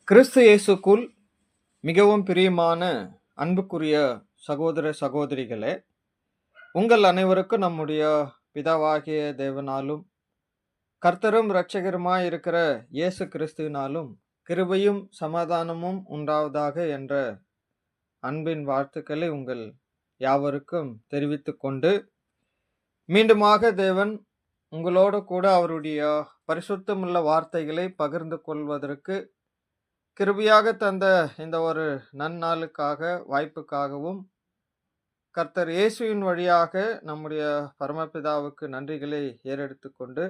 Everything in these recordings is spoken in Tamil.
கிறிஸ்து இயேசுக்குள் மிகவும் பிரியமான அன்புக்குரிய சகோதர சகோதரிகளே, உங்கள் அனைவருக்கும் நம்முடைய பிதாவாகிய தேவனாலும் கர்த்தரும் இரட்சகருமாய் இருக்கிற இயேசு கிறிஸ்துவினாலும் கிருபையும் சமாதானமும் உண்டாவதாக என்ற அன்பின் வாழ்த்துக்களை உங்கள் யாவருக்கும் தெரிவித்துக் கொண்டு, மீண்டுமாக தேவன் உங்களோடு கூட அவருடைய பரிசுத்தமுள்ள வார்த்தைகளை பகிர்ந்து கொள்வதற்கு கிருபையாக தந்த இந்த ஒரு நன்னாளுக்காக வாய்ப்புக்காகவும் கர்த்தர் இயேசுவின் வழியாக நம்முடைய பரமபிதாவுக்கு நன்றிகளை ஏறெடுத்து கொண்டு,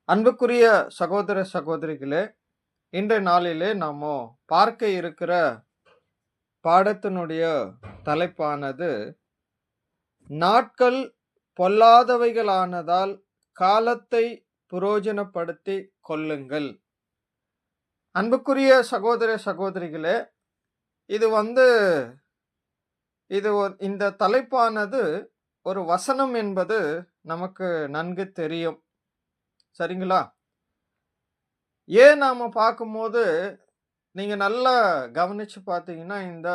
அன்புக்குரிய சகோதர சகோதரிகளே, இன்றைய நாளிலே நாம் பார்க்க இருக்கிற பாடத்தினுடைய தலைப்பானது நாட்கள் பொல்லாதவைகளானதால் காலத்தை பிரயோஜனப்படுத்தி கொள்ளுங்கள். அன்புக்குரிய சகோதர சகோதரிகளே, இந்த தலைப்பானது ஒரு வசனம் என்பது நமக்கு நன்கு தெரியும், சரிங்களா? ஏன் நாம பார்க்கும்போது நீங்க நல்லா கவனிச்சு பார்த்தீங்கன்னா, இந்த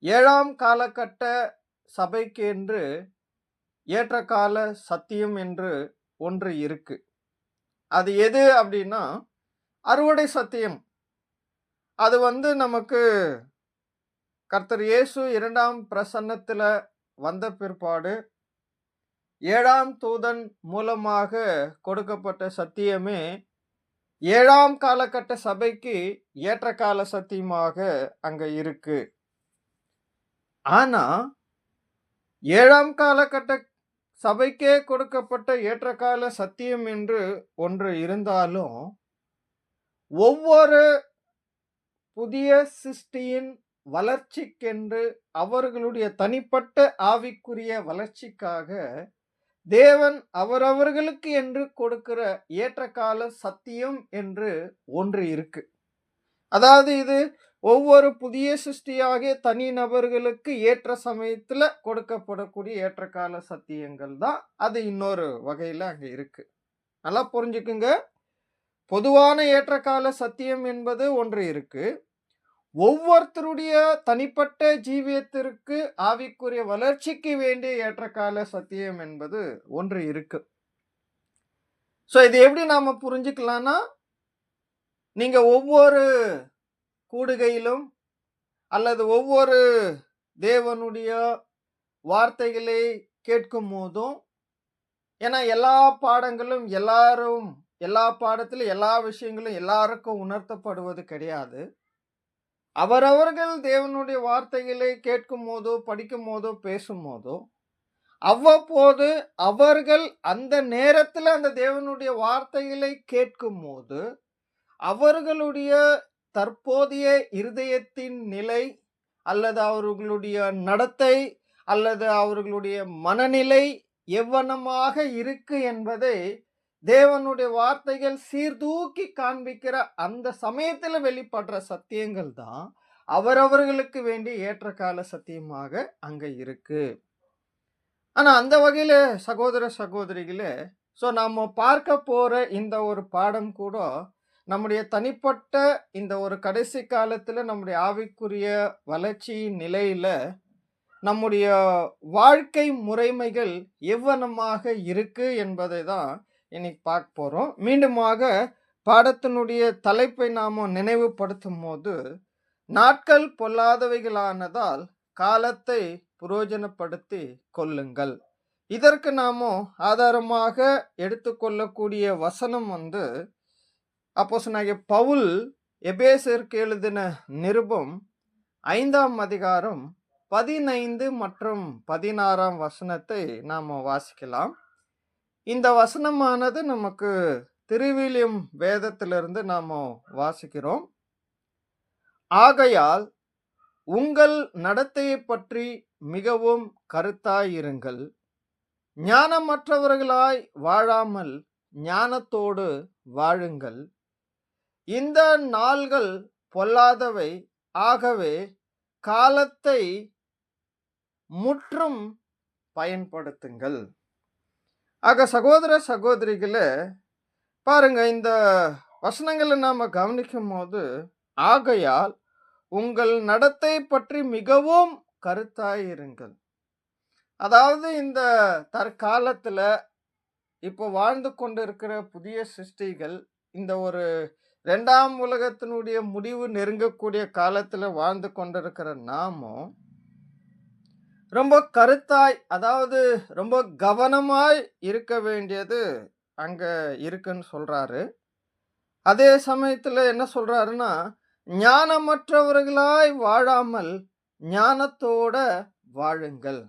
7ஆம் காலகட்ட சபைக்கு என்று ஏற்ற கால சத்தியம் என்று ஒன்று இருக்கு. அது எது அப்படின்னா அறுவடை சத்தியம். அது நமக்கு கர்த்தர் இயேசு 2ஆம் பிரசன்னத்துல வந்த பிற்பாடு 7ஆம் தூதன் மூலமாக கொடுக்கப்பட்ட சத்தியமே 7ஆம் காலகட்ட சபைக்கு ஏற்ற கால சத்தியமாக அங்க இருக்கு. ஆனா 7ஆம் காலகட்ட சபைக்கே கொடுக்கப்பட்ட ஏற்றகால சத்தியம் என்று ஒன்று இருந்தாலும், ஒவ்வொரு புதிய சிருஷ்டியின் வளர்ச்சிக்கென்று அவர்களுடைய தனிப்பட்ட ஆவிக்குரிய வளர்ச்சிக்காக தேவன் அவரவர்களுக்கு என்று கொடுக்கிற ஏற்றகால சத்தியம் என்று ஒன்று இருக்கு. அதாவது இது ஒவ்வொரு புதிய சிருஷ்டியாகிய தனி நபர்களுக்கு ஏற்ற சமயத்துல கொடுக்கப்படக்கூடிய ஏற்றகால சத்தியங்கள் தான் அது இன்னொரு வகையில அங்க இருக்கு. நல்லா புரிஞ்சுக்குங்க. பொதுவான ஏற்றகால சத்தியம் என்பது ஒன்று இருக்கு. ஒவ்வொருத்தருடைய தனிப்பட்ட ஜீவியத்திற்கு ஆவிக்குரிய வளர்ச்சிக்கு வேண்டிய ஏற்றகால சத்தியம் என்பது ஒன்று இருக்கு. ஸோ இது எப்படி நாம புரிஞ்சுக்கலாம்னா, நீங்க ஒவ்வொரு கூடுகையிலும் அல்லது ஒவ்வொரு தேவனுடைய வார்த்தைகளை கேட்கும் போதும், ஏன்னா எல்லா பாடங்களும் எல்லா பாடத்திலும் எல்லா விஷயங்களும் எல்லாருக்கும் உணர்த்தப்படுவது கிடையாது. அவரவர்கள் தேவனுடைய வார்த்தைகளை கேட்கும் போதோ படிக்கும் போதோ பேசும் போதோ அவ்வப்போது அவர்கள் அந்த நேரத்தில் அந்த தேவனுடைய வார்த்தைகளை கேட்கும் போது அவர்களுடைய தற்போதைய இருதயத்தின் நிலை அல்லது அவர்களுடைய நடத்தை அல்லது அவர்களுடைய மனநிலை எவ்வனமாக இருக்கு என்பதை தேவனுடைய வார்த்தைகள் சீர்தூக்கி காண்பிக்கிற அந்த சமயத்தில் வெளிப்படுற சத்தியங்கள் தான் அவரவர்களுக்கு வேண்டிய ஏற்ற கால சத்தியமாக அங்க இருக்கு. ஆனா அந்த வகையில சகோதர சகோதரிகளே, ஸோ நாம பார்க்க போற இந்த ஒரு பாடம் கூட நம்முடைய தனிப்பட்ட இந்த ஒரு கடைசி காலத்துல நம்முடைய ஆவிக்குரிய வளர்ச்சியின் நிலையில நம்முடைய வாழ்க்கை முறைமைகள் எவ்வனமாக இருக்கு என்பதை தான் இன்னைக்கு பார்க்க போறோம். மீண்டுமாக பாடத்தினுடைய தலைப்பை நாம நினைவுபடுத்தும் போது, நாட்கள் பொல்லாதவைகளானதால் காலத்தை பிரயோஜனப்படுத்தி கொள்ளுங்கள். இதற்கு நாம ஆதாரமாக எடுத்துக்கொள்ளக்கூடிய வசனம் அப்போஸ்தலனாகிய பவுல் எபேசியருக்கு எழுதின நிருபம் 5ஆம் அதிகாரம் 15 மற்றும் 16ஆம் வசனத்தை நாம வாசிக்கலாம். இந்த வசனமானது நமக்கு திருவிலியம் வேதத்திலிருந்து நாம வாசிக்கிறோம். ஆகையால் உங்கள் நடத்தையை பற்றி மிகவும் கருத்தாயிருங்கள். ஞானமற்றவர்களாய் வாழாமல் ஞானத்தோடு வாழுங்கள். இந்த நாள்கள் பொல்லாதவை, ஆகவே காலத்தை முற்றும் பயன்படுத்துங்கள். ஆக சகோதர சகோதரிகளே, பாருங்க, இந்த வசனங்களை நாம கவனிக்கும் போது, ஆகையால் உங்கள் நடத்தை பற்றி மிகவும் கருத்தாயிருங்கள். அதாவது இந்த தற்காலத்துல இப்போ வாழ்ந்து கொண்டிருக்கிற புதிய சிருஷ்டிகள், இந்த ஒரு 2ஆம் உலகத்தினுடைய முடிவு நெருங்கக்கூடிய காலத்துல வாழ்ந்து கொண்டிருக்கிற நாமும், ரொம்ப கருத்தாய், அதாவது ரொம்ப கவனமாய் இருக்க வேண்டியது அங்க இருக்குன்னு சொல்றாரு. அதே சமயத்துல என்ன சொல்றாருன்னா, ஞானமற்றவர்களாய் வாழாமல் ஞானத்தோட வாழுங்கள்.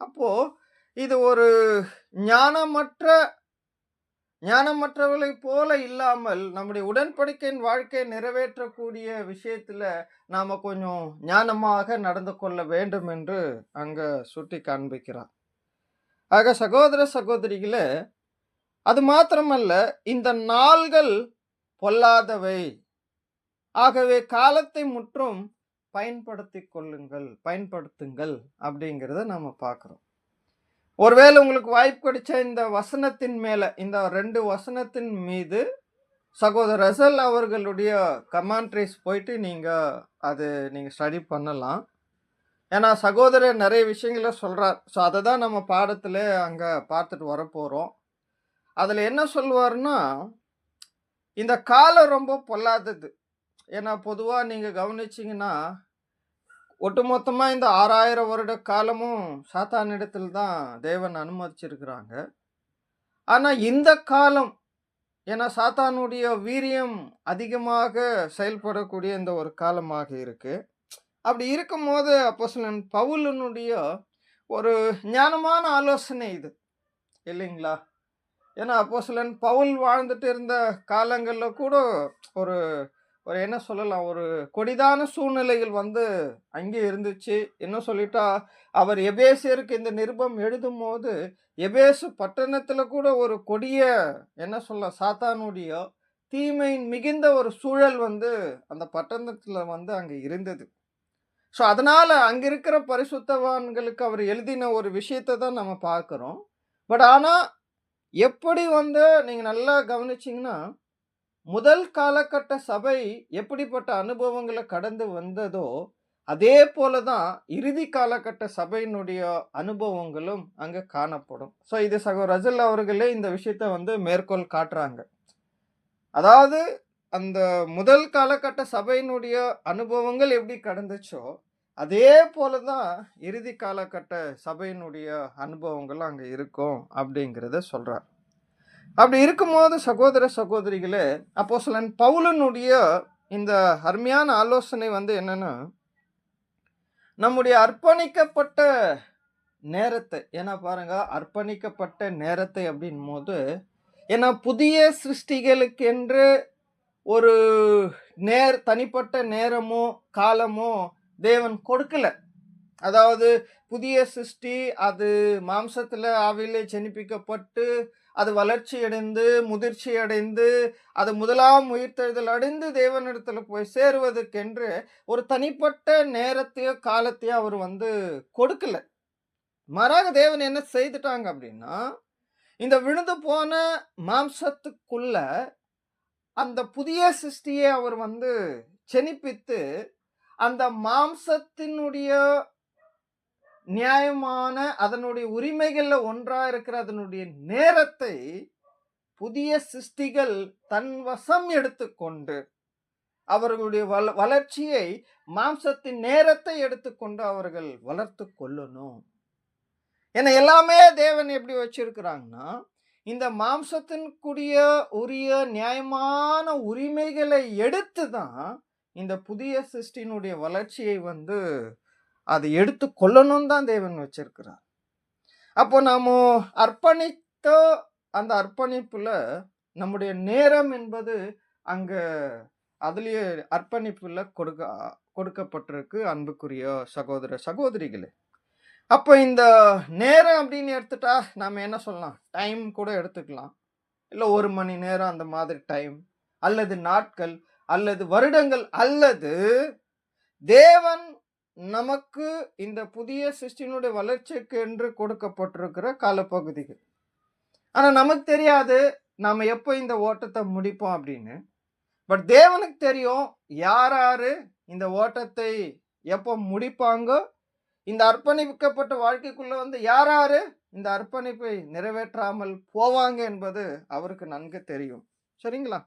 அப்போ இது ஒரு ஞானமற்ற ஞானமற்றவர்களைப் போல இல்லாமல், நம்முடைய உடன்படிக்கையின் வாழ்க்கையை நிறைவேற்றக்கூடிய விஷயத்துல நாம கொஞ்சம் ஞானமாக நடந்து கொள்ள வேண்டும் என்று அங்க சுட்டி காண்பிக்கிறார். ஆக சகோதர சகோதரிகளே, அது மாத்திரமல்ல, இந்த நாள்கள் பொல்லாதவை. ஆகவே காலத்தை முற்றும் பயன்படுத்துங்கள் அப்படிங்கிறத நாம பார்க்கிறோம். ஒருவேளை உங்களுக்கு வாய்ப்பு கிடைச்ச இந்த வசனத்தின் மேல, இந்த 2 வசனத்தின் மீது சகோதரர் ரசல் அவர்களுடைய கமெண்ட்ரிஸ் போயிட்டு நீங்க ஸ்டடி பண்ணலாம். ஏன்னா சகோதரர் நிறைய விஷயங்களை சொல்றார். ஸோ அதை தான் நம்ம பாடத்துல அங்க பார்த்துட்டு வரப்போறோம். அதுல என்ன சொல்லுவாருன்னா, இந்த காலம் ரொம்ப பொல்லாதது. ஏன்னா பொதுவா நீங்க கவனிச்சீங்கன்னா, ஒட்டுமொத்தமா இந்த 6000 வருட காலமும் சாத்தானிடத்தில் தான் தேவன் அனுமதிச்சிருக்கிறாங்க. ஆனா இந்த காலம், ஏன்னா சாத்தானுடைய வீரியம் அதிகமாக செயல்படக்கூடிய இந்த ஒரு காலமாக இருக்கு. அப்படி இருக்கும்போது அப்போஸ்தலன் பவுலினுடைய ஒரு ஞானமான ஆலோசனை இது, இல்லைங்களா? ஏன்னா அப்போஸ்தலன் பவுல் வாழ்ந்துட்டு இருந்த காலங்கள்ல கூட ஒரு ஒரு என்ன சொல்லலாம், ஒரு கொடிதான சூழ்நிலைகள் அங்கே இருந்துச்சு. என்ன சொல்லிட்டா, அவர் எபேசியருக்கு இந்த நிருபம் எழுதும்போது, எபேசு பட்டணத்துல கூட ஒரு கொடிய என்ன சொல்ல, சாத்தானுடைய தீமையின் மிகுந்த ஒரு சூழல் அந்த பட்டணத்துல அங்க இருந்தது. ஸோ அதனால அங்க இருக்கிற பரிசுத்தவான்களுக்கு அவர் எழுதின ஒரு விஷயத்தை தான் நம்ம பார்க்கிறோம். பட் ஆனா எப்படி நீங்க நல்லா கவனிச்சீங்கன்னா, முதல் காலகட்ட சபை எப்படிப்பட்ட அனுபவங்களை கடந்து வந்ததோ, அதே போலதான் இறுதி காலகட்ட சபையினுடைய அனுபவங்களும் அங்க காணப்படும். ஸோ இது சகோதரர் ரசல் அவர்களே இந்த விஷயத்தை மேற்கோள் காட்டுறாங்க. அதாவது அந்த முதல் காலகட்ட சபையினுடைய அனுபவங்கள் எப்படி கடந்துச்சோ, அதே போலதான் இறுதி காலகட்ட சபையினுடைய அனுபவங்கள் அங்க இருக்கும் அப்படிங்கிறத சொல்றார். அப்படி இருக்கும்போது சகோதர சகோதரிகளே, அப்போஸ்தலன் பவுலினுடைய இந்த அருமையான ஆலோசனை என்னன்னா, நம்முடைய அர்ப்பணிக்கப்பட்ட நேரத்தை, ஏன்னா பாருங்க, அர்ப்பணிக்கப்பட்ட நேரத்தை அப்படின் போது, ஏன்னா புதிய சிருஷ்டிகளுக்கு என்று ஒரு தனிப்பட்ட நேரமோ காலமோ தேவன் கொடுக்கல. அதாவது புதிய சிருஷ்டி அது மாம்சத்துல ஆவியிலே ஜெனிப்பிக்கப்பட்டு, அது வளர்ச்சி அடைந்து முதிர்ச்சி அடைந்து, அது முதலாம் உயிர்த்தெழுதல் அடைந்து தேவனிடத்துல போய் சேருவதற்கென்று ஒரு தனிப்பட்ட நேரத்தையோ காலத்தையோ அவர் கொடுக்கல. மாறாக தேவன் என்ன செய்துட்டாங்க அப்படின்னா, இந்த விழுந்து போன மாம்சத்துக்குள்ள அந்த புதிய சிருஷ்டியை அவர் ஜெனிப்பித்து, அந்த மாம்சத்தினுடைய நியாயமான அதனுடைய உரிமைகள்ல ஒன்றா இருக்கிற அதனுடைய நேரத்தை புதிய சிருஷ்டிகள் தன் வசம் எடுத்துக்கொண்டு, அவர்களுடைய வளர்ச்சியை மாம்சத்தின் நேரத்தை எடுத்துக்கொண்டு அவர்கள் வளர்த்து கொள்ளணும். ஏன்னா எல்லாமே தேவன் எப்படி வச்சிருக்கிறாங்கன்னா, இந்த மாம்சத்தினுடைய உரிய நியாயமான உரிமைகளை எடுத்து தான் இந்த புதிய சிருஷ்டியினுடைய வளர்ச்சியை அதை எடுத்து கொள்ளணும் தான் தேவன் வச்சிருக்கிறார். அப்போ நாம அர்ப்பணித்த அந்த அர்ப்பணிப்புல நம்முடைய நேரம் என்பது அங்க அதுலயே அர்ப்பணிப்புல கொடுக்கப்பட்டிருக்கு அன்புக்குரிய சகோதர சகோதரிகளே. அப்போ இந்த நேரம் அப்படின்னு எடுத்துட்டா நாம என்ன சொல்லலாம், டைம் கூட எடுத்துக்கலாம். இல்லை 1 மணி நேரம் அந்த மாதிரி டைம், அல்லது நாட்கள், அல்லது வருடங்கள், அல்லது தேவன் நமக்கு இந்த புதிய சிருஷ்டியினுடைய வளர்ச்சிக்கு என்று கொடுக்கப்பட்டிருக்கிற காலப்பகுதிகள். ஆனா நமக்கு தெரியாது நாம எப்போ இந்த ஓட்டத்தை முடிப்போம் அப்படின்னு. பட் தேவனுக்கு தெரியும் யார் யாரு இந்த ஓட்டத்தை எப்போ முடிப்பாங்க, இந்த அர்ப்பணிக்கப்பட்ட வாழ்க்கைக்குள்ள வந்து யார் யாரு இந்த அர்ப்பணிப்பை நிறைவேற்றாமல் போவாங்க என்பது அவருக்கு நன்கு தெரியும். சரிங்களா?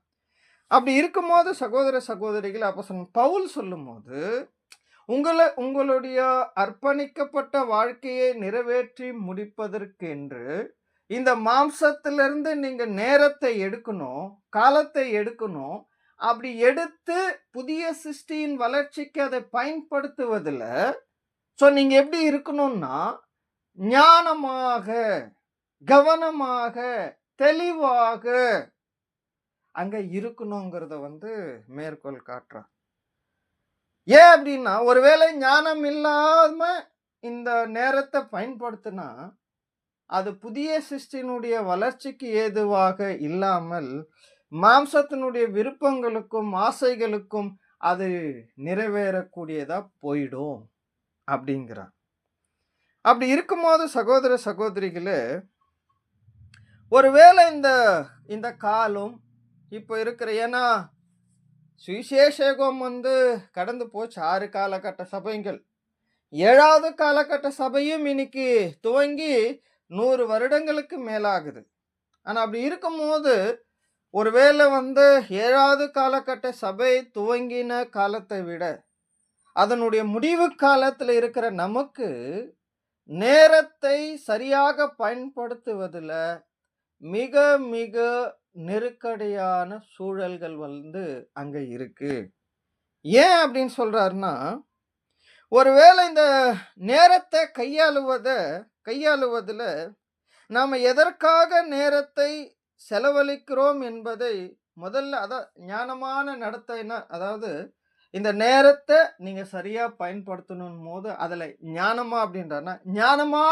அப்படி இருக்கும்போது சகோதர சகோதரிகள் அப்போஸ்தலன் பவுல் சொல்லும்போது, உங்களுடைய அர்ப்பணிக்கப்பட்ட வாழ்க்கையை நிறைவேற்றி முடிப்பதற்கென்று இந்த மாம்சத்திலிருந்து நீங்க நேரத்தை எடுக்கணும், காலத்தை எடுக்கணும். அப்படி எடுத்து புதிய சிருஷ்டியின் வளர்ச்சிக்கு அதை பயன்படுத்துவதில் நீங்க எப்படி இருக்கணும்னா, ஞானமாக, கவனமாக, தெளிவாக அங்க இருக்கணுங்கிறத வந்து மேற்கோள் காட்டுறான். ஏன் அப்படின்னா, ஒருவேளை ஞானம் இல்லாம இந்த நேரத்தை பயன்படுத்தினா அது புதிய சிருஷ்டியினுடைய வளர்ச்சிக்கு ஏதுவாக இல்லாமல் மாம்சத்தினுடைய விருப்பங்களுக்கும் ஆசைகளுக்கும் அது நிறைவேறக்கூடியதா போயிடும் அப்படிங்கிறான். அப்படி இருக்கும்போது சகோதர சகோதரிகளே, ஒருவேளை இந்த காலம் இப்போ இருக்கிற, ஏன்னா சுவிசேஷகம் வந்து கடந்து போச்சு 6 காலகட்ட சபைகள். 7வது காலகட்ட சபையும் இன்னைக்கு துவங்கி 100 வருடங்களுக்கு மேலாகுது. ஆனா அப்படி இருக்கும்போது ஒருவேளை வந்து 7வது காலகட்ட சபை துவங்கின காலத்தை விட அதனுடைய முடிவு காலத்தில் இருக்கிற நமக்கு நேரத்தை சரியாக பயன்படுத்துவதில் மிக மிக நெருக்கடியான சூழல்கள் வந்து அங்க இருக்கு. ஏன் அப்படின்னு சொல்றாருன்னா, ஒருவேளை இந்த நேரத்தை கையாளுவதில் நாம எதற்காக நேரத்தை செலவழிக்கிறோம் என்பதை முதல்ல ஞானமான நடத்தைனா, அதாவது இந்த நேரத்தை நீங்க சரியா பயன்படுத்தணும் போது அதுல ஞானமா அப்படின்றா, ஞானமா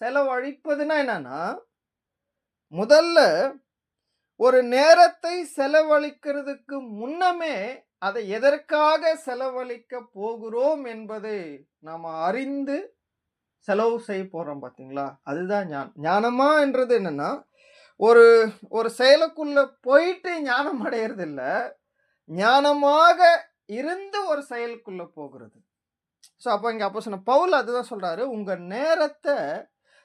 செலவழிப்பதுன்னா என்னன்னா, முதல்ல ஒரு நேரத்தை செலவழிக்கிறதுக்கு முன்னமே அதை எதற்காக செலவழிக்க போகிறோம் என்பதை நாம அறிந்து செலவு செய்ய போறோம் பார்த்தீங்களா, அதுதான் ஞானமா என்றது என்னன்னா, ஒரு ஒரு செயலுக்குள்ள போயிட்டு ஞானம் அடையிறது இல்ல, ஞானமாக இருந்து ஒரு செயலுக்குள்ள போகிறது. அப்ப இங்க அப்போஸ்தலன் பவுல் அதுதான் சொல்றாரு, உங்க நேரத்தை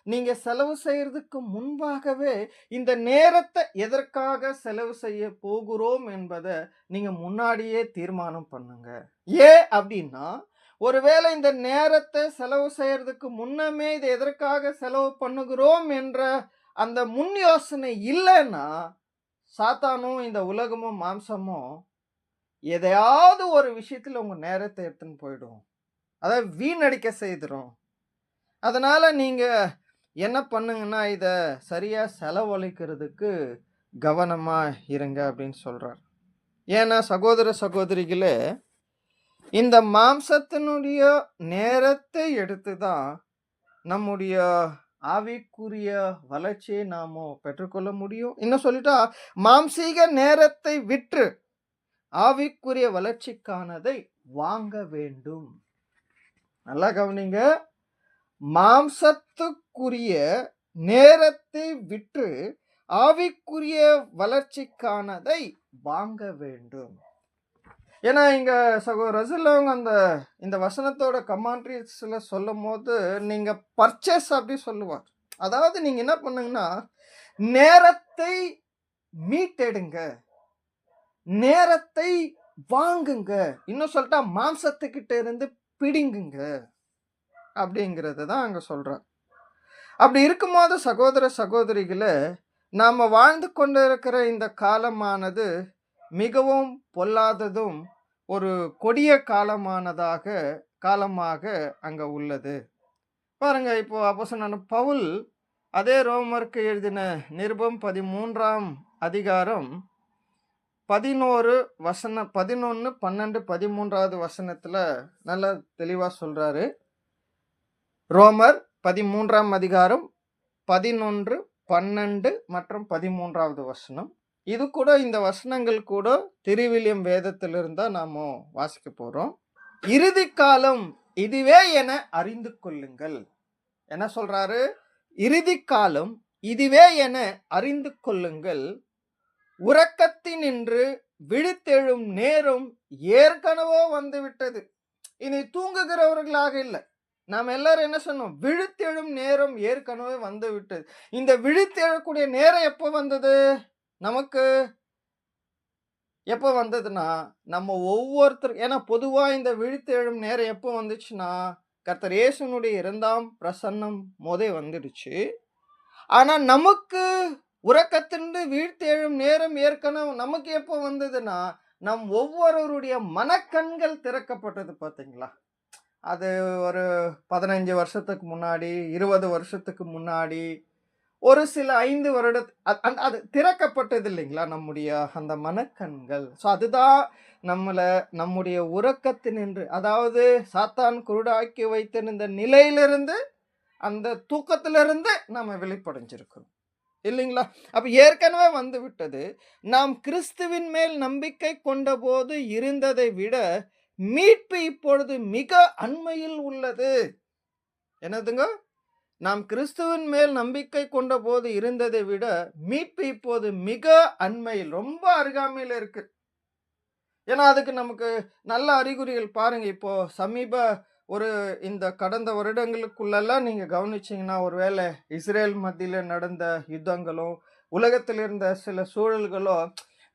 நீங்க செலவு செய்யறதுக்கு முன்பாகவே இந்த நேரத்தை எதற்காக செலவு செய்ய போகிறோம் என்பதை நீங்க முன்னாடியே தீர்மானம் பண்ணுங்க. ஏன் அப்படின்னா, ஒருவேளை இந்த நேரத்தை செலவு செய்யறதுக்கு முன்னமே இதை எதற்காக செலவு பண்ணுகிறோம் என்ற அந்த முன் யோசனை இல்லைன்னா, சாத்தானும் இந்த உலகமும் மாம்சமும் எதையாவது ஒரு விஷயத்துல உங்க நேரத்தை எடுத்துன்னு போயிடும், அதாவது வீணடிக்க செய்திரும். அதனால நீங்க என்ன பண்ணுங்கன்னா, இதை சரியா செலவழிக்கிறதுக்கு கவனமா இருங்க அப்படின்னு சொல்றார். ஏன்னா சகோதர சகோதரிகளே, இந்த மாம்சத்தினுடைய நேரத்தை எடுத்து தான் நம்முடைய ஆவிக்குரிய வளர்ச்சியை நாம பெற்றுக்கொள்ள முடியும். இன்னும் சொல்லிட்டா, மாம்சீக நேரத்தை விற்று ஆவிக்குரிய வளர்ச்சிக்கானதை வாங்க வேண்டும். நல்லா கவனிங்க, மாம்சத்துக்குரிய நேரத்தை விற்று ஆவிக்குரிய வளர்ச்சிக்கானதை வாங்க வேண்டும். ஏன்னா இங்க சகோதரங்க இந்த வசனத்தோட கமெண்ட்ரிஸ்ல சொல்லும் போது நீங்க பர்ச்சேஸ் அப்படி சொல்லுவார். அதாவது நீங்க என்ன பண்ணுங்கன்னா, நேரத்தை மீட்டெடுங்க, நேரத்தை வாங்குங்க, இன்னும் சொல்லிட்டா மாம்சத்துக்கிட்ட இருந்து பிடிங்குங்க அப்படிங்கிறது தான் அங்க சொல்றார். அப்படி இருக்கும்போது சகோதர சகோதரிகளே, நாம வாழ்ந்து கொண்டிருக்கிற இந்த காலமானது மிகவும் பொல்லாததும் ஒரு கொடிய காலமாக அங்க உள்ளது. பாருங்க, இப்போ அப்போஸ்தலனான பவுல் அதே ரோமருக்கு எழுதின நிருபம் 13ஆம் அதிகாரம் 11, 12, 13வது வசனத்துல நல்லா தெளிவா சொல்றாரு. ரோமர் 13ஆம் அதிகாரம் 11, 12 மற்றும் 13வது வசனம். இது கூட, இந்த வசனங்கள் கூட திருவிலியம் வேதத்திலிருந்தா நாம வாசிக்க போறோம். இறுதி காலம் இதுவே என அறிந்து கொள்ளுங்கள். என்ன சொல்றாரு? இறுதி காலம் இதுவே என அறிந்து கொள்ளுங்கள். உறக்கத்தினின்று விழித்தெழும் நேரம் ஏற்கனவே வந்து விட்டது. இனி தூங்குகிறவர்களாக இல்ல. நாம் எல்லாரும் என்ன சொன்னோம்? விழித்தெழும் நேரம் ஏற்கனவே வந்து விட்டது. இந்த விழித்தெழக்கூடிய நேரம் எப்போ வந்தது? நமக்கு எப்போ வந்ததுன்னா, நம்ம ஏன்னா பொதுவா இந்த விழித்தெழும் நேரம் எப்போ வந்துச்சுன்னா, கர்த்தர் இயேசுனுடைய 2ஆம் பிரசன்னம் மோதே வந்துடுச்சு. ஆனா நமக்கு உறக்கத்திலிருந்து விழித்தெழும் நேரம் ஏற்கனவே நமக்கு எப்போ வந்ததுன்னா, நம் ஒவ்வொருவருடைய மனக்கண்கள் திறக்கப்பட்டது பார்த்தீங்களா? அது ஒரு 15 வருஷத்துக்கு முன்னாடி, 20 வருஷத்துக்கு முன்னாடி, ஒரு சில 5 அது திறக்கப்பட்டது இல்லைங்களா? நம்முடைய அந்த மனக்கண்கள். அதுதான் நம்முடைய உறக்கத்தினின்று, அதாவது சாத்தான் குருடாக்கி வைத்திருந்த நிலையிலிருந்து, அந்த தூக்கத்திலிருந்து நாம விழிப்படைஞ்சிருக்கிறோம். இல்லைங்களா? அப்ப ஏற்கனவே வந்து விட்டது. நாம் கிறிஸ்துவின் மேல் நம்பிக்கை கொண்டபோது இருந்ததை விட மீட்பு இப்பொழுது மிக அண்மையில் உள்ளது. என்னதுங்க? நாம் கிறிஸ்துவின் மேல் நம்பிக்கை கொண்டபோது இருந்ததை விட மீட்பு இப்போது மிக அண்மையில், ரொம்ப அருகாமையில் இருக்கு. ஏன்னா அதுக்கு நமக்கு நல்ல அறிகுறிகள் பாருங்க. இப்போ இந்த கடந்த வருடங்களுக்குள்ளெல்லாம் நீங்க கவனிச்சீங்கன்னா, ஒருவேளை இஸ்ரேல் மத்தியில நடந்த யுத்தங்களும், உலகத்தில் இருந்த சில சூழல்களோ,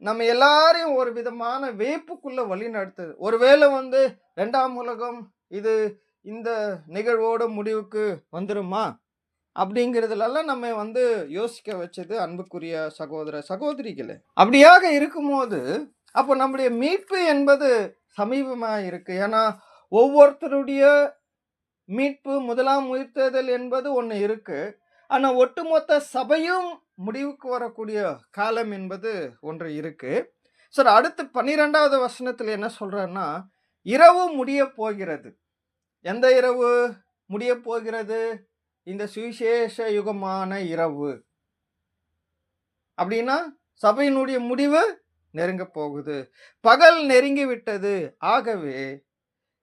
நம்ம எல்லாரையும் ஒரு விதமான வியப்புக்குள்ள வழி நடத்துது. ஒருவேளை 2ஆம் உலகம் இது இந்த நிகழ்வோட முடிவுக்கு வந்துருமா? அப்படிங்கிறதுலலாம் நம்ம யோசிக்க வச்சது அன்புக்குரிய சகோதர சகோதரிகளே. அப்படியாக இருக்கும்போது, அப்போ நம்முடைய மீட்பு என்பது சமீபமா இருக்கு. ஏன்னா ஒவ்வொருத்தருடைய மீட்பு, முதலாம் உயிர்த்தெழுதல் என்பது ஒண்ணு இருக்கு. ஆனா ஒட்டுமொத்த சபையும் முடிவுக்கு வரக்கூடிய காலம் என்பது ஒன்று இருக்கு. சரி, அடுத்து 12வது வசனத்துல என்ன சொல்றாருன்னா, இரவு முடிய போகிறது. எந்த இரவு முடிய போகிறது? இந்த சுவிசேஷ யுகமான இரவு. அப்படின்னா சபையினுடைய முடிவு நெருங்க போகுது. பகல் நெருங்கி விட்டது. ஆகவே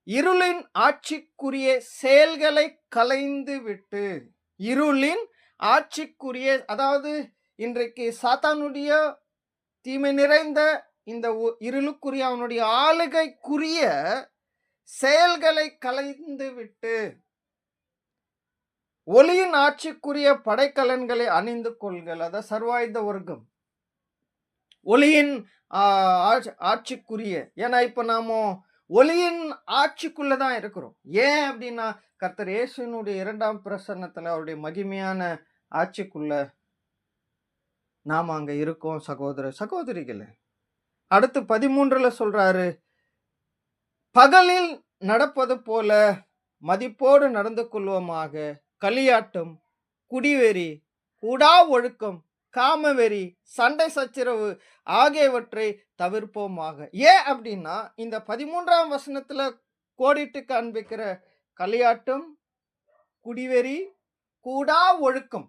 இருளின் ஆட்சிக்குரிய செயல்களை களைந்து விட்டு, இருளின் ஆட்சிக்குரிய, அதாவது இன்றைக்கு சாத்தானுடைய தீமை நிறைந்த இந்த இருளுக்குரிய, அவனுடைய ஆளுகைக்குரிய செயல்களை களைந்து விட்டு, ஒளியின் ஆட்சிக்குரிய படைக்கலன்களை அணிந்து கொள்கள். அத சர்வாயுத வர்க்கம். ஒளியின் ஆட்சிக்குரிய, ஏன்னா இப்ப நாம ஒளியின் ஆட்சிக்குள்ளதான் இருக்கிறோம். ஏன் அப்படின்னா, கர்த்தர் இயேசுவினுடைய 2ஆம் பிரசன்னத்துல, அவருடைய மகிமையான ஆட்சிக்குள்ள நாம அங்க இருக்கோம் சகோதர சகோதரிகளே. அடுத்து 13ல சொல்றாரு, பகலில் நடப்பது போல மதிப்போடு நடந்து கொள்வோமாக. களியாட்டம், குடிவெறி, கூடா ஒழுக்கம், காமவெறி, சண்டை சச்சரவு ஆகியவற்றை தவிர்ப்போமாக. ஏன் அப்படின்னா, இந்த 13ஆம் வசனத்துல கோடிட்டு காண்பிக்கிற களியாட்டம், குடிவெறி, கூடா ஒழுக்கம்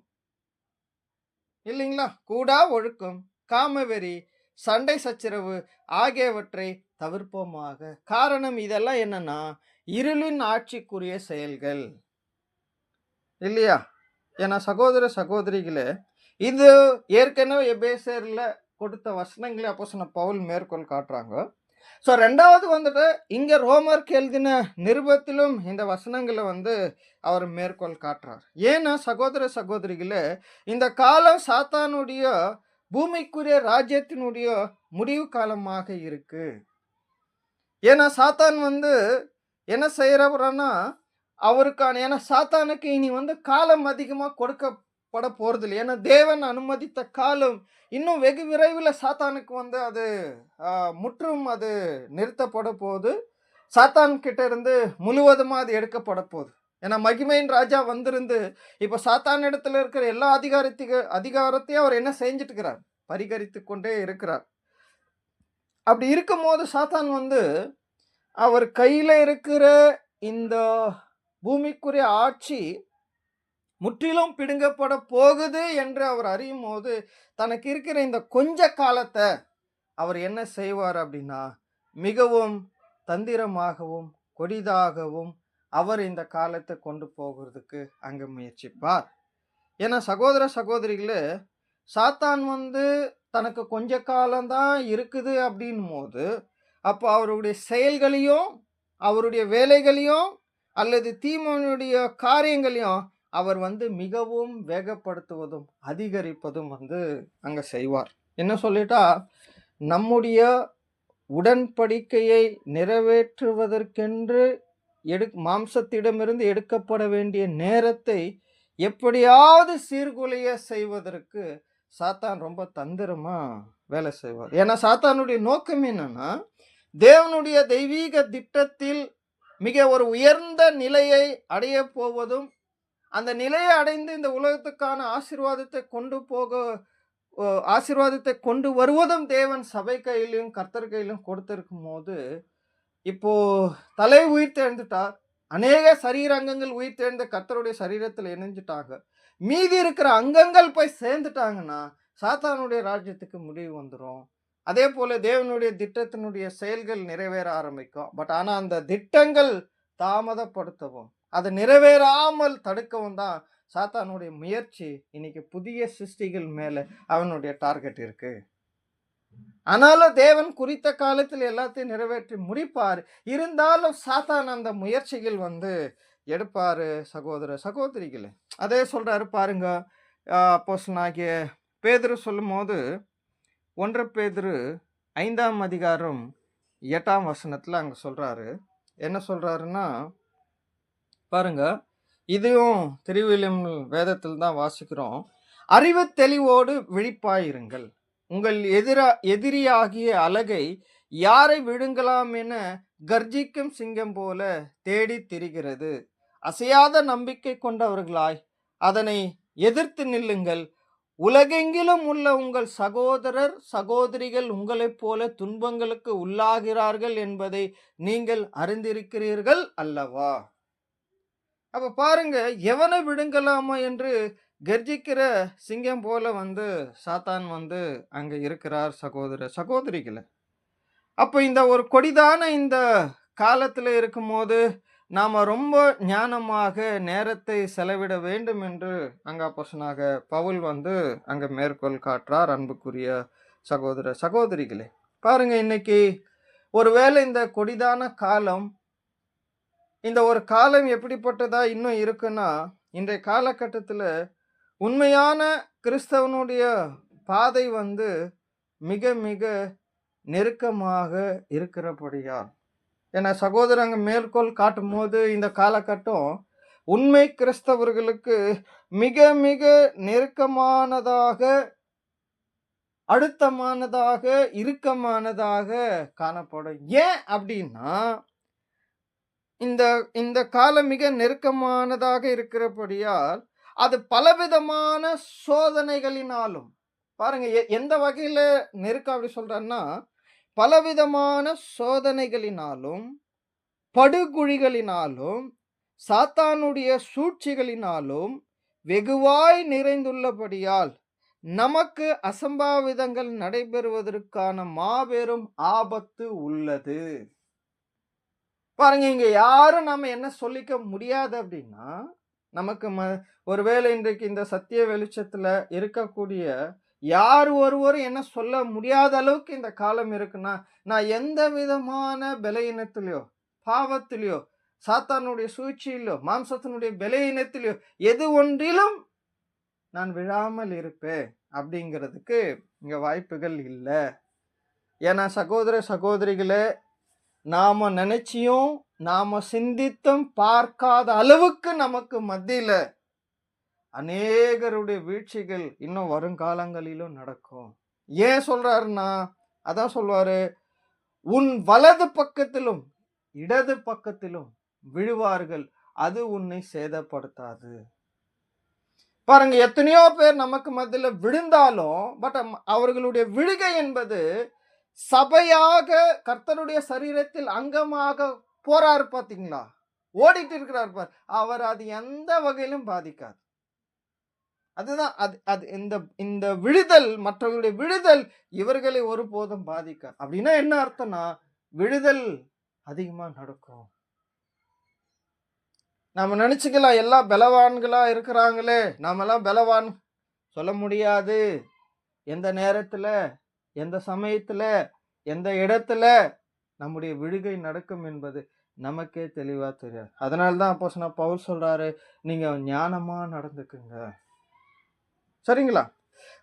இல்லைங்களா? கூடா ஒழுக்கம், காமவெறி, சண்டை சச்சரவு ஆகியவற்றை தவிர்ப்போமாக. காரணம் இதெல்லாம் என்னன்னா, இருளின் ஆட்சிக்குரிய செயல்கள் இல்லையா? ஏன்னா சகோதர சகோதரிகளே, இது ஏற்கனவே எபேசியர்ல கொடுத்த வசனங்களை அப்போஸ்தலன் பவுல் மேற்கோள் காட்டுறாங்க. 2வது இங்க ரோமருக்கு எழுதின நிருபத்திலும் இந்த வசனங்களை அவர் மேற்கோள் காட்டுறார். ஏன்னா சகோதர சகோதரிகளே, இந்த காலம் சாத்தானுடைய பூமிக்குரிய ராஜ்யத்தினுடைய முடிவு காலமாக இருக்கு. ஏன்னா சாத்தான் என்ன செய்யறவரானா, ஏன்னா சாத்தானுக்கு இனி காலம் அதிகமா கொடுக்கப்பட போறது இல்லை. ஏன்னா தேவன் அனுமதித்த காலம் இன்னும் வெகு விரைவில் சாத்தானுக்கு அது முற்றும் அது நிறுத்தப்பட போகுது. சாத்தான் கிட்ட இருந்து முழுவதுமா அது எடுக்கப்பட போகுது. ஏன்னா மகிமையின் ராஜா வந்திருந்து இப்ப சாத்தான் இடத்துல இருக்கிற எல்லா அதிகாரத்தையும் அவர் என்ன செஞ்சுட்டு இருக்கிறார்? பரிகரித்து கொண்டே இருக்கிறார். அப்படி இருக்கும் போது சாத்தான் அவர் கையில இருக்கிற இந்த பூமிக்குரிய ஆட்சி முற்றிலும் பிடுங்கப்பட போகுது என்று அவர் அறியும் போது, தனக்கு இருக்கிற இந்த கொஞ்ச காலத்தை அவர் என்ன செய்வார் அப்படின்னா, மிகவும் தந்திரமாகவும் கொடிதாகவும் அவர் இந்த காலத்தை கொண்டு போகிறதுக்கு அங்க முயற்சிப்பார். ஏன்னா சகோதர சகோதரிகளே, சாத்தான் தனக்கு கொஞ்ச காலம்தான் இருக்குது அப்படின்னும்போது, அப்போ அவருடைய செயல்களையும், அவருடைய வேலைகளையும் அல்லது தீமையினுடைய காரியங்களையும் அவர் வந்து மிகவும் வேகப்படுத்துவதும், அதிகரிப்பதும் வந்து அங்க செய்வார். என்ன சொல்லிட்டா, நம்முடைய உடன்படிக்கையை நிறைவேற்றுவதற்கென்று மாம்சத்திடமிருந்து எடுக்கப்பட வேண்டிய நேரத்தை எப்படியாவது சீர்குலைய செய்வதற்கு சாத்தான் ரொம்ப தந்திரமா வேலை செய்வார். ஏன்னா சாத்தானுடைய நோக்கம் என்னன்னா, தேவனுடைய தெய்வீக திட்டத்தில் மிக ஒரு உயர்ந்த நிலையை அடைய போவதும், அந்த நிலையை அடைந்து இந்த உலகத்துக்கான ஆசீர்வாதத்தை கொண்டு போக ஆசீர்வாதத்தை கொண்டு வருவதும் தேவன் சபை கையிலும் கர்த்தர் கையிலும் கொடுத்திருக்கும்போது, இப்போ தலை உயிர்த்தெழுந்துட்டார். அநேக சரீர அங்கங்கள் உயிர்த்தெழுந்த கர்த்தருடைய சரீரத்தில் இணைஞ்சுட்டாங்க. மீதி இருக்கிற அங்கங்கள் போய் சேர்ந்துட்டாங்கன்னா, சாத்தானுடைய ராஜ்யத்துக்கு முடிவு வந்துரும். அதே போல தேவனுடைய திட்டத்தினுடைய செயல்கள் நிறைவேற ஆரம்பிக்கும். ஆனா அந்த திட்டங்கள் தாமதப்படுத்தவும், அது நிறைவேறாமல் தடுக்கவும் தான் சாத்தானுடைய முயற்சி. இன்னைக்கு புதிய சிருஷ்டிகள் மேல அவனுடைய டார்கெட் இருக்கு. ஆனாலும் தேவன் குறித்த காலத்தில் எல்லாத்தையும் நிறைவேற்றி முடிப்பார். இருந்தாலும் சாத்தான் அந்த முயற்சிகள் வந்து எடுப்பாரு சகோதர சகோதரிகளே. அதே சொல்றாரு பாருங்க. அப்போஸ்தலனாகிய பேதுரு சொல்லும்போது 1 பேதுரு 5ஆம் அதிகாரம் 8ஆம் வசனத்துல அங்க சொல்றாரு. என்ன சொல்றாருன்னா பாருங்க, இதையும் திருவிழியம் வேதத்தில் தான் வாசிக்கிறோம். அறிவு தெளிவோடு விழிப்பாயிருங்கள். உங்கள் எதிரியாகிய அலகை யாரை விழுங்கலாம் என கர்ஜிக்கும் சிங்கம் போல தேடி திரிகிறது. அசையாத நம்பிக்கை கொண்டவர்களாய் அதனை எதிர்த்து நில்லுங்கள். உலகெங்கிலும் உள்ள உங்கள் சகோதரர் சகோதரிகள் உங்களைப் போல துன்பங்களுக்கு உள்ளாகிறார்கள் என்பதை நீங்கள் அறிந்திருக்கிறீர்கள் அல்லவா? அப்ப பாருங்க, எவனை விழுங்கலாமா என்று கர்ஜிக்கிற சிங்கம் போல வந்து சாத்தான் வந்து அங்க இருக்கிறார் சகோதர சகோதரிகளே. அப்ப இந்த ஒரு கொடிதான இந்த காலத்துல இருக்கும்போது நாம ரொம்ப ஞானமாக நேரத்தை செலவிட வேண்டும் என்று அங்க அப்போஸ்தலனாக பவுல் வந்து அங்க மேற்கோள் காட்டுறார். அன்புக்குரிய சகோதர சகோதரிகளே, பாருங்க, இன்னைக்கு ஒருவேளை இந்த கொடிதான காலம், இந்த ஒரு காலம் எப்படிப்பட்டதா இன்னும் இருக்குன்னா, இன்றைய காலகட்டத்தில் உண்மையான கிறிஸ்தவனுடைய பாதை வந்து மிக மிக நெருக்கமாக இருக்கிறபடியால், ஏன்னா சகோதரங்க மேற்கோள் காட்டும் போது இந்த காலகட்டம் உண்மை கிறிஸ்தவர்களுக்கு மிக மிக நெருக்கமானதாக, அழுத்தமானதாக, இறுக்கமானதாக காணப்படும். ஏன் அப்படின்னா, இந்த இந்த காலம் மிக நெருக்கமானதாக இருக்கிறபடியால் அது பலவிதமான சோதனைகளினாலும், பாருங்க எந்த வகையில நெருக்கம் அப்படி சொல்றேன்னா, பலவிதமான சோதனைகளினாலும், படுகுழிகளினாலும், சாத்தானுடைய சூழ்ச்சிகளினாலும் வெகுவாய் நிறைந்துள்ளபடியால் நமக்கு அசம்பாவிதங்கள் நடைபெறுவதற்கான மாபெரும் ஆபத்து உள்ளது. பாருங்க, இங்க யாரும் நம்ம என்ன சொல்லிக்க முடியாது அப்படின்னா, நமக்கு ஒருவேளை இன்றைக்கு இந்த சத்திய வெளிச்சத்துல இருக்கக்கூடிய யார் ஒருவரும் என்ன சொல்ல முடியாத அளவுக்கு இந்த காலம் இருக்குன்னா, நான் எந்த விதமான பலவீனத்திலையோ, பாவத்திலையோ, சாத்தானுடைய சூழ்ச்சியிலோ, மாம்சத்தினுடைய பலவீனத்திலையோ எது ஒன்றிலும் நான் விழாமல் இருப்பேன் அப்படிங்கிறதுக்கு இங்க வாய்ப்புகள் இல்லை. ஏன்னா சகோதர சகோதரிகளே, நாம நினைச்சியும் நாம சிந்தித்தும் பார்க்காத அளவுக்கு நமக்கு மத்தியில அநேகருடைய வீழ்ச்சிகள் இன்னும் வருங்காலங்களிலும் நடக்கும். ஏன் சொல்றாருன்னா, அதான் சொல்வாரு, உன் வலது பக்கத்திலும் இடது பக்கத்திலும் விழுவார்கள், அது உன்னை சேதப்படுத்தாது. பாருங்க, எத்தனையோ பேர் நமக்கு மத்தியில விழுந்தாலும் அவர்களுடைய விழுகை என்பது சபையாக கர்த்தருடைய சரீரத்தில் அங்கமாக போறாரு பாத்தீங்களா, ஓடிட்டு இருக்கிறார் பார், அவர் அது எந்த வகையிலும் பாதிக்காது. அதுதான் அது இந்த விழுதல், மற்றவர்களுடைய விழுதல் இவர்களை ஒருபோதும் பாதிக்காது. அப்படின்னா என்ன அர்த்தம்னா, விழுதல் அதிகமா நடக்கும். நாம நினைச்சுக்கலாம் எல்லாம் பலவான்களா இருக்கிறாங்களே, நாமெல்லாம் பலவான் சொல்ல முடியாது. எந்த நேரத்துல, எந்த சமயத்துல, எந்த இடத்துல நம்முடைய விழுகை நடக்கும் என்பது நமக்கே தெளிவா தெரியாது. அதனால தான் அப்போஸ்தலனாகிய பவுல் சொல்றாரு, நீங்க ஞானமா நடந்துக்குங்க. சரிங்களா?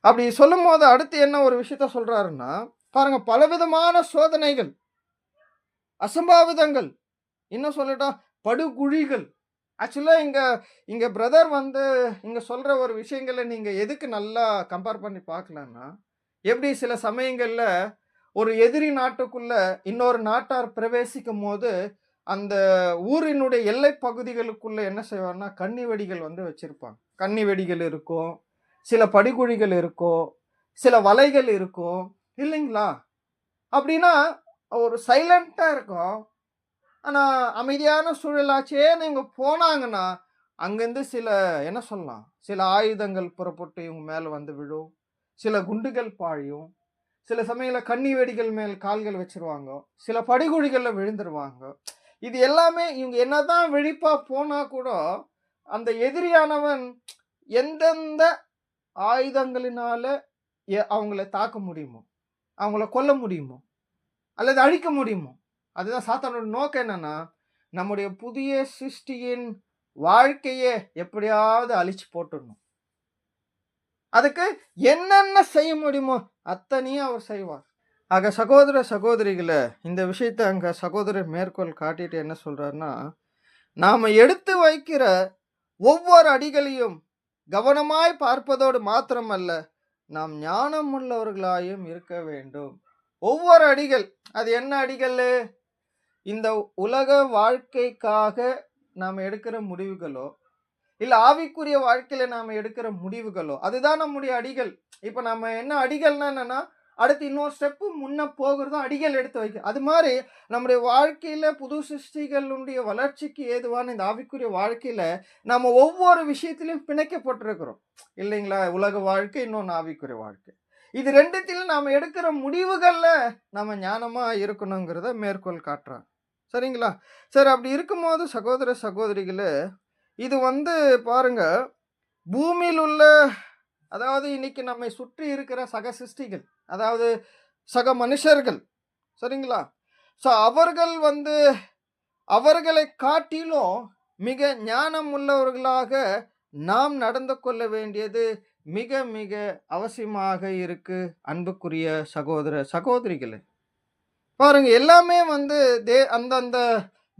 அப்படி சொல்லும்போது அடுத்து என்ன ஒரு விஷயத்த சொல்றாருன்னா, பாருங்க, பலவிதமான சோதனைகள், அசம்பாவிதங்கள், இன்னும் சொல்லட்டா படுகுழிகள். ஆக்சுவலா இங்க இங்க பிரதர் வந்து இங்க சொல்ற ஒரு விஷயங்கள நீங்க எதுக்கு நல்லா கம்பேர் பண்ணி பார்க்கலான்னா, எப்படி சில சமயங்கள்ல ஒரு எதிரி நாட்டுக்குள்ள இன்னொரு நாட்டார் பிரவேசிக்கும்போது, அந்த ஊரினுடைய எல்லைப் பகுதிகளுக்குள்ள என்ன செய்வார்ன்னா, கண்ணி வெடிகள் வந்து வச்சிருப்பாங்க. கண்ணி வெடிகள் இருக்கும், சில படுகுழிகள் இருக்கும், சில வலைகள் இருக்கும், இல்லைங்களா? அப்படின்னா ஒரு சைலன்ட்டா இருக்கும். ஆனா, அமைதியான சூழலாச்சேன்னு இவங்க போனாங்கன்னா, அங்கருந்து சில என்ன சொல்லலாம், சில ஆயுதங்கள் புறப்பட்டு இவங்க மேல வந்து விழும். சில குண்டுகள் பாயும். சில சமயங்கள்ல கண்ணி வெடிகள் மேல் கால்கள் வச்சுருவாங்க. சில படுகுழிகள்ல விழுந்துருவாங்க. இது எல்லாமே இவங்க என்னதான் விழிப்பா போனா கூட, அந்த எதிரியானவன் எந்தெந்த ஆயுதங்களினால அவங்கள தாக்க முடியுமோ, அவங்கள கொல்ல முடியுமோ, அல்லது அழிக்க முடியுமோ, அதுதான் சாத்தானோட நோக்கம் என்னன்னா, நம்முடைய புதிய சிருஷ்டியின் வாழ்க்கைய எப்படியாவது அழிச்சு போட்டுடணும். அதுக்கு என்னென்ன செய்ய முடியுமோ அத்தனையும் அவர் செய்வார். ஆக சகோதர சகோதரிகளே, இந்த விஷயத்த அங்க சகோதரர் மேற்கோள் காட்டிட்டு என்ன சொல்றாருன்னா, நாம எடுத்து வைக்கிற ஒவ்வொரு அடிகளையும் கவனமாய் பார்ப்பதோடு மாத்திரமல்ல, நாம் ஞானம் உள்ளவர்களாயும் இருக்க வேண்டும். ஒவ்வொரு அடிகள், அது என்ன அடிகளு? இந்த உலக வாழ்க்கைக்காக நாம் எடுக்கிற முடிவுகளோ, இல்ல ஆவிக்குரிய வாழ்க்கையில நாம எடுக்கிற முடிவுகளோ, அதுதான் நம்முடைய அடிகள். இப்ப நம்ம என்ன அடிகள்னா என்னன்னா, அடுத்து இன்னொரு ஸ்டெப்பு முன்ன போகிறதும் அடிகள் எடுத்து வைக்க. அது மாரி நம்முடைய வாழ்க்கையில புது சிருஷ்டிகளுடைய வளர்ச்சிக்கு ஏதுவான இந்த ஆவிக்குரிய வாழ்க்கையில, நம்ம ஒவ்வொரு விஷயத்திலும் பிணைக்கப்பட்டிருக்கிறோம். இல்லைங்களா? உலக வாழ்க்கை, இன்னொன்னு ஆவிக்குரிய வாழ்க்கை. இது 2த்திலும் நாம எடுக்கிற முடிவுகள்ல நம்ம ஞானமா இருக்கணுங்கிறத மேற்கோள் காட்டுறாங்க. சரிங்களா? சரி, அப்படி இருக்கும்போது சகோதர சகோதரிகளே, இது வந்து பாருங்க, பூமியில் உள்ள, அதாவது இன்னைக்கு நம்மை சுற்றி இருக்கிற சக சிருஷ்டிகள், அதாவது சக மனுஷர்கள், சரிங்களா? ஸோ அவர்கள் வந்து அவர்களை காட்டிலும் மிக ஞானம் உள்ளவர்களாக நாம் நடந்து கொள்ள வேண்டியது மிக மிக அவசியமாக இருக்கு, அன்புக்குரிய சகோதர சகோதரிகளே. பாருங்க, எல்லாமே வந்து அந்தந்த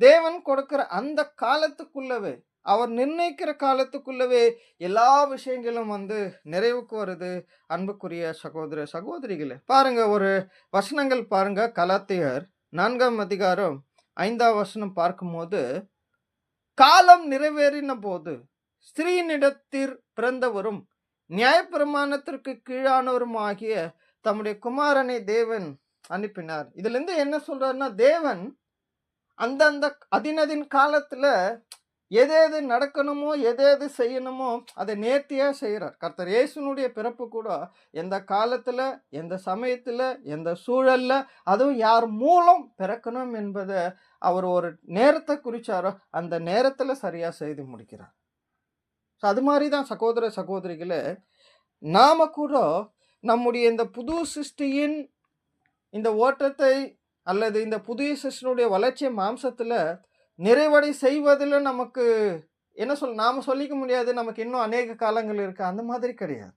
தேவன் கொடுக்கிற அந்த காலத்துக்குள்ளவே, அவர் நிர்ணயிக்கிற காலத்துக்குள்ளவே எல்லா விஷயங்களும் வந்து நிறைவுக்கு வருது, அன்புக்குரிய சகோதர சகோதரிகளே. பாருங்க, ஒரு வசனங்கள் பாருங்க, கலாத்தியர் 4ஆம் அதிகாரம் 5ஆம் வசனம் பார்க்கும்போது, காலம் நிறைவேறின போது ஸ்திரீனிடத்தில் பிறந்தவரும் நியாயப்பிரமாணத்திற்கு கீழானவருமாகிய தம்முடைய குமாரனை தேவன் அனுப்பினார். இதுல இருந்து என்ன சொல்றாருன்னா, தேவன் அந்தந்த அதினதின் காலத்துல எது எது நடக்கணுமோ, எது எது செய்யணுமோ அதை நேர்த்தியா செய்யறார். கர்த்தர் இயேசுனுடைய பிறப்பு கூட எந்த காலத்துல, எந்த சமயத்துல, எந்த சூழல்ல, அதுவும் யார் மூலம் பிறக்கணும் என்பதை அவர் ஒரு நேரத்தை குறிச்சாரோ அந்த நேரத்துல சரியா செய்து முடிக்கிறார். அது மாதிரிதான் சகோதர சகோதரிகளே, நாம கூட நம்முடைய இந்த புது சிருஷ்டியின் இந்த ஓட்டத்தை, அல்லது இந்த புதிய சிருஷ்டியினுடைய வளர்ச்சியை மாம்சத்துல நிறைவடை செய்வதில் நமக்கு என்ன நாம சொல்லிக்க முடியாது, நமக்கு இன்னும் அநேக காலங்கள் இருக்கு, அந்த மாதிரி கிடையாது.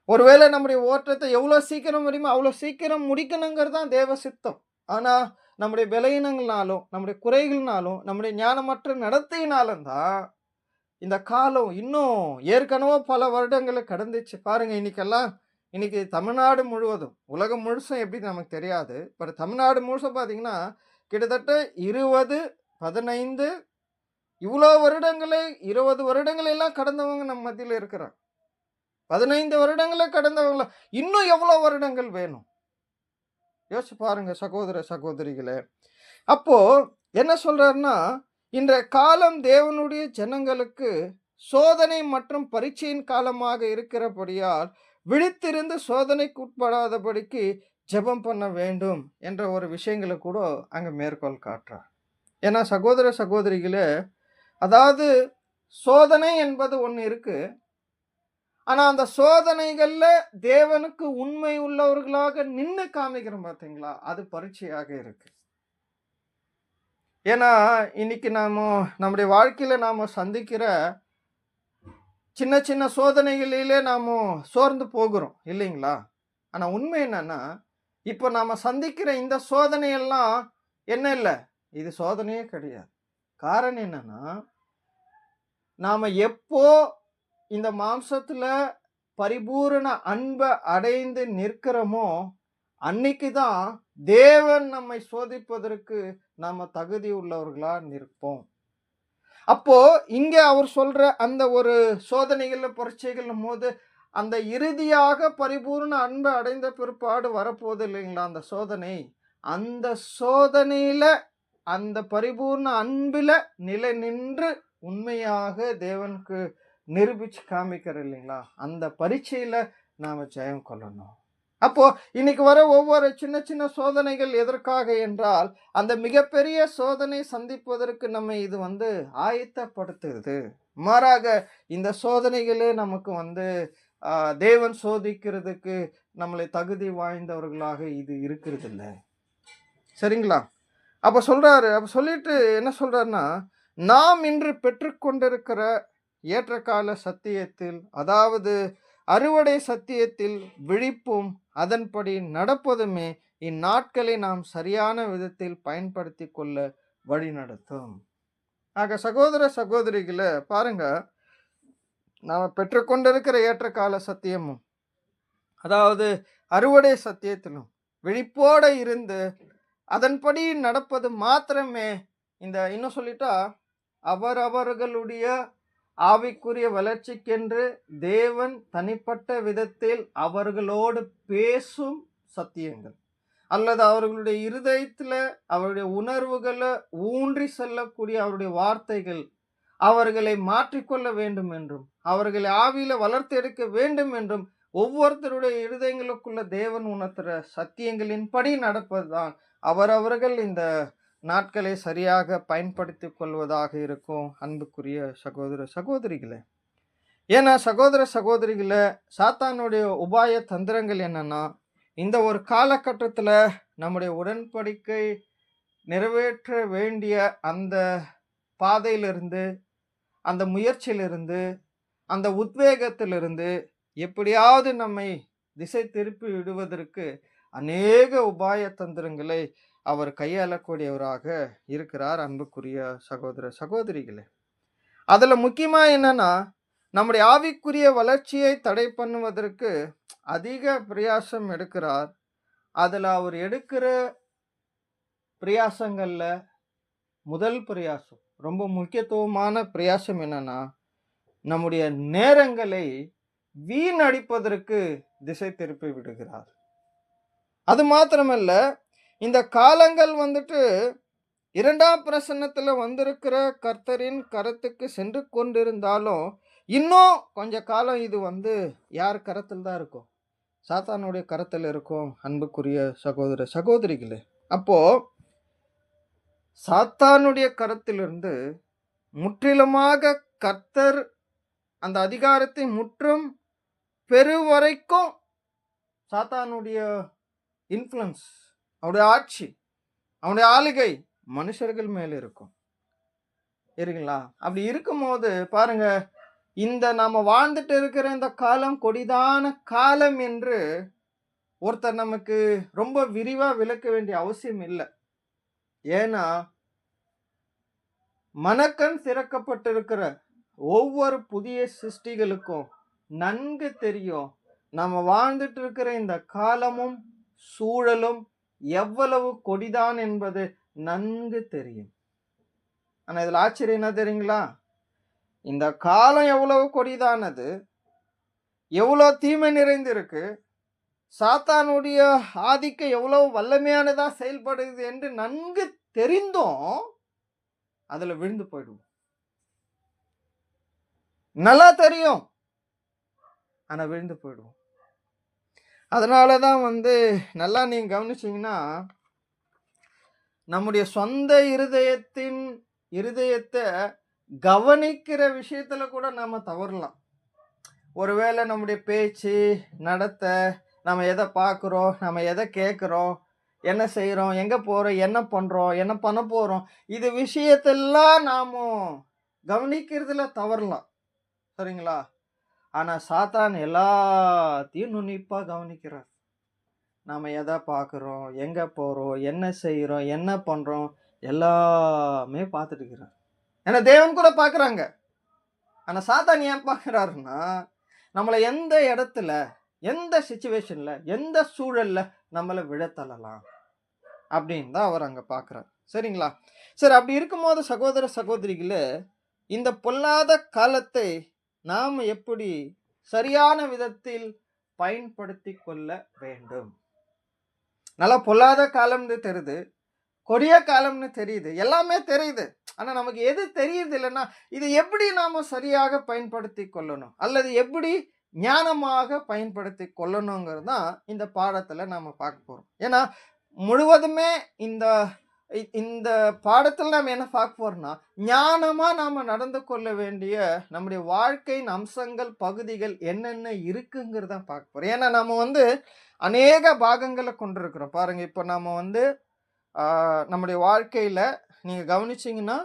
ஒருவேளை நம்முடைய ஓட்டத்தை எவ்வளவு சீக்கிரம் முடியுமோ அவ்வளவு சீக்கிரம் முடிக்கணுங்கிறது தான் தேவ சித்தம். ஆனா நம்முடைய பலவீனங்கள்னாலும், நம்முடைய குறைகள்னாலும், நம்முடைய ஞானமற்ற நடத்தையினாலும் தான் இந்த காலம் இன்னும் ஏற்கனவே பல வருடங்களை கடந்துச்சு. பாருங்க, இன்னைக்கு தமிழ்நாடு முழுவதும், உலகம் முழுசும் எப்படி நமக்கு தெரியாது, பட் தமிழ்நாடு முழுசும் பார்த்தீங்கன்னா கிட்டத்தட்ட 20, 15 இவ்வளோ வருடங்களை, 20 வருடங்களை எல்லாம் கடந்தவங்க நம்ம மத்தியில் இருக்கிறாங்க. 15 வருடங்களை கடந்தவங்கள இன்னும் எவ்வளோ வருடங்கள் வேணும்? யோசிச்சு பாருங்க சகோதர சகோதரிகளே. அப்போ என்ன சொல்றாருன்னா, இன்றைய காலம் தேவனுடைய ஜனங்களுக்கு சோதனை மற்றும் பரீட்சையின் காலமாக இருக்கிறபடியால் விழித்திருந்து சோதனைக்கு உட்படாதபடிக்கு ஜெபம் பண்ண வேண்டும் என்ற ஒரு விஷயங்களை கூட அங்க மேற்கோள் காட்டுறார். ஏன்னா சகோதர சகோதரிகளே, அதாவது சோதனை என்பது ஒன்று இருக்கு. ஆனா அந்த சோதனைகள்ல தேவனுக்கு உண்மை உள்ளவர்களாக நின்னு காமிக்கிறோம் பார்த்தீங்களா? அது பரீட்சையாக இருக்கு. ஏன்னா, இன்னைக்கு நம்முடைய வாழ்க்கையில நாம சந்திக்கிற சின்ன சின்ன சோதனைகளிலே சோர்ந்து போகிறோம் இல்லைங்களா? ஆனா உண்மை என்னன்னா, இப்ப நாம சந்திக்கிற இந்த சோதனையெல்லாம் என்ன இல்ல, இது சோதனையே கிடையாது. காரணம் என்னன்னா, நாம எப்போ இந்த மாம்சத்துல பரிபூரண அன்ப அடைந்து நிற்கிறோமோ, அன்னைக்கு தான் தேவன் நம்மை சோதிப்பதற்கு நாம தகுதி உள்ளவர்களா நிற்போம். அப்போ இங்க அவர் சொல்ற அந்த ஒரு சோதனைகள்ல, பரீட்சைகள்னும்போது, அந்த இறுதியாக பரிபூரண அன்ப அடைந்த பிற்பாடு வரப்போகுது இல்லைங்களா அந்த சோதனை. அந்த சோதனையில, அந்த பரிபூரண அன்பில நிலை நின்று உண்மையாக தேவனுக்கு நிரூபிச்சு காமிக்கிறார் இல்லைங்களா? அந்த பரீட்சையில நாம ஜெயம் கொள்ளணும். அப்போ இன்னைக்கு வர ஒவ்வொரு சின்ன சின்ன சோதனைகள் எதற்காக என்றால், அந்த மிகப்பெரிய சோதனை சந்திப்பதற்கு நம்மை இது ஆயத்தப்படுத்துது. மாறாக இந்த சோதனைகளே நமக்கு தேவன் சோதிக்கிறதுக்கு நம்மளை தகுதி வாய்ந்தவர்களாக இது இருக்கிறதில்ல. சரிங்களா? அப்ப சொல்றாரு. அப்ப சொல்லிட்டு என்ன சொல்றாருன்னா, நாம் இன்று பெற்றுக்கொண்டிருக்கிற ஏற்றகால சத்தியத்தில், அதாவது அறுவடை சத்தியத்தில் விழிப்பும் அதன்படி நடப்பதுமே இந்நாட்களை நாம் சரியான விதத்தில் பயன்படுத்தி கொள்ள வழி நடத்தும். ஆக சகோதர சகோதரிகளை பாருங்க, நாம் பெற்றுக்கொண்டிருக்கிற ஏற்றகால சத்தியமும், அதாவது அறுவடை சத்தியத்திலும் விழிப்போட இருந்து அதன்படி நடப்பது மாத்திரமே இன்னும் சொல்லிட்டா, அவரவர்களுடைய ஆவிக்குரிய வளர்ச்சிக்கென்று தேவன் தனிப்பட்ட விதத்தில் அவர்களோடு பேசும் சத்தியங்கள், அல்லது அவர்களுடைய இருதயத்தில் அவருடைய உணர்வுகளை ஊன்றி செல்லக்கூடிய அவருடைய வார்த்தைகள் அவர்களை மாற்றிக்கொள்ள வேண்டும் என்றும், அவர்களை ஆவியில வளர்த்தெடுக்க வேண்டும் என்றும் ஒவ்வொருத்தருடைய இருதயங்களுக்குள்ள தேவன் உணர்த்துற சத்தியங்களின்படி நடப்பதுதான் அவரவர்கள் இந்த நாட்களை சரியாக பயன்படுத்தி கொள்வதாக இருக்கும். அன்புக்குரிய சகோதர சகோதரிகளே, ஏன்னா சகோதர சகோதரிகளே, சாத்தானுடைய உபாய தந்திரங்கள் என்னன்னா, இந்த ஒரு காலகட்டத்தில் நம்முடைய உடன்படிக்கை நிறைவேற்ற வேண்டிய அந்த பாதையிலிருந்து, அந்த முயற்சியிலிருந்து, அந்த உத்வேகத்திலிருந்து எப்படியாவது நம்மை திசை திருப்பி விடுவதற்கு அநேக உபாய தந்திரங்களை அவர் கையாளக்கூடியவராக இருக்கிறார். அன்புக்குரிய சகோதர சகோதரிகளே, அதுல முக்கியமா என்னன்னா, நம்முடைய ஆவிக்குரிய வளர்ச்சியை தடை பண்ணுவதற்கு அதிக பிரயாசம் எடுக்கிறார். அதுல அவர் எடுக்கிற பிரயாசங்கள்ல முதல் பிரயாசம், ரொம்ப முக்கியத்துவமான பிரயாசம் என்னன்னா, நம்முடைய நேரங்களை வீணடிப்பதற்கு திசை திருப்பி விடுகிறார். அது மாத்திரமல்ல, இந்த காலங்கள் இரண்டாம் பிரசன்னத்துல வந்திருக்கிற கர்த்தரின் கரத்துக்கு சென்று கொண்டிருந்தாலும், இன்னும் கொஞ்ச காலம் இது யார் கரத்தில் தான் இருக்கும்? சாத்தானுடைய கரத்தில் இருக்கும். அன்புக்குரிய சகோதர சகோதரிகளே, அப்போ சாத்தானுடைய கரத்திலிருந்து முற்றிலுமாக கர்த்தர் அந்த அதிகாரத்தை முற்றும் பெறுவரைக்கும் சாத்தானுடைய இன்ஃப்ளூயன்ஸ், அவருடைய ஆட்சி, அவனுடைய ஆளுகை மனுஷர்கள் மேல இருக்கும். இருக்குங்களா? அப்படி இருக்கும்போது பாருங்க, நாம வாழ்ந்துட்டு இருக்கிற இந்த காலம் கொடிதான காலம் என்று ஒருத்தர் நமக்கு ரொம்ப விரிவா விளக்க வேண்டிய அவசியம் இல்லை. ஏன்னா, மனக்கண் திறக்கப்பட்டிருக்கிற ஒவ்வொரு புதிய சிருஷ்டிகளுக்கும் நன்கு தெரியும், நம்ம வாழ்ந்துட்டு இருக்கிற இந்த காலமும் சூழலும் எவ்வளவு கொடிதான் என்பது நன்கு தெரியும். ஆனா இதுல ஆச்சரியம் என்ன தெரியுங்களா? இந்த காலம் எவ்வளவு கொடிதானது, எவ்வளவு தீமை நிறைந்திருக்கு, சாத்தானுடைய ஆதிக்கம் எவ்வளவு வல்லமையானதா செயல்படுது என்று நன்கு தெரிந்தும் அதுல விழுந்து போயிடுவோம். நல்லா தெரியும், ஆனா விழுந்து போயிடுவோம். அதனாலதான் நல்லா நீங்க கவனிச்சீங்கன்னா, நம்முடைய சொந்த இருதயத்தை கவனிக்கிற விஷயத்துல கூட நாம தவறலாம். ஒருவேளை நம்முடைய பேச்சு, நடத்த, நம்ம எதை பார்க்குறோம், நம்ம எதை கேட்குறோம், என்ன செய்கிறோம், எங்கே போகிறோம், என்ன பண்ணுறோம், என்ன பண்ண போகிறோம், இது விஷயத்தெல்லாம் நாம் கவனிக்கிறதுல தவறலாம். சரிங்களா? ஆனால் சாத்தான் எல்லாத்தையும் நுண்ணிப்பாக கவனிக்கிறார். நாம் எதை பார்க்குறோம், எங்கே போகிறோம், என்ன செய்கிறோம், என்ன பண்ணுறோம், எல்லாமே பார்த்துட்டு இருக்கிறார். ஏன்னா தேவன் கூட பார்க்குறாங்க. ஆனால் சாத்தான் ஏன் பார்க்குறாருன்னா, நம்மளை எந்த இடத்துல, எந்த சிச்சுவேஷனில், எந்த சூழலில் நம்மளை விழத்தள்ளலாம் அப்படின்னு தான் அவர் அங்கே பார்க்குறார். சரிங்களா? சரி, அப்படி இருக்கும்போது சகோதர சகோதரிகளே, இந்த பொல்லாத காலத்தை நாம் எப்படி சரியான விதத்தில் பயன்படுத்தி கொள்ள வேண்டும்? நல்லா பொல்லாத காலம்னு தெரியுது, கொடிய காலம்னு தெரியுது, எல்லாமே தெரியுது. ஆனால் நமக்கு எது தெரியுது இல்லைன்னா, இதை எப்படி நாம் சரியாக பயன்படுத்தி கொள்ளணும், அல்லது எப்படி ஞானமாக பயன்படுத்தி கொள்ளணுங்கிறது தான் இந்த பாடத்தில் நாம் பார்க்க போகிறோம். ஏன்னா முழுவதுமே இந்த இந்த பாடத்தில் நாம் என்ன பார்க்க போறோம்னா, ஞானமாக நாம் நடந்து கொள்ள வேண்டிய நம்முடைய வாழ்க்கையின் அம்சங்கள், பகுதிகள் என்னென்ன இருக்குங்கிறத பார்க்க போகிறோம். ஏன்னா நம்ம அநேக பாகங்களை கொண்டிருக்கிறோம். பாருங்கள், இப்போ நம்ம நம்முடைய வாழ்க்கையில் நீங்கள் கவனிச்சிங்கன்னா,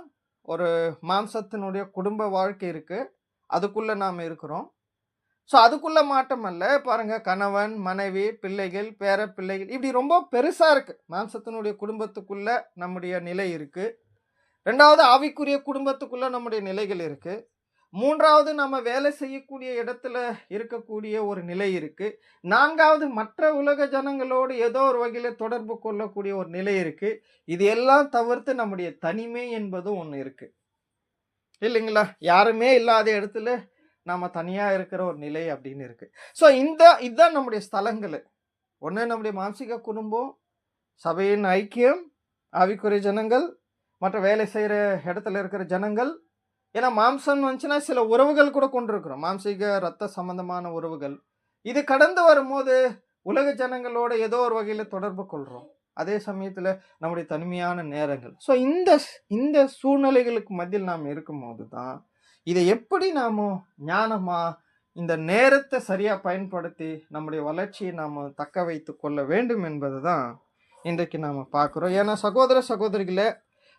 ஒரு மாம்சத்தினுடைய குடும்ப வாழ்க்கை இருக்குது, அதுக்குள்ளே நாம் இருக்கிறோம். ஸோ அதுக்குள்ளே மாற்றம் அல்ல. பாருங்கள், கணவன், மனைவி, பிள்ளைகள், பேர பிள்ளைகள், இப்படி ரொம்ப பெருசாக இருக்குது. மாம்சத்தினுடைய குடும்பத்துக்குள்ளே நம்முடைய நிலை இருக்குது. ரெண்டாவது, ஆவிக்குரிய குடும்பத்துக்குள்ளே நம்முடைய நிலைகள் இருக்குது. மூன்றாவது, நம்ம வேலை செய்யக்கூடிய இடத்துல இருக்கக்கூடிய ஒரு நிலை இருக்குது. நான்காவது, மற்ற உலக ஜனங்களோடு ஏதோ ஒரு வகையில் தொடர்பு கொள்ளக்கூடிய ஒரு நிலை இருக்குது. இது எல்லாம் தவிர்த்து நம்முடைய தனிமை என்பதும் ஒன்று இருக்குது இல்லைங்களா? யாருமே இல்லாத இடத்துல நாம் தனியாக இருக்கிற ஒரு நிலை அப்படின்னு இருக்குது. ஸோ இதுதான் நம்முடைய ஸ்தலங்கள். ஒன்று நம்முடைய மானசீக குடும்பம், சபையின் ஐக்கியம், ஆவிக்குரிய ஜனங்கள், மற்ற வேலை செய்கிற இடத்துல இருக்கிற ஜனங்கள். ஏன்னா மாம்சம் வந்துச்சுன்னா சில உறவுகள் கூட கொண்டிருக்கிறோம், மாம்சீக ரத்த சம்பந்தமான உறவுகள். இது கடந்து வரும்போது உலக ஜனங்களோட ஏதோ ஒரு வகையில் தொடர்பு கொள்கிறோம். அதே சமயத்தில் நம்முடைய தனிமையான நேரங்கள். ஸோ இந்த சூழ்நிலைகளுக்கு மத்தியில் நாம் இருக்கும்போது தான் இதை எப்படி நாம் ஞானமாக இந்த நேரத்தை சரியாக பயன்படுத்தி நம்முடைய வளர்ச்சியை நாம் தக்க வைத்து கொள்ள வேண்டும் என்பது தான் இன்றைக்கு நாம் பார்க்குறோம். ஏன்னா சகோதர சகோதரிகளே,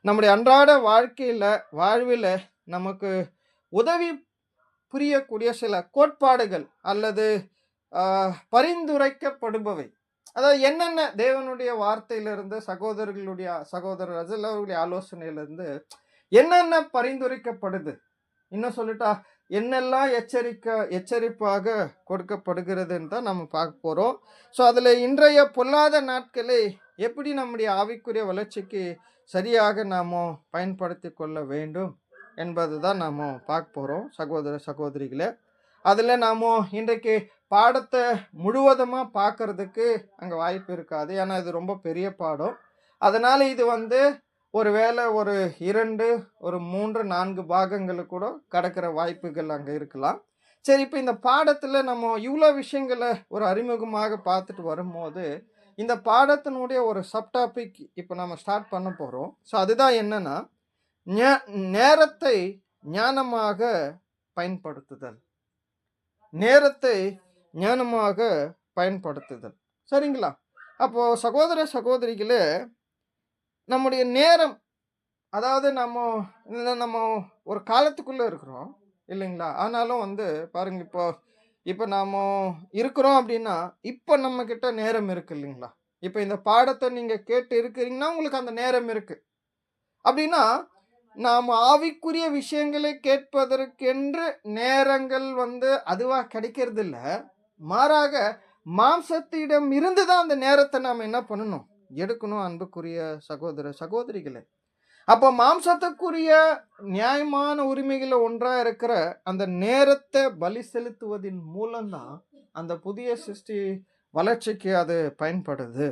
நம்முடைய அன்றாட வாழ்வில் நமக்கு உதவி புரியக்கூடிய சில கோட்பாடுகள் அல்லது பரிந்துரைக்கப்படுபவை, அதாவது என்னென்ன தேவனுடைய வார்த்தையிலிருந்து, சகோதரர் அவர்களுடைய ஆலோசனையிலிருந்து என்னென்ன பரிந்துரைக்கப்படுது, இன்னும் சொல்லிட்டா என்னெல்லாம் எச்சரிப்பாக கொடுக்கப்படுகிறதுன்னு தான் நம்ம பார்க்க போகிறோம். ஸோ அதில் இன்றைய பொல்லாத நாட்களை எப்படி நம்முடைய ஆவிக்குரிய வளர்ச்சிக்கு சரியாக நாம் பயன்படுத்தி கொள்ள வேண்டும் என்பது தான் நாம் பார்க்க போகிறோம் சகோதர சகோதரிகளே. அதில் நாம் இன்றைக்கு பாடத்தை முழுவதுமாக பார்க்கறதுக்கு அங்கே வாய்ப்பு இருக்காது. ஏன்னா இது ரொம்ப பெரிய பாடம். அதனால் இது ஒரு வேளை ஒரு 2, ஒரு 3, 4 பாகங்களுக்கு கூட கடக்கிற வாய்ப்புகள் அங்கே இருக்கலாம். சரி, இப்போ இந்த பாடத்தில் நம்ம இவ்வளோ விஷயங்களை ஒரு அறிமுகமாக பார்த்துட்டு வரும்போது இந்த பாடத்தினுடைய ஒரு சப்டாபிக் இப்போ நம்ம ஸ்டார்ட் பண்ண போகிறோம். ஸோ அதுதான் என்னன்னா, நேரத்தை ஞானமாக பயன்படுத்துதல். நேரத்தை ஞானமாக பயன்படுத்துதல். சரிங்களா? அப்போது சகோதர சகோதரிகளே, நம்முடைய நேரம், அதாவது நம்ம ஒரு காலத்துக்குள்ளே இருக்கிறோம் இல்லைங்களா? ஆனாலும் பாருங்கள், இப்போ நாம் இருக்கிறோம் அப்படின்னா இப்போ நம்மக்கிட்ட நேரம் இருக்குது இல்லைங்களா? இப்போ இந்த பாடத்தை நீங்கள் கேட்டு இருக்கிறீங்கன்னா உங்களுக்கு அந்த நேரம் இருக்குது. அப்படின்னா நாம் ஆவிக்குரிய விஷயங்களை கேட்பதற்கென்று நேரங்கள் அதுவாக கிடைக்கிறது இல்லை. மாறாக மாம்சத்திடம் இருந்து தான் அந்த நேரத்தை நாம் என்ன பண்ணணும், எடுக்கணும். அன்புக்குரிய சகோதர சகோதரிகளே, அப்போ மாம்சத்துக்குரிய நியாயமான உரிமைகளை ஒன்றாக இருக்கிற அந்த நேரத்தை பலி செலுத்துவதின் மூலம்தான் அந்த புதிய சிருஷ்டி வளர்ச்சிக்கு அது பயன்படுது.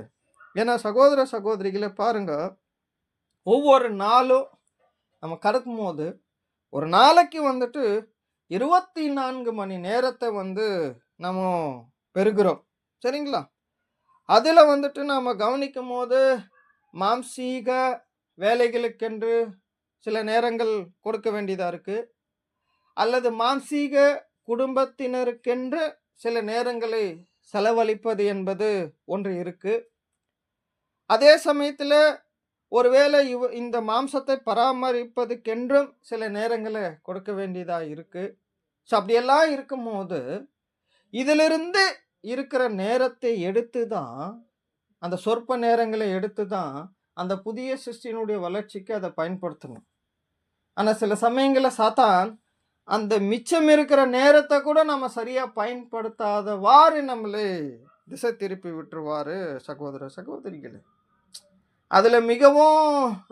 ஏன்னா சகோதர சகோதரிகளை பாருங்க, ஒவ்வொரு நாளும் நம்ம கடக்கும் போது ஒரு நாளைக்கு 24 மணி நேரத்தை நம்ம பெறுகிறோம். சரிங்களா? அதில் நாம் கவனிக்கும் போது மாம்சீக வேலைகளுக்கென்று சில நேரங்கள் கொடுக்க வேண்டியதாக இருக்குது, அல்லது மாம்சீக குடும்பத்தினருக்கென்று சில நேரங்களை செலவழிப்பது என்பது ஒன்று இருக்கு. அதே சமயத்துல ஒருவேளை இந்த மாம்சத்தை பராமரிப்பதுக்கென்றும் சில நேரங்களை கொடுக்க வேண்டியதா இருக்கு. ஸோ அப்படியெல்லாம் இருக்கும்போது, இதிலிருந்து இருக்கிற நேரத்தை எடுத்து தான், அந்த சொற்ப நேரங்களை எடுத்து தான், அந்த புதிய சிருஷ்டியினுடைய வளர்ச்சிக்கு அதை பயன்படுத்தணும். ஆனா சில சமயங்கள்ல சாத்தான், அந்த மிச்சம் இருக்கிற நேரத்தை கூட நம்ம சரியா பயன்படுத்தாதவாறு நம்மளை திசை திருப்பி விட்டுருவாரு சகோதர சகோதரிகளே. அதுல மிகவும்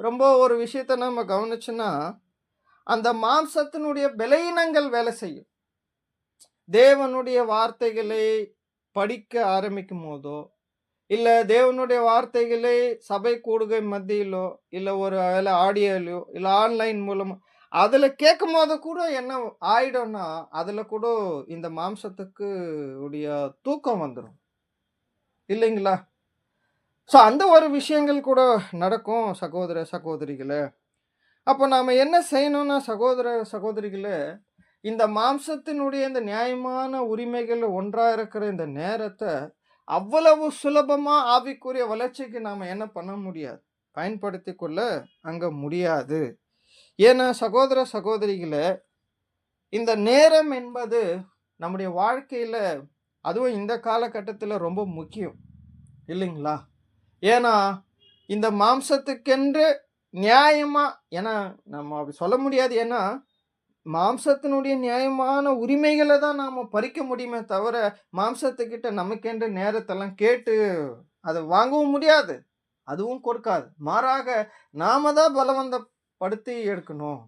ரொம்ப ஒரு விஷயத்த நம்ம கவனிச்சோன்னா, அந்த மாம்சத்தினுடைய பலவீனங்கள் வேலை செய்யும். தேவனுடைய வார்த்தைகளை படிக்க ஆரம்பிக்கும் போதோ, இல்ல தேவனுடைய வார்த்தைகளை சபை கூடுகை மத்தியிலோ, இல்ல ஒரு வேளை ஆடியோலயோ, இல்ல ஆன்லைன் மூலமா அதுல கேட்கும்போது கூட என்ன ஆயிடும்னா, அதுல கூட இந்த மாம்சத்துக்கு உடைய தூக்கம் வந்துரும். இல்லைங்களா? ஸோ அந்த ஒரு விஷயங்கள் கூட நடக்கும் சகோதர சகோதரிகளே. அப்போ நாம என்ன செய்யணும்னா சகோதர சகோதரிகளே, இந்த மாம்சத்தினுடைய இந்த நியாயமான உரிமைகள் ஒன்றா இருக்கிற இந்த நேரத்தை அவ்வளவு சுலபமா ஆவிக்குரிய வளர்ச்சிக்கு நாம என்ன பண்ண முடியாது, பயன்படுத்தி கொள்ள அங்க முடியாது. ஏன்னா சகோதர சகோதரிகளே, இந்த நேரம் என்பது நம்முடைய வாழ்க்கையில, அதுவும் இந்த காலகட்டத்தில் ரொம்ப முக்கியம் இல்லைங்களா? ஏன்னா இந்த மாம்சத்துக்கென்று நியாயமா, ஏன்னா நம்ம அப்படி சொல்ல முடியாது. ஏன்னா மாம்சத்தினுடைய நியாயமான உரிமைகளை தான் நாம பறிக்க முடியுமே தவிர, மாம்சத்துக்கிட்ட நமக்கென்று நேரத்தெல்லாம் கேட்டு அதை வாங்கவும் முடியாது, அதுவும் கொடுக்காது. மாறாக நாம தான் பலவந்தப்படுத்தி எடுக்கணும்.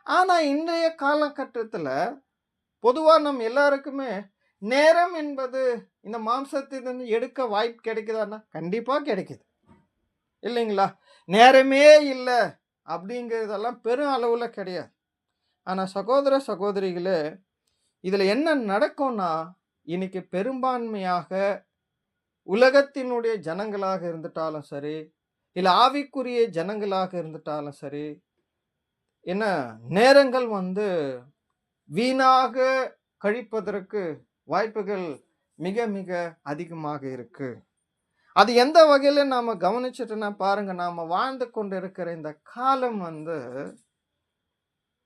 ஆனா இன்றைய காலகட்டத்துல பொதுவா நம்ம எல்லாருக்குமே நேரம் என்பது இந்த மாம்சத்திலிருந்து எடுக்க வாய்ப்பு கிடைக்குதான்னா கண்டிப்பா கிடைக்குது இல்லைங்களா? நேரமே இல்லை அப்படிங்கிறதெல்லாம் பெரும் அளவுல கிடையாது. ஆனா சகோதர சகோதரிகளே, இதுல என்ன நடக்கும்னா, இன்னைக்கு பெரும்பான்மையாக உலகத்தினுடைய ஜனங்களாக இருந்துட்டாலும் சரி, இல்ல ஆவிக்குரிய ஜனங்களாக இருந்துட்டாலும் சரி, என்ன நேரங்கள் வீணாக கழிப்பதற்கு வாய்ப்புகள் மிக மிக அதிகமாக இருக்கு. அது எந்த வகையில நாம கவனிச்சிட்டோன்னா பாருங்க, நாம வாழ்ந்து கொண்டு இருக்கிற இந்த காலம்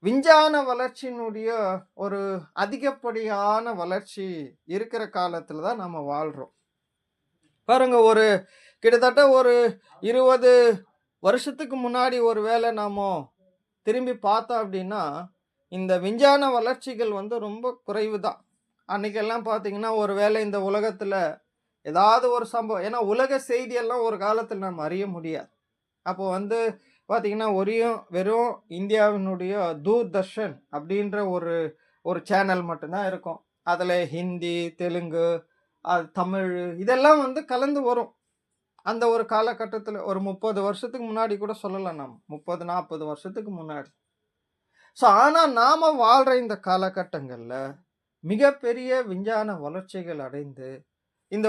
விஞ்ஞான வளர்ச்சியினுடைய ஒரு அதிகப்படியான வளர்ச்சி இருக்கிற காலத்துல தான் நாம வாழ்றோம். பாருங்க, ஒரு கிட்டத்தட்ட ஒரு 20 வருஷத்துக்கு முன்னாடி ஒரு வேளை நாம திரும்பி பார்த்தோம் அப்படின்னா, இந்த விஞ்ஞான வளர்ச்சிகள் ரொம்ப குறைவு தான். அன்னைக்கெல்லாம் பார்த்தீங்கன்னா, ஒரு வேளை இந்த உலகத்துல ஏதாவது ஒரு சம்பவம், ஏன்னா உலக செய்தியெல்லாம் ஒரு காலத்தில் நம்ம அறிய முடியாது. அப்போ பார்த்தீங்கன்னா, வெறும் இந்தியாவினுடைய தூர்தர்ஷன் அப்படின்ற ஒரு ஒரு சேனல் மட்டும்தான் இருக்கும். அதில் ஹிந்தி, தெலுங்கு, தமிழ் இதெல்லாம் கலந்து வரும். அந்த ஒரு காலகட்டத்தில் ஒரு 30 வருஷத்துக்கு முன்னாடி கூட சொல்லலாம், நாம் 30-40 வருஷத்துக்கு முன்னாடி. ஸோ ஆனால் நாம வாழ்கிற இந்த காலகட்டங்களில் மிகப்பெரிய விஞ்ஞான வளர்ச்சிகள் அடைந்து, இந்த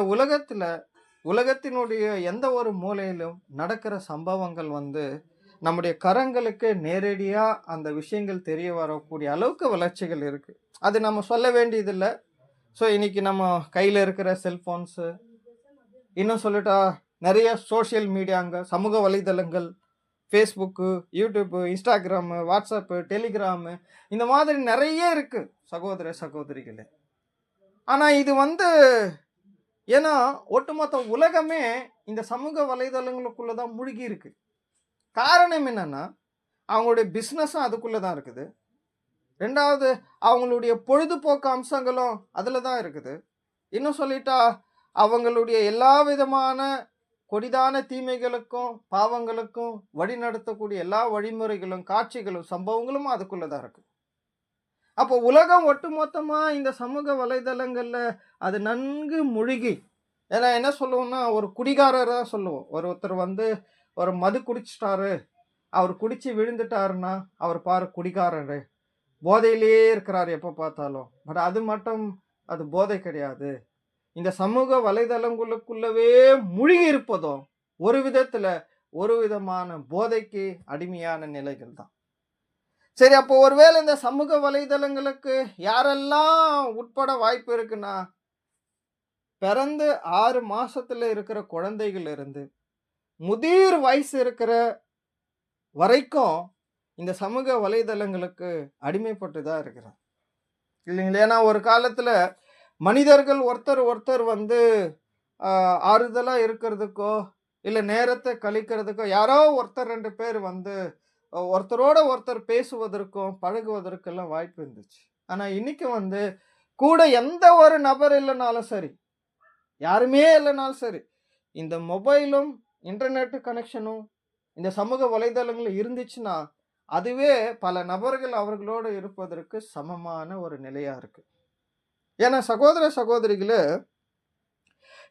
உலகத்தினுடைய எந்த ஒரு மூலையிலும் நடக்கிற சம்பவங்கள் நம்முடைய கரங்களுக்கு நேரடியா அந்த விஷயங்கள் தெரிய வரக்கூடிய அளவுக்கு வளர்ச்சிகள் இருக்கு. அது நம்ம சொல்ல வேண்டியதில்லை. ஸோ இன்னைக்கு நம்ம கையில் இருக்கிற செல்போன்ஸு, இன்னும் சொல்லிட்டா நிறைய சோஷியல் மீடியாங்க, சமூக வலைதளங்கள், Facebook, YouTube, Instagram, WhatsApp, Telegram, இந்த மாதிரி நிறைய இருக்கு சகோதர சகோதரிகளே. ஆனால் இது ஏன்னா ஒட்டுமொத்த உலகமே இந்த சமூக வலைதளங்களுக்குள்ள தான் மூழ்கி இருக்கு. காரணம் என்னன்னா, அவங்களுடைய பிஸ்னஸும் அதுக்குள்ள தான் இருக்குது. ரெண்டாவது, அவங்களுடைய பொழுதுபோக்கு அம்சங்களும் அதில் தான் இருக்குது. இன்னும் சொல்லிட்டா, அவங்களுடைய எல்லா விதமான கொடிதான தீமைகளுக்கும் பாவங்களுக்கும் வழிநடத்தக்கூடிய எல்லா வழிமுறைகளும், காட்சிகளும், சம்பவங்களும் அதுக்குள்ள தான் இருக்கு. அப்போ உலகம் ஒட்டுமொத்தமா இந்த சமூக வலைதளங்கள்ல அது நன்கு முழுகி, ஏன்னா என்ன சொல்லுவோம்னா, ஒரு குடிகாரர் தான் சொல்லுவோம். ஒருத்தர் ஒரு மது குடிச்சிட்டாரு, அவர் குடிச்சு விழுந்துட்டாருன்னா அவர் பாரு குடிகாரரு, போதையிலேயே இருக்கிறாரு எப்போ பார்த்தாலும். பட் அது போதை கிடையாது. இந்த சமூக வலைதளங்களுக்குள்ளவே முழுகி இருப்பதும் ஒரு விதத்துல ஒரு விதமான போதைக்கு அடிமையான நிலைகள் தான். சரி, அப்போ ஒருவேளை இந்த சமூக வலைதளங்களுக்கு யாரெல்லாம் உட்பட வாய்ப்பு இருக்குன்னா, பிறந்து 6 மாசத்துல இருக்கிற குழந்தைகள் இருந்து, முதிர் வயசு இருக்கிற வரைக்கும் இந்த சமூக வலைதளங்களுக்கு அடிமைப்பட்டு தான் இருக்கிறாங்க. இல்லைங்களா? ஏன்னா ஒரு காலத்துல மனிதர்கள் ஒருத்தர் ஒருத்தர் வந்து ஆ ஆறுதலா இருக்கிறதுக்கோ, இல்ல நேரத்த கழிக்கிறதுக்கோ, யாரோ ஒருத்தர் 2 பேர் வந்து ஒருத்தரோட ஒருத்தர் பேசுவதற்கும், பழகுவதற்கெல்லாம் வாய்ப்பு இருந்துச்சு. ஆனா இன்னைக்கு வந்து கூட எந்த ஒரு நபர் இல்லனாலும் சரி, யாருமே இல்லனாலும் சரி, இந்த மொபைலும், இன்டர்நெட் கனெக்ஷனும், இந்த சமூக வலைதளங்கள் இருந்துச்சுன்னா, அதுவே பல நபர்கள் அவர்களோடு இருப்பதற்கு சமமான ஒரு நிலையா இருக்கு. ஏன்னா சகோதர, சகோதரிகளே,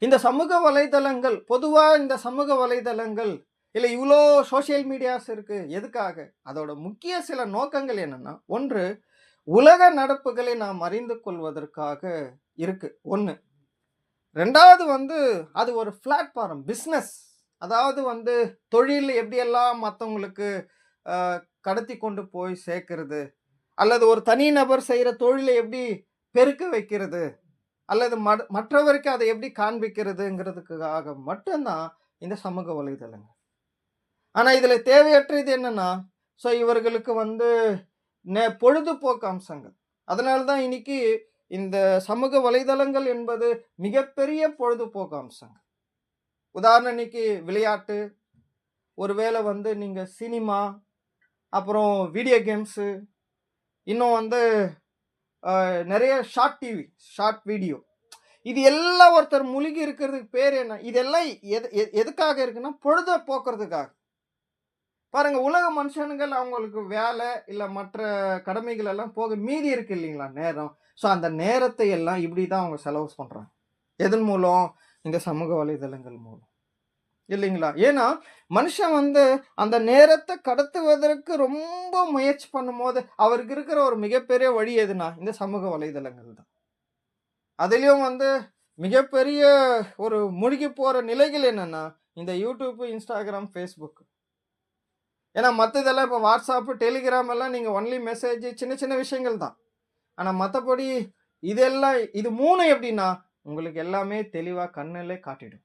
இந்த சமூக வலைதளங்கள் பொதுவா இந்த சமூக வலைதளங்கள் இல்ல இவ்ளோ சோசியல் மீடியாஸ் இருக்கு. எதுக்காக? அதோட முக்கிய சில நோக்கங்கள் என்னன்னா, 1 உலக நடப்புகளை நாம் அறிந்து கொள்வதற்காக இருக்கு. 1. 2வது வந்து அது ஒரு பிளாட்ஃபார்ம் பிசினஸ். அதாவது வந்து தொழில் எப்படியெல்லாம் மத்தவங்களுக்கு அ கடத்தி கொண்டு போய் சேர்க்கிறது, அல்லது ஒரு தனிநபர் செய்ற தொழிலை எப்படி பெருக்க வைக்கிறது, அல்லது மற்றவருக்கு அதை எப்படி காண்பிக்கிறதுங்கிறதுக்காக மட்டும் தான் இந்த சமூக வலைதளங்கள். ஆனா இதுல தேவையற்றது என்னன்னா, இவர்களுக்கு வந்து பொழுதுபோக்கு அம்சங்கள். அதனால தான் இன்னைக்கு இந்த சமூக வலைதளங்கள் என்பது மிகப்பெரிய பொழுதுபோக்கு அம்சங்கள். உதாரணம் இன்னைக்கு விளையாட்டு, ஒருவேளை வந்து நீங்க சினிமா, அப்புறம் வீடியோ கேம்ஸு, இன்னும் வந்து நெறைய ஷார்ட் டிவி, ஷார்ட் வீடியோ. இது எல்லாம் ஒருத்தர் மூழ்கி இருக்கிறதுக்கு பேர் என்ன? இதெல்லாம் எதுக்காக இருக்குன்னா, பொழுத போக்குறதுக்காக. பாருங்க, உலக மனுஷனுங்கள் அவங்களுக்கு வேலை, இல்ல மற்ற கடமைகள் எல்லாம் போக மீதி இருக்கு இல்லைங்களா நேரம். அந்த நேரத்தை எல்லாம் இப்படி தான் அவங்க செலவு பண்றாங்க. எதன் மூலம்? இந்த சமூக வலைதளங்கள் மூலம். இல்லைங்களா? ஏன்னா, மனுஷன் வந்து அந்த நேரத்த கடத்துவதற்கு ரொம்ப முயற்சி பண்ணும்போது, அவருக்கு இருக்கிற ஒரு மிகப்பெரிய வழி எதுனா, இந்த சமூக வலைதளங்கள் தான். அதிலயும் வந்து மிகப்பெரிய ஒரு மூழ்கி போற நிலைகள் என்னன்னா, இந்த YouTube, Instagram, Facebook. ஏன்னா மத்ததெல்லாம் இப்ப WhatsApp, Telegram எல்லாம் நீங்க ஒன்லி மெசேஜ் சின்ன சின்ன விஷயங்கள் தான். ஆனா மத்தபடி இதெல்லாம் இது 3 எப்படின்னா, உங்களுக்கு எல்லாமே தெளிவா கண்ணுல காட்டிடும்.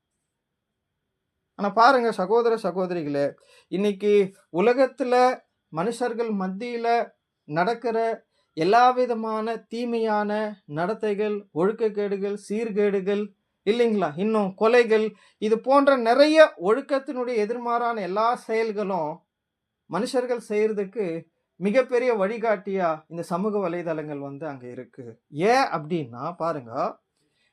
ஆனா பாருங்க சகோதர, சகோதரிகளே, இன்னைக்கு உலகத்துல மனுஷர்கள் மத்தியில நடக்கிற எல்லா விதமான தீமையான நடத்தைகள், ஒழுக்கக்கேடுகள், சீர்கேடுகள் இல்லைங்களா? இன்னும் கொலைகள், இது போன்ற நிறைய ஒழுக்கத்தினுடைய எதிர்மாறான எல்லா செயல்களும் மனுஷர்கள் செய்யறதுக்கு மிகப்பெரிய வழிகாட்டியா இந்த சமூக வலைதளங்கள் வந்து அங்க இருக்கு. ஏன் அப்படின்னா பாருங்க,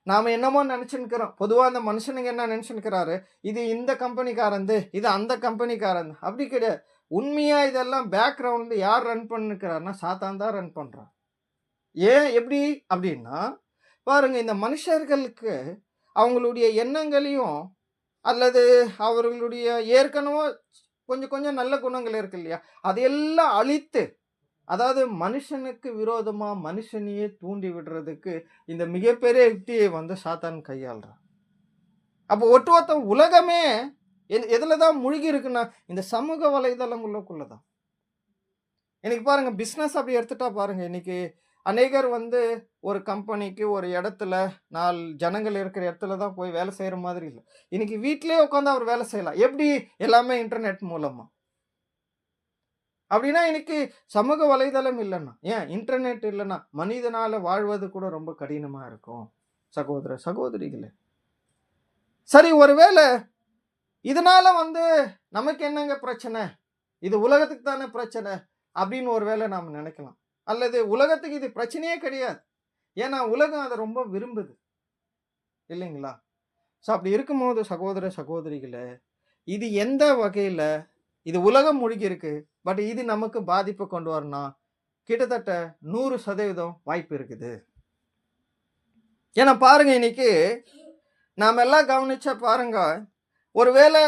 நாம என்னமோ நினைச்சுக்கிறோம். பொதுவா அந்த மனுஷனுங்க என்ன நினைச்சுக்கிறாரு, இது இந்த கம்பெனிக்காரந்து, இது அந்த கம்பெனிக்காரந்து. அப்படி கிடையாது. உண்மையா இதெல்லாம் பேக்ரவுண்ட்ல யார் ரன் பண்ணிருக்கிறாருன்னா, சாத்தான் தான் ரன் பண்றான். ஏன் எப்படி அப்படின்னா, பாருங்க, இந்த மனுஷர்களுக்கு அவங்களுடைய எண்ணங்களையும், அல்லது அவர்களுடைய ஏற்கனவே கொஞ்சம் கொஞ்சம் நல்ல குணங்கள் இருக்கு இல்லையா? அதையெல்லாம் அழித்து, அதாவது மனுஷனுக்கு விரோதமா மனுஷனையே தூண்டி விடுறதுக்கு இந்த மிகப்பெரிய யுக்தியை வந்து சாத்தான் கையாளுறான். அப்போ ஒட்டுமொத்த உலகமே எதுல தான் மூழ்கி இருக்குன்னா, இந்த சமூக வலைதளங்களுக்குள்ள தான். இன்னைக்கு பாருங்க, பிசினஸ் அப்படி எடுத்துட்டா பாருங்க, இன்னைக்கு அநேகர் வந்து ஒரு கம்பெனிக்கு ஒரு இடத்துல 4 ஜனங்கள் இருக்கிற இடத்துல தான் போய் வேலை செய்யற மாதிரி இல்ல. இன்னைக்கு வீட்டிலேயே உட்கார்ந்து அவர் வேலை செய்யலாம். எப்படி? எல்லாமே இன்டர்நெட் மூலமா. அப்படின்னா இன்னைக்கு சமூக வலைதளம் இல்லைன்னா, ஏன் இன்டர்நெட் இல்லைன்னா மனிதனால வாழ்வது கூட ரொம்ப கடினமா இருக்கும். சகோதர, சகோதரிகளே, சரி, ஒருவேளை இதனால வந்து நமக்கு என்னங்க பிரச்சனை, இது உலகத்துக்கு தானே பிரச்சனை அப்படின்னு ஒருவேளை நாம நினைக்கலாம். அல்லது உலகத்துக்கு இது பிரச்சனையே கிடையாது, ஏன்னா உலகம் அதை ரொம்ப விரும்புது இல்லைங்களா? அப்படி இருக்கும்போது சகோதர, சகோதரிகளே, இது எந்த வகையில இது உலகம் மூழ்கி இருக்கு, பட் இது நமக்கு பாதிப்பு கொண்டு வரணும் கிட்டத்தட்ட 100% வாய்ப்பு இருக்குது. ஏன்னா பாருங்க, இன்னைக்கு நாம எல்லாம் கவனிச்சா பாருங்க, ஒருவேளை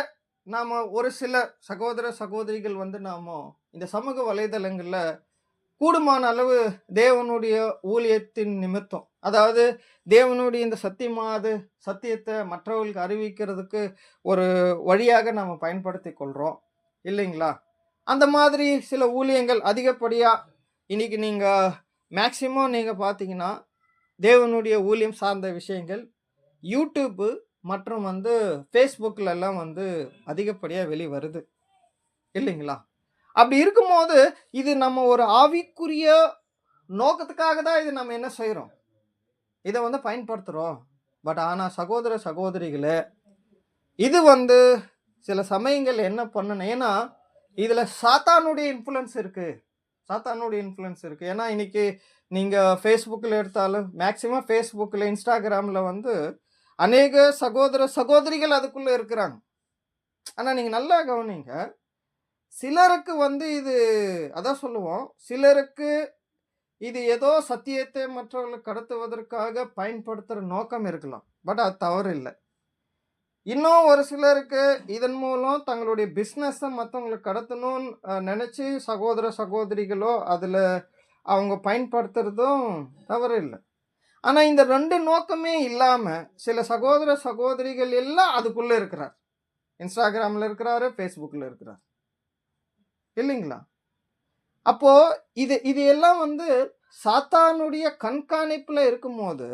நாம ஒரு சில சகோதர, சகோதரிகள் வந்து நாம இந்த சமூக வலைதளங்கள்ல கூடுமான அளவு தேவனுடைய ஊழியத்தின் நிமித்தம், அதாவது தேவனுடைய இந்த சத்தியத்தை மற்றவர்களுக்கு அறிவிக்கிறதுக்கு ஒரு வழியாக நாம பயன்படுத்திக் கொள்றோம் இல்லைங்களா? அந்த மாதிரி சில ஊழியங்கள் அதிகப்படியா இன்னைக்கு நீங்க மேக்ஸிமம் நீங்க பார்த்தீங்கன்னா, தேவனுடைய ஊழியம் சார்ந்த விஷயங்கள் யூடியூப் மற்றும் Facebookலலாம் அதிகப்படியா வெளிவருது இல்லைங்களா? அப்படி இருக்கும்போது, இது நம்ம ஒரு ஆவிக்குரிய நோக்கத்துக்காக தான் இது நம்ம என்ன செய்றோம்? இத பயன்படுத்துறோம். ஆனா சகோதர, சகோதரிகளே, இது சில சமயங்கள் என்ன பண்ணணும், ஏன்னா இதுல சாத்தானுடைய இன்ஃப்ளூயன்ஸ் இருக்கு. சாத்தானுடைய இன்ஃப்ளூயன்ஸ் இருக்கு. ஏன்னா இன்னைக்கு நீங்க Facebookல எடுத்தாலும் மேக்ஸிமம் Facebookல, Instagramல அநேக சகோதர, சகோதரிகள் அதுக்குள்ள இருக்கிறாங்க. ஆனா நீங்க நல்லா கவனிங்க. சிலருக்கு இது அதான் சொல்லுவோம். சிலருக்கு இது ஏதோ சத்தியத்தை மற்றவர்களுக்கு கடத்துவதற்காக பயன்படுத்துற நோக்கம் இருக்கலாம். அது தவறு இல்ல. இன்னும் ஒரு சிலருக்கு இதன் மூலம் தங்களுடைய பிசினஸ மத்தவங்களுக்கு கடத்தணும்னு நெனச்சு சகோதர, சகோதரிகளோ அதுல அவங்க பயன்படுத்துறதும் தவறு இல்ல. ஆனா இந்த 2 நோக்கமே இல்லாம சில சகோதர, சகோதரிகள் எல்லாம் அதுக்குள்ள இருக்கிறார். Instagramல இருக்கிறாரு, Facebookல இருக்கிறார். இல்லைங்களா? அப்போ இது எல்லாம் சாத்தானுடைய கண்காணிப்புல இருக்கும்போது,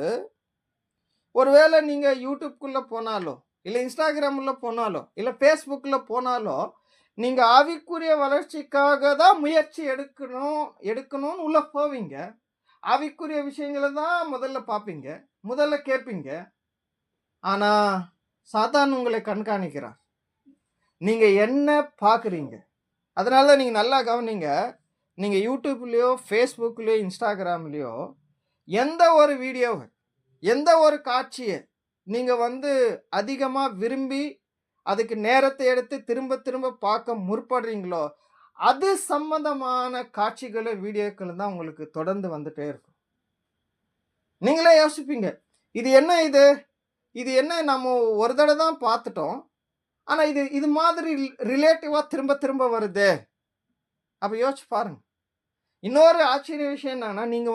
ஒருவேளை நீங்க YouTubeக்குள்ள போனாலோ, இல்ல Instagramல போனாலோ, இல்ல Facebookல போனாலோ, நீங்க ஆவிக்குரிய வளர்ச்சிக்காக தான் முயற்சி எடுக்கணும்னு உள்ள போவீங்க. ஆவிக்குரிய விஷயங்கள தான் முதல்ல பார்ப்பீங்க. முதல்ல கேட்பீங்க. ஆனா சாத்தான் உங்களை கண்காணிக்கிறார். நீங்க என்ன பார்க்குறீங்க? அதனால நீங்க நல்லா கவனிங்க. நீங்க YouTubeலயோ, Facebookலயோ, Instagramலயோ எந்த ஒரு வீடியோவ, எந்த ஒரு காட்சிய நீங்க அதிகமா விரும்பி அதுக்கு நேரத்தை எடுத்து திரும்ப திரும்ப பார்க்க முற்படுறீங்களோ, அது சம்பந்தமான காட்சிகளும், வீடியோக்களும் தான் உங்களுக்கு தொடர்ந்து வந்துட்டே இருக்கும். நீங்களே யோசிப்பீங்க. இது என்ன இது? இது என்ன நம்ம ஒரு தடவ தான் பார்த்துட்டோம். ஆனா இது மாதிரி ரிலேட்டிவா திரும்ப திரும்ப வருதே. அப்ப யோசிச்சு பாருங்க. இன்னொரு ஆச்சரிய விஷயம் என்னன்னா, நீங்க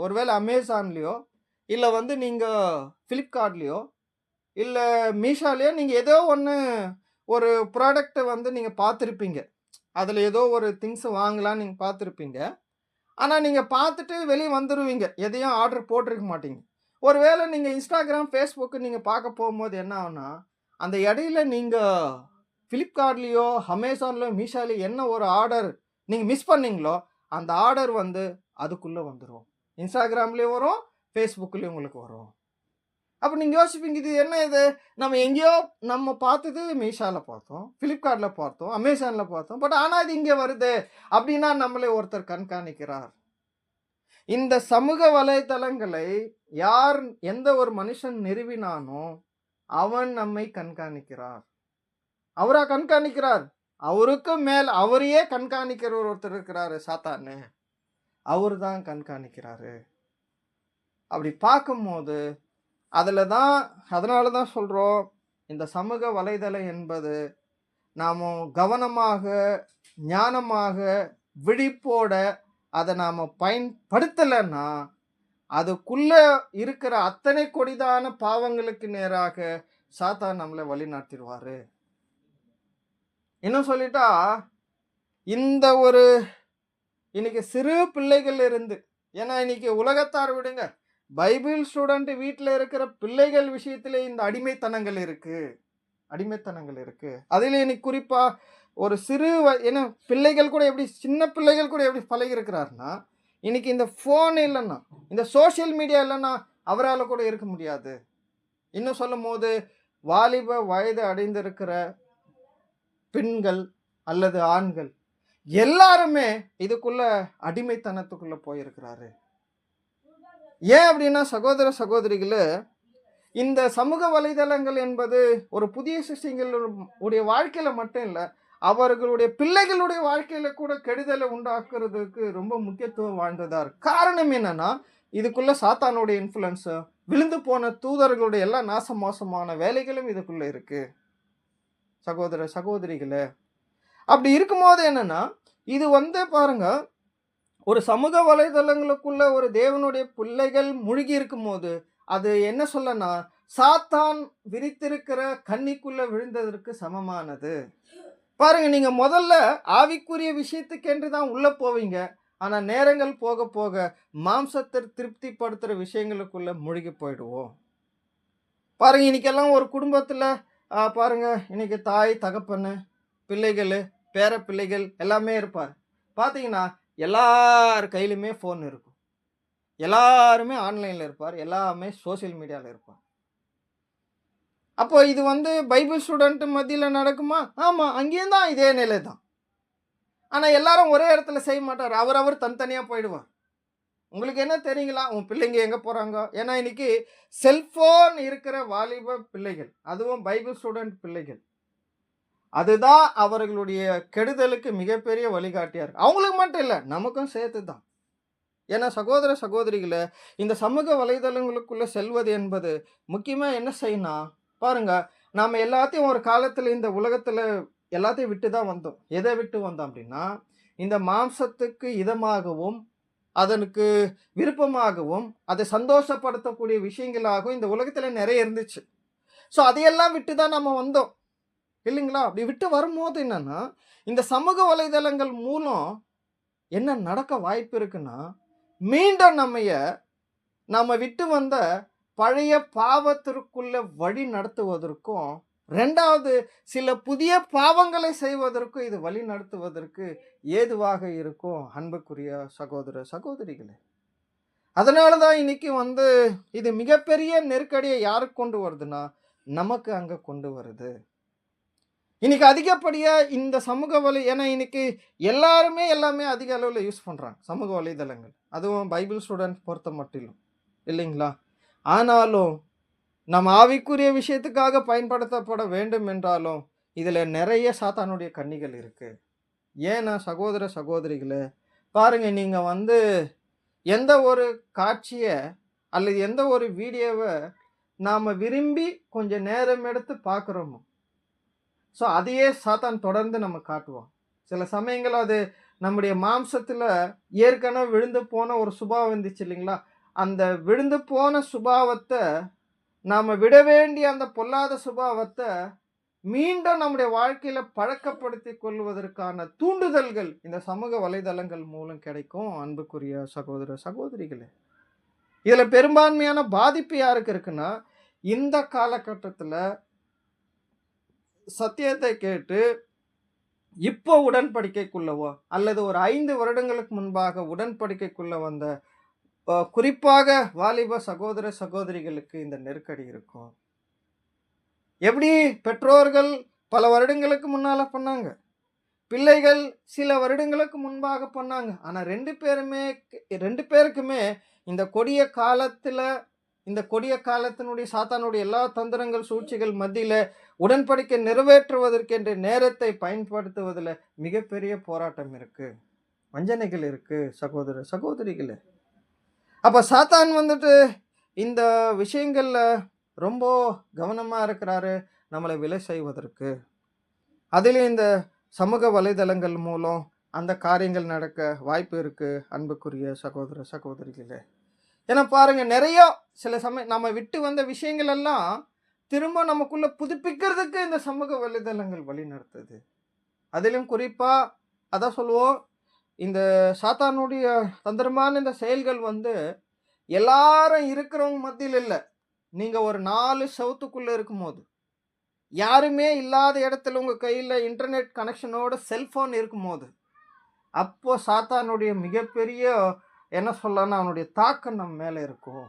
ஒருவேளை Amazonலயோ, இல்ல நீங்க Flipkartலயோ, இல்ல Meeshoலயோ நீங்க ஏதோ ஒரு ப்ராடக்ட்ட நீங்க பார்த்திருப்பீங்க. அதுல ஏதோ ஒரு திங்ஸ் வாங்கலாம்னு நீங்க பார்த்திருப்பீங்க. ஆனா நீங்க பார்த்துட்டு வெளிய வந்துருவீங்க. எதையும் ஆர்டர் போட்டிருக்க மாட்டீங்க. ஒருவேளை நீங்க Instagram, Facebook நீங்க பார்க்க போகும்போது என்ன ஆகும்னா, அந்த இடையில நீங்க Flipkartலயோ, Amazonலயோ, Meeshoலயோ என்ன ஒரு ஆர்டர் நீங்க மிஸ் பண்ணீங்களோ, அந்த ஆர்டர் அதுக்குள்ள வந்துரும். Instagramலயும் வரும், Facebookலயும் உங்களுக்கு வரும். அப்ப நீங்க யோசிப்பீங்க, இது என்ன இது? நம்ம எங்கேயோ நம்ம பார்த்தது Meeshoல பார்த்தோம், Flipkartல பார்த்தோம், Amazonல பார்த்தோம். ஆனா இது இங்க வருதே. அப்படின்னா நம்மளை ஒருத்தர் கண்காணிக்கிறார். இந்த சமூக வலைதளங்களை எந்த ஒரு மனுஷன் நிறுவினானோ, அவன் நம்மை கண்காணிக்கிறார். அவரா கண்காணிக்கிறார்? அவருக்கு மேல் அவரையே கண்காணிக்கிற ஒருத்தர் இருக்கிறாரு, சாத்தானு. அவரு தான் கண்காணிக்கிறாரு. அப்படி பார்க்கும்போது அதனால தான் சொல்றோம், இந்த சமூக வலைதளம் என்பது நாம கவனமாக, ஞானமாக, விழிப்போட அதை நாம பயன்படுத்தலைன்னா, அதுக்குள்ள இருக்கிற அத்தனை கொடிதான பாவங்களுக்கு நேராக சாத்தான் நம்மளை வழிநடத்திடுவாரு. இன்னும் சொல்லிட்டா, இந்த ஒரு இன்னைக்கு சிறு பிள்ளைகள் இருந்து, ஏன்னா இன்னைக்கு உலகத்தார் விடுங்க, பைபிள் ஸ்டூடெண்ட் வீட்டில் இருக்கிற பிள்ளைகள் விஷயத்திலே இந்த அடிமைத்தனங்கள் இருக்கு. அடிமைத்தனங்கள் இருக்கு. அதில் இன்னைக்கு குறிப்பா ஒரு சிறு ஏன்னா பிள்ளைகள் கூட எப்படி, சின்ன பிள்ளைகள் கூட எப்படி பழகி இருக்கிறாருன்னா, இன்னைக்கு இந்த ஃபோன் இல்லைன்னா, இந்த சோசியல் மீடியா இல்லைன்னா அவரால் கூட இருக்க முடியாது. இன்னும் சொல்லும் போது வாலிப வயது அடைந்திருக்கிற பெண்கள் அல்லது ஆண்கள் எல்லாருமே இதுக்குள்ள அடிமைத்தனத்துக்குள்ள போயிருக்கிறாரு. ஏன் அப்படின்னா, சகோதர சகோதரிகளே, இந்த சமூக வலைதளங்கள் என்பது ஒரு புதிய சிருஷ்டிகளுடைய வாழ்க்கையில மட்டும் இல்லை, அவர்களுடைய பிள்ளைகளுடைய வாழ்க்கையில கூட கெடுதலை உண்டாக்குறதுக்கு ரொம்ப முக்கியத்துவம் வாய்ந்ததா இருக்கு. காரணம் என்னன்னா, இதுக்குள்ள சாத்தானுடைய இன்ஃப்ளூயன்ஸ், விழுந்து போன தூதர்களுடைய எல்லா நாசமோசமான வேலைகளும் இதுக்குள்ள இருக்கு. சகோதர சகோதரிகளே, அப்படி இருக்கும்போது என்னன்னா, இது பாருங்க, ஒரு சமூக வலைதளங்களுக்குள்ள ஒரு தேவனுடைய பிள்ளைகள் மூழ்கி இருக்கும்போது, அது என்ன சொல்லனா, சாத்தான் விரித்திருக்கிற கண்ணிக்குள்ள விழுந்ததற்கு சமமானது. பாருங்க, நீங்க முதல்ல ஆவிக்குரிய விஷயத்துக்கென்று தான் உள்ள போவீங்க. ஆனா நேரங்கள் போக போக மாம்சத்தை திருப்திப்படுத்துற விஷயங்களுக்குள்ள மூழ்கி போயிடுவோம். பாருங்க இன்னைக்கெல்லாம் ஒரு குடும்பத்துல பாருங்க இன்னைக்கு தாய், தகப்பனு, பிள்ளைகளு, பேர பிள்ளைகள் எல்லாமே இருப்பார். பார்த்தீங்கன்னா, எல்லார் கையிலுமே ஃபோன் இருக்கும். எல்லாருமே ஆன்லைன்ல இருப்பார். எல்லாமே சோசியல் மீடியால இருப்பார். அப்போ இது பைபிள் ஸ்டூடண்ட் மத்தியில நடக்குமா? ஆமா, அங்கேயும் தான் இதே நிலை தான். ஆனா எல்லாரும் ஒரே இடத்துல செய்ய மாட்டார். அவரவர் தனித்தனியா போயிடுவார். உங்களுக்கு என்ன தெரியுங்களா? உன் பிள்ளைங்க எங்க போறாங்க? ஏன்னா இன்னைக்கு செல்போன் இருக்கிற வாலிப பிள்ளைகள், அதுவும் பைபிள் ஸ்டூடண்ட் பிள்ளைகள். அதுதான் அவர்களுடைய கெடுதலுக்கு மிகப்பெரிய வழிகாட்டியா இருக்கு. அவங்களுக்கு மட்டும் இல்ல, நமக்கும் சேர்த்து தான். ஏன்னா சகோதர சகோதரிகளே, இந்த சமூக வலைதளங்களுக்குள்ள செல்வது என்பது முக்கியமா என்ன செய்யணும்? பாருங்க, நாம எல்லாத்தையும் ஒரு காலத்துல இந்த உலகத்துல எல்லாத்தையும் விட்டு தான் வந்தோம். எதை விட்டு வந்தோம் அப்படின்னா, இந்த மாம்சத்துக்கு இதமாகவும், அதனுக்கு விருப்பமாகவும், அதை சந்தோஷப்படுத்தக்கூடிய விஷயங்களாகவும் இந்த உலகத்துல நிறைய இருந்துச்சு. ஸோ அதையெல்லாம் விட்டு தான் நம்ம வந்தோம். இல்லைங்களா? அப்படி விட்டு வரும்போது என்னன்னா, இந்த சமூக வலைதளங்கள் மூலம் என்ன நடக்க வாய்ப்பு இருக்குன்னா, மீண்டும் நாம விட்டு வந்த பழைய பாவத்திற்குள்ள வழி நடத்துவதற்கும், 2வது சில புதிய பாவங்களை செய்வதற்கும் இது வழி நடத்துவதற்கு ஏதுவாக இருக்கும் அன்புக்குரிய சகோதர சகோதரிகளே. அதனால தான் இன்னைக்கு இது மிகப்பெரிய நெருக்கடியை யாருக்கு கொண்டு வருதுன்னா, நமக்கு அங்க கொண்டு வருது. இன்னைக்கு அதிகப்படியா இந்த ஏன்னா இன்னைக்கு எல்லாருமே எல்லாமே அதிக அளவுல யூஸ் பண்றாங்க. சமூக வலைதளங்கள். அதுவும் பைபிள் ஸ்டூடண்ட் பொறுத்த மட்டிலும். இல்லைங்களா? ஆனாலும் நம்ம ஆவிக்குரிய விஷயத்துக்காக பயன்படுத்தப்பட வேண்டும் என்றாலும், இதுல நிறைய சாத்தானுடைய கண்ணிகள் இருக்கு. ஏன்னா சகோதர சகோதரிகளே, பாருங்க நீங்க எந்த ஒரு காட்சிய அல்லது எந்த ஒரு வீடியோவ நாம விரும்பி கொஞ்சம் நேரம் எடுத்து பார்க்குறோமோ, ஸோ அதையே சாத்தான் தொடர்ந்து நம்ம காட்டுவான். சில சமயங்கள் அது நம்முடைய மாம்சத்துல ஏற்கனவே விழுந்து போன ஒரு சுபாவம் இருந்துச்சு இல்லைங்களா? அந்த விழுந்து போன சுபாவத்த நாம விட வேண்டிய அந்த பொல்லாத சுபாவத்த மீண்டும் நம்முடைய வாழ்க்கையில பழக்கப்படுத்திக் கொள்வதற்கான தூண்டுதல்கள் இந்த சமூக வலைதளங்கள் மூலம் கிடைக்கும் அன்புக்குரிய சகோதர சகோதரிகளே. இதுல பெரும்பான்மையான பாதிப்பு யாருக்கு இருக்குன்னா, இந்த காலகட்டத்துல சத்தியத்தை கேட்டு இப்போ உடன்படிக்கைக்குள்ளவோ அல்லது ஒரு 5 வருடங்களுக்கு முன்பாக உடன்படிக்கைக்குள்ள வந்த குறிப்பாக வாலிப சகோதர சகோதரிகளுக்கு இந்த நெருக்கடி இருக்கும். எப்படி பெற்றோர்கள் பல வருடங்களுக்கு முன்னால பண்ணாங்க, பிள்ளைகள் சில வருடங்களுக்கு முன்பாக பண்ணாங்க. ஆனா 2 பேருக்குமே இந்த கொடிய காலத்தினுடைய சாத்தானுடைய எல்லா தந்திரங்கள் சூழ்ச்சிகள் மத்தியில உடன்படிக்கை நிறைவேற்றுவதற்கென்று நேரத்தை பயன்படுத்துவதில் மிகப்பெரிய போராட்டம் இருக்கு, வஞ்சனைகள் இருக்கு சகோதர சகோதரிகளே. அப்ப சாத்தான் இந்த விஷயங்கள்ல ரொம்ப கவனமா இருக்கிறாரு, நம்மளை விலை செய்வதற்கு. அதிலே இந்த சமூக வலைதளங்கள் மூலம் அந்த காரியங்கள் நடக்க வாய்ப்பு இருக்கு அன்புக்குரிய சகோதர சகோதரிகளே. ஏன்னா பாருங்க, நிறைய சில சமயம் நம்ம விட்டு வந்த விஷயங்கள் எல்லாம் திரும்ப நமக்குள்ள புதுப்பிக்கிறதுக்கு இந்த சமூக வலைதளங்கள் வழி நடத்துது. அதிலும் குறிப்பா அதான் சொல்லுவோம், இந்த சாத்தானுடைய தந்திரமான இந்த செயல்கள் எல்லாரும் இருக்கிறவங்க மத்தியில் இல்லை. நீங்க ஒரு 4 செவுத்துக்குள்ள இருக்கும்போது, யாருமே இல்லாத இடத்துல உங்க கையில இன்டர்நெட் கனெக்ஷனோட செல்போன் இருக்கும்போது, அப்போ சாத்தானுடைய மிகப்பெரிய என்ன சொல்லலாம், அவனுடைய தாக்கம் நம்ம மேல இருக்கும்.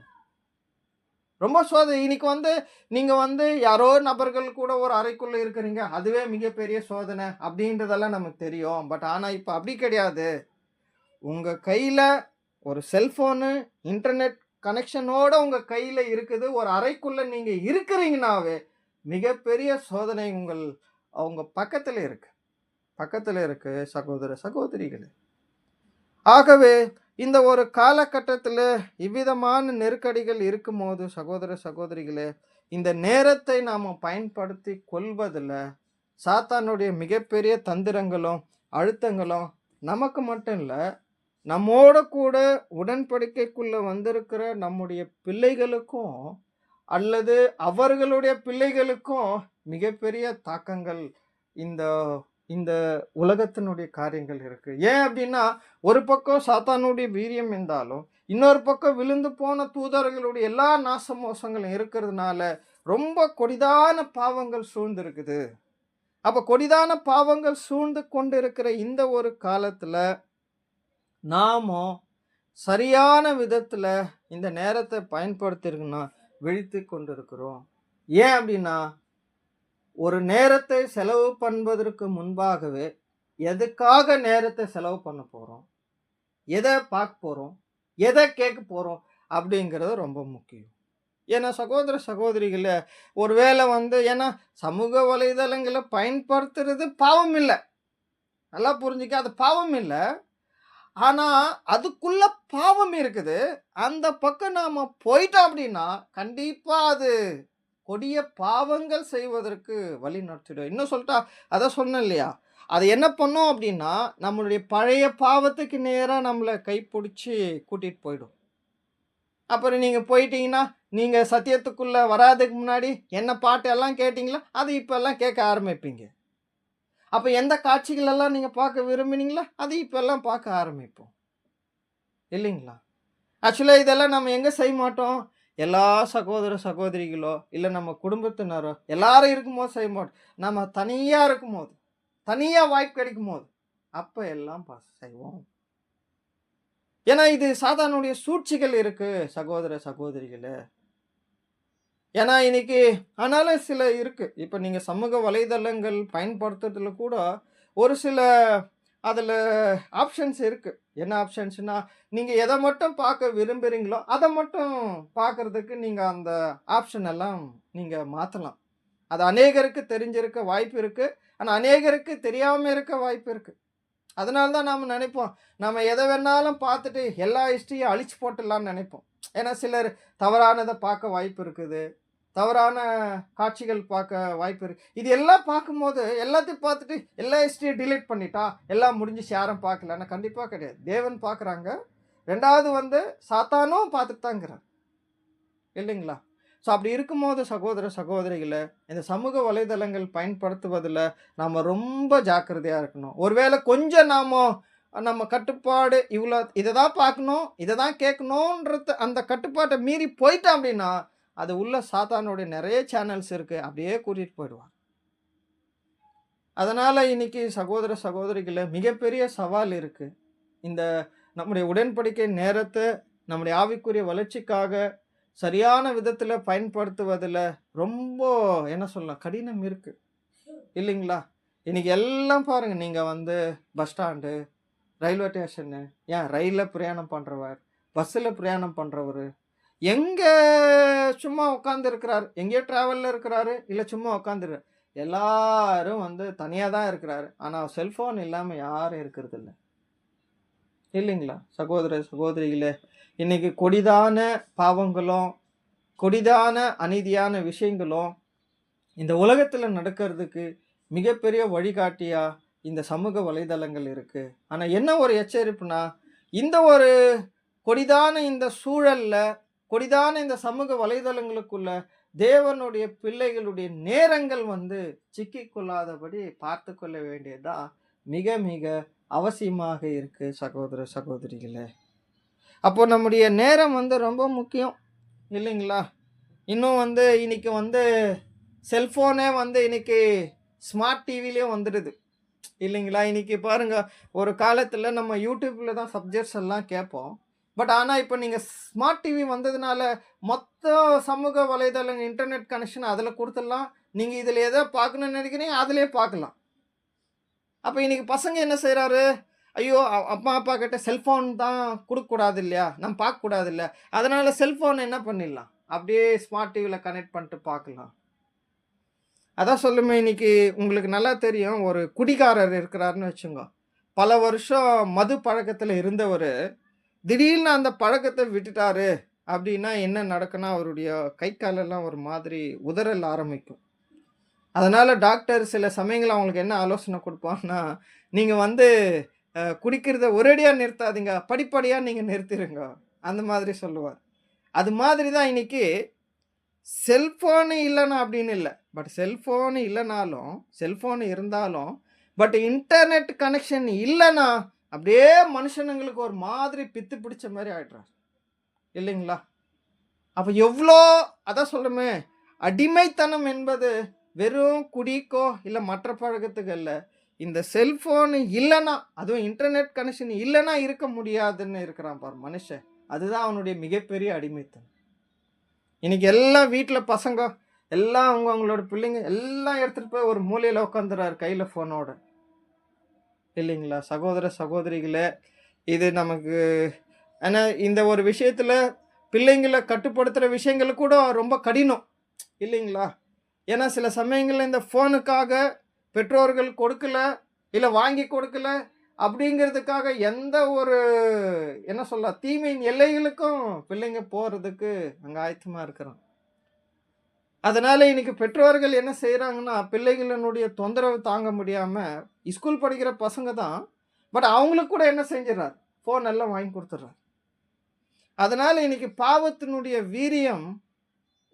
ரொம்ப சோதனை. இன்னைக்கு நீங்க யாரோ நபர்கள் கூட ஒரு அறைக்குள்ள இருக்கிறீங்க, அதுவே மிகப்பெரிய சோதனை அப்படின்றதெல்லாம் நமக்கு தெரியும். பட் ஆனா இப்ப அப்படி கிடையாது. உங்க கையில ஒரு செல்போனு, இன்டர்நெட் கனெக்ஷனோட உங்க கையில இருக்குது. ஒரு அறைக்குள்ள நீங்க இருக்கிறீங்கனாவே மிகப்பெரிய சோதனை அவங்க பக்கத்துல இருக்கு சகோதர சகோதரிகளே. ஆகவே இந்த ஒரு காலகட்டத்துல இவ்விதமான நெருக்கடிகள் இருக்கும்போது சகோதர சகோதரிகளே, இந்த நேரத்தை நாம பயன்படுத்தி கொள்வதில் சாத்தானுடைய மிகப்பெரிய தந்திரங்களும் அழுத்தங்களும் நமக்கு மட்டும் இல்லை, நம்மோட கூட உடன்படிக்கைக்குள்ள வந்திருக்கிற நம்முடைய பிள்ளைகளுக்கும் அல்லது அவர்களுடைய பிள்ளைகளுக்கும் மிகப்பெரிய தாக்கங்கள் இந்த இந்த உலகத்தினுடைய காரியங்கள் இருக்கு. ஏன் அப்படின்னா, ஒரு பக்கம் சாத்தானுடைய வீரியம் இருந்தாலும், இன்னொரு பக்கம் விழுந்து போன தூதர்களுடைய எல்லா நாச மோசங்களும் இருக்கிறதுனால, ரொம்ப கொடிதான பாவங்கள் சூழ்ந்திருக்குது. அப்ப கொடிதான பாவங்கள் சூழ்ந்து கொண்டிருக்கிற இந்த ஒரு காலத்துல, நாமோ சரியான விதத்துல இந்த நேரத்தை பயன்படுத்தியிருக்கணும் விழித்துக் கொண்டிருக்கிறோம். ஏன் அப்படின்னா, ஒரு நேரத்தை செலவு பண்ணுவதற்கு முன்பாகவே, எதுக்காக நேரத்தை செலவு பண்ண போறோம்? எத பார்க்க போறோம்? எத கேட்க போறோம்? அப்படிங்கிறது ரொம்ப முக்கியம். ஏன்னா சகோதர, சகோதரிகளே, ஒருவேளை ஏன்னா சமூக வலைதளங்கள பயன்படுத்துறது பாவம் இல்ல. நல்லா புரிஞ்சுக்க, அது பாவம் இல்ல. ஆனா, அதுக்குள்ள பாவம் இருக்குது. அந்த பக்கம் நாம போயிட்டோம் அப்படின்னா, கண்டிப்பா அது கொடிய பாவங்கள் செய்வதற்கு வழி நடத்திடும். இன்னும் சொல்ட்டா, அதான் சொன்னேன் இல்லையா? அது என்ன பண்ணும் அப்படின்னா, நம்மளுடைய பழைய பாவத்துக்கு நேரா நம்மள கைப்புடிச்சு கூட்டிட்டு போயிடும். அப்புறம் நீங்க போயிட்டீங்கன்னா, நீங்க சத்தியத்துக்குள்ள வராதுக்கு முன்னாடி என்ன பாட்டு எல்லாம் கேட்டீங்களோ, அது இப்பல்லாம் கேட்க ஆரம்பிப்பீங்க. அப்ப எந்த காட்சிகள் எல்லாம் நீங்க பார்க்க விரும்பினீங்களோ, அது இப்பல்லாம் பார்க்க ஆரம்பிப்போம். இல்லைங்களா? ஆக்சுவலா இதெல்லாம் நம்ம எங்க செய்ய மாட்டோம்? எல்லா சகோதர, சகோதரிகளோ, இல்ல நம்ம குடும்பத்தினரோ, எல்லாரும் இருக்கும்போது செய்ய மாட்டோம். நம்ம தனியா இருக்கும்போது, தனியா வாய்ப்பு கிடைக்கும்போது, அப்ப எல்லாம் செய்வோம். ஏன்னா இது சாத்தானுடைய சூழ்ச்சிகள் இருக்கு சகோதர, சகோதரிகளே. ஏன்னா இன்னைக்கு ஆனாலும் சில இருக்கு. இப்ப நீங்க சமூக வலைதளங்கள் பயன்படுத்துறதுல கூட ஒரு சில அதுல ஆப்ஷன்ஸ் இருக்கு. என்ன ஆப்ஷன்ஸ்னா, நீங்க எத மட்டும் பார்க்க விரும்புறீங்களோ, அத மட்டும் பார்க்கறதுக்கு நீங்க அந்த ஆப்ஷன் எல்லாம் நீங்க மாத்தலாம். அது அநேகருக்கு தெரிஞ்சிருக்க வாய்ப்பு இருக்கு. ஆனா அநேகருக்கு தெரியாம இருக்க வாய்ப்பு இருக்கு. அதனால தான் நாம நெனைப்போம். நம்ம எத வேணாலும் பார்த்துட்டு எல்லா ஹிஸ்டரியும் அழிச்சு போட்டுடலாம்னு நெனைப்போம். ஏன்னா சிலர் தவறானத பார்க்க வாய்ப்பு இருக்குது. தவறான காட்சிகள் பார்க்க வாய்ப்பு இருக்கு. இது எல்லாம் பார்க்கும்போது, எல்லாத்தையும் பார்த்துட்டு எல்லா ஹிஸ்டரியும் டிலீட் பண்ணிட்டா, எல்லாம் முடிஞ்சுச்சு யாரும் பார்க்கலன்னா கண்டிப்பா கிடையாது. தேவன் பார்க்குறாங்க. 2வது சாத்தானும் பார்த்துட்டு தான் இருக்கிறான். இல்லைங்களா? ஸோ அப்படி இருக்கும்போது சகோதர, சகோதரிகளே, இந்த சமூக வலைதளங்கள் பயன்படுத்துவதில நாம ரொம்ப ஜாக்கிரதையா இருக்கணும். ஒருவேளை கொஞ்சம் நம்ம கட்டுப்பாடு இத தான் பார்க்கணும், இத தான் கேட்கணுன்றது அந்த கட்டுப்பாட்ட மீறி போயிட்டோம் அப்படின்னா, அது உள்ள சாத்தானுடைய நெறைய சேனல்ஸ் இருக்கு. அப்படியே கூட்டிட்டு போயிடுவான். அதனால இன்னைக்கு சகோதர, சகோதரிகளே, மிகப்பெரிய சவால் இருக்கு. இந்த நம்முடைய உடன்படிக்கை நேரத்த நம்முடைய ஆவிக்குரிய வளர்ச்சிக்காக சரியான விதத்துல பயன்படுத்துவதுல ரொம்ப என்ன சொல்லலாம், கடினம் இருக்கு. இல்லைங்களா? இன்னைக்கு எல்லாம் பாருங்க, நீங்க பஸ் ஸ்டாண்டு, ரயில்வே ஸ்டேஷனு, ஏன் ரயில்ல பிரயாணம் பண்றவர், பஸ்ஸுல பிரயாணம் பண்றவரு, எங்க சும்மா உட்கார்ந்து இருக்கிறாரு, எங்கேயோ டிராவல்ல இருக்கிறாரு, இல்ல சும்மா உட்கார்ந்துரு எல்லாரும் தனியா தான் இருக்கிறாரு. ஆனா செல்போன் இல்லாம யாரும் இருக்கிறதில்ல. இல்லைங்களா? சகோதர, சகோதரிகளே, இன்னைக்கு கொடிதான பாவங்களும், கொடிதான அநீதியான விஷயங்களும் இந்த உலகத்துல நடக்கிறதுக்கு மிகப்பெரிய வழிகாட்டியா இந்த சமூக வலைதளங்கள் இருக்கு. ஆனா என்ன ஒரு எச்சரிப்புனா, இந்த ஒரு கொடிதான இந்த சூழல்ல, கொடிதான இந்த சமூக வலைதளங்களுக்குள்ள தேவனுடைய பிள்ளைகளுடைய நேரங்கள் சிக்கிக் கொள்ளாதபடி பார்த்துக் கொள்ள வேண்டியதா மிக மிக அவசியமாக இருக்கு சகோதர, சகோதரிகளே. அப்போ நம்முடைய நேரம் ரொம்ப முக்கியம். இல்லைங்களா? இன்னும் இன்னைக்கு செல்ஃபோனே இன்னைக்கு ஸ்மார்ட் டிவிலயே வந்துடுது. இல்லைங்களா? இன்னைக்கு பாருங்க, ஒரு காலத்துல நம்ம YouTubeல தான் சப்ஜெக்ட்ஸ் எல்லாம் கேட்போம். பட் ஆனா இப்ப நீங்க ஸ்மார்ட் டிவி வந்ததுனால மொத்த சமூக வலைதளம் இன்டர்நெட் கனெக்ஷன் அதுல குடுத்துடலாம். நீங்க இதுல எத பார்க்கணும்னு நினைக்கிறீங்க, அதிலயே பார்க்கலாம். அப்ப இன்னைக்கு பசங்க என்ன செய்றாரு? ஐயோ! அம்மா, அப்பா கிட்ட செல்ஃபோன் தான் குடுக்கக்கூடாது இல்லையா? நம்ம பார்க்கக்கூடாது இல்ல. அதனால செல்ஃபோன என்ன பண்ணிடலாம், அப்படியே ஸ்மார்ட் டிவில கனெக்ட் பண்ணிட்டு பார்க்கலாம். அதான் சொல்லுமே, இன்னைக்கு உங்களுக்கு நல்லா தெரியும். ஒரு குடிகாரர் இருக்கிறாருன்னு வச்சுங்க. பல வருஷம் மது பழக்கத்துல இருந்தவரு, திடீர்னு அந்த பழக்கத்த விட்டுட்டாரு அப்படின்னா என்ன நடக்கும்னா, அவருடைய கை, காலெல்லாம் ஒரு மாதிரி உதறல் ஆரம்பிக்கும். அதனால டாக்டர் சில சமயங்கள்ல அவங்களுக்கு என்ன ஆலோசனை குடுப்பாங்கன்னா, நீங்க குடிக்கிறத ஒரேடியா நிறுத்தாதீங்க. படிப்படியா நீங்க நிறுத்திருங்க. அந்த மாதிரி சொல்லுவார். அது மாதிரி தான் இன்னைக்கு செல்ஃபோன் இல்லன்னா அப்படின்னு இல்ல. பட் செல்ஃபோன் இல்லனாலும், செல்ஃபோன் இருந்தாலும், பட் இன்டர்நெட் கனெக்ஷன் இல்லைன்னா அப்படியே மனுஷனுங்களுக்கு ஒரு மாதிரி பித்து பிடிச்ச மாதிரி ஆயிடுறாரு இல்லைங்களா? அப்போ எவ்வளோ அதான் சொல்லுமே, அடிமைத்தனம் என்பது வெறும் குடிக்கோ இல்லை மற்ற பழக்கத்துக்கு இல்லை. இந்த செல்ஃபோன் இல்லைன்னா, அதுவும் இன்டர்நெட் கனெக்ஷன் இல்லைன்னா இருக்க முடியாதுன்னு இருக்கிறான் பாரு மனுஷன். அதுதான் அவனுடைய மிகப்பெரிய அடிமைத்தனம். இன்னைக்கு எல்லாம் வீட்டில் பசங்க எல்லாம் அவங்களோட பிள்ளைங்க எல்லாம் எடுத்துகிட்டு போய் ஒரு மூலையில் உட்காந்துறாரு கையில் ஃபோனோட இல்லைங்களா? சகோதர சகோதரிகளே, இது நமக்கு ஏன்னா இந்த ஒரு விஷயத்தில் பிள்ளைங்களை கட்டுப்படுத்துகிற விஷயங்கள் கூட ரொம்ப கடினம் இல்லைங்களா? ஏன்னா சில சமயங்களில் இந்த ஃபோனுக்காக பெற்றோர்கள் கொடுக்கல, இல்லை வாங்கி கொடுக்கல அப்படிங்கிறதுக்காக எந்த ஒரு என்ன சொல்ல தீமையின் எல்லைகளுக்கும் பிள்ளைங்க போகிறதுக்கு அங்கே ஆயத்தமாக இருக்கிறோம். அதனால் இன்னைக்கு பெற்றோர்கள் என்ன செய்கிறாங்கன்னா, பிள்ளைகளினுடைய தொந்தரவு தாங்க முடியாமல் ஸ்கூல் படிக்கிற பசங்க தான், பட் அவங்களுக்கு கூட என்ன செஞ்சிடறார், ஃபோன் எல்லாம் வாங்கி கொடுத்துட்றார். அதனால் இன்னைக்கு பாவத்தினுடைய வீரியம்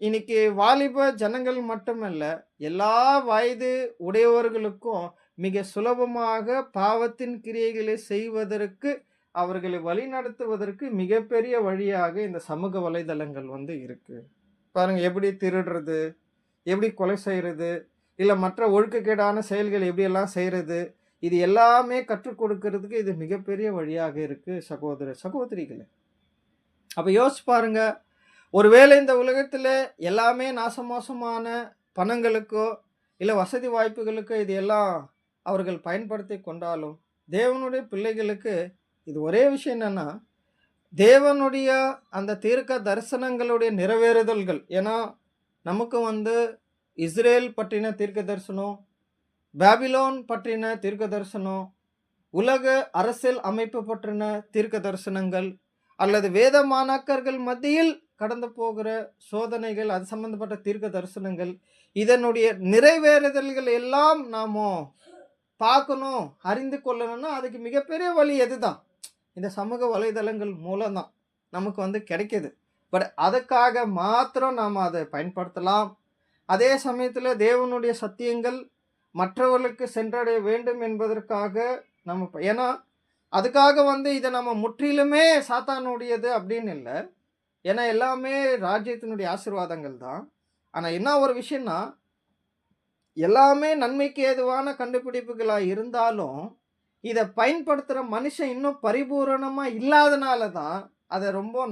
இன்னைக்கு வாலிப ஜனங்கள் மட்டுமல்ல, எல்லா வயது உடையவர்களுக்கும் மிக சுலபமாக பாவத்தின் கிரியைகளை செய்வதற்கு அவர்களை வழிநடத்துவதற்கு மிகப்பெரிய வழியாக இந்த சமூக வலைதளங்கள் இருக்கு. பாருங்க, எப்படி திருடுறது, எப்படி கொலை செய்கிறது, இல்லை மற்ற ஒழுக்கக்கேடான செயல்கள் எப்படியெல்லாம் செய்கிறது, இது எல்லாமே கற்றுக் கொடுக்கறதுக்கு இது மிகப்பெரிய வழியாக இருக்கு சகோதர சகோதரிகளே. அப்போ யோசிச்சு பாருங்க, ஒருவேளை இந்த உலகத்தில் எல்லாமே நாசமோசமான பணங்களுக்கோ இல்லை வசதி வாய்ப்புகளுக்கோ இது எல்லாம் அவர்கள் பயன்படுத்தி கொண்டாலும், தேவனுடைய பிள்ளைகளுக்கு இது ஒரே விஷயம் என்னன்னா, தேவனுடைய அந்த தீர்க்க தரிசனங்களுடைய நிறைவேறுதல்கள். ஏன்னா நமக்கு இஸ்ரேல் பற்றின தீர்க்க தரிசனம், பாபிலோன் பற்றின தீர்க்க தரிசனம், உலக அரசியல் அமைப்பு பற்றின தீர்க்க தரிசனங்கள், அல்லது வேத மாணாக்கர்கள் மத்தியில் கடந்து போகிற சோதனைகள், அது சம்பந்தப்பட்ட தீர்க்க தரிசனங்கள், இதனுடைய நிறைவேறுதல்கள் எல்லாம் நாம் பார்க்கணும், அறிந்து கொள்ளணும்னா அதுக்கு மிகப்பெரிய வழி எதுதான், இந்த சமூக வலைதளங்கள் மூலம்தான் நமக்கு கிடைக்கிது. பட் அதுக்காக மாத்திரம் நாம் அதை பயன்படுத்தலாம். அதே சமயத்தில் தேவனுடைய சத்தியங்கள் மற்றவர்களுக்கு சென்றடைய வேண்டும் என்பதற்காக நம்ம ஏன்னா அதுக்காக இதை நம்ம முற்றிலுமே சாத்தானுடையது அப்படின்னு இல்லை. ஏன்னா எல்லாமே ராஜ்யத்தினுடைய ஆசீர்வாதங்கள் தான். ஆனால் என்ன ஒரு விஷயம்னா, எல்லாமே நன்மைக்கு ஏதுவான கண்டுபிடிப்புகளாக இருந்தாலும் இதை பயன்படுத்துகிற மனுஷன் இன்னும் பரிபூரணமாக இல்லாதனால தான் அதை ரொம்ப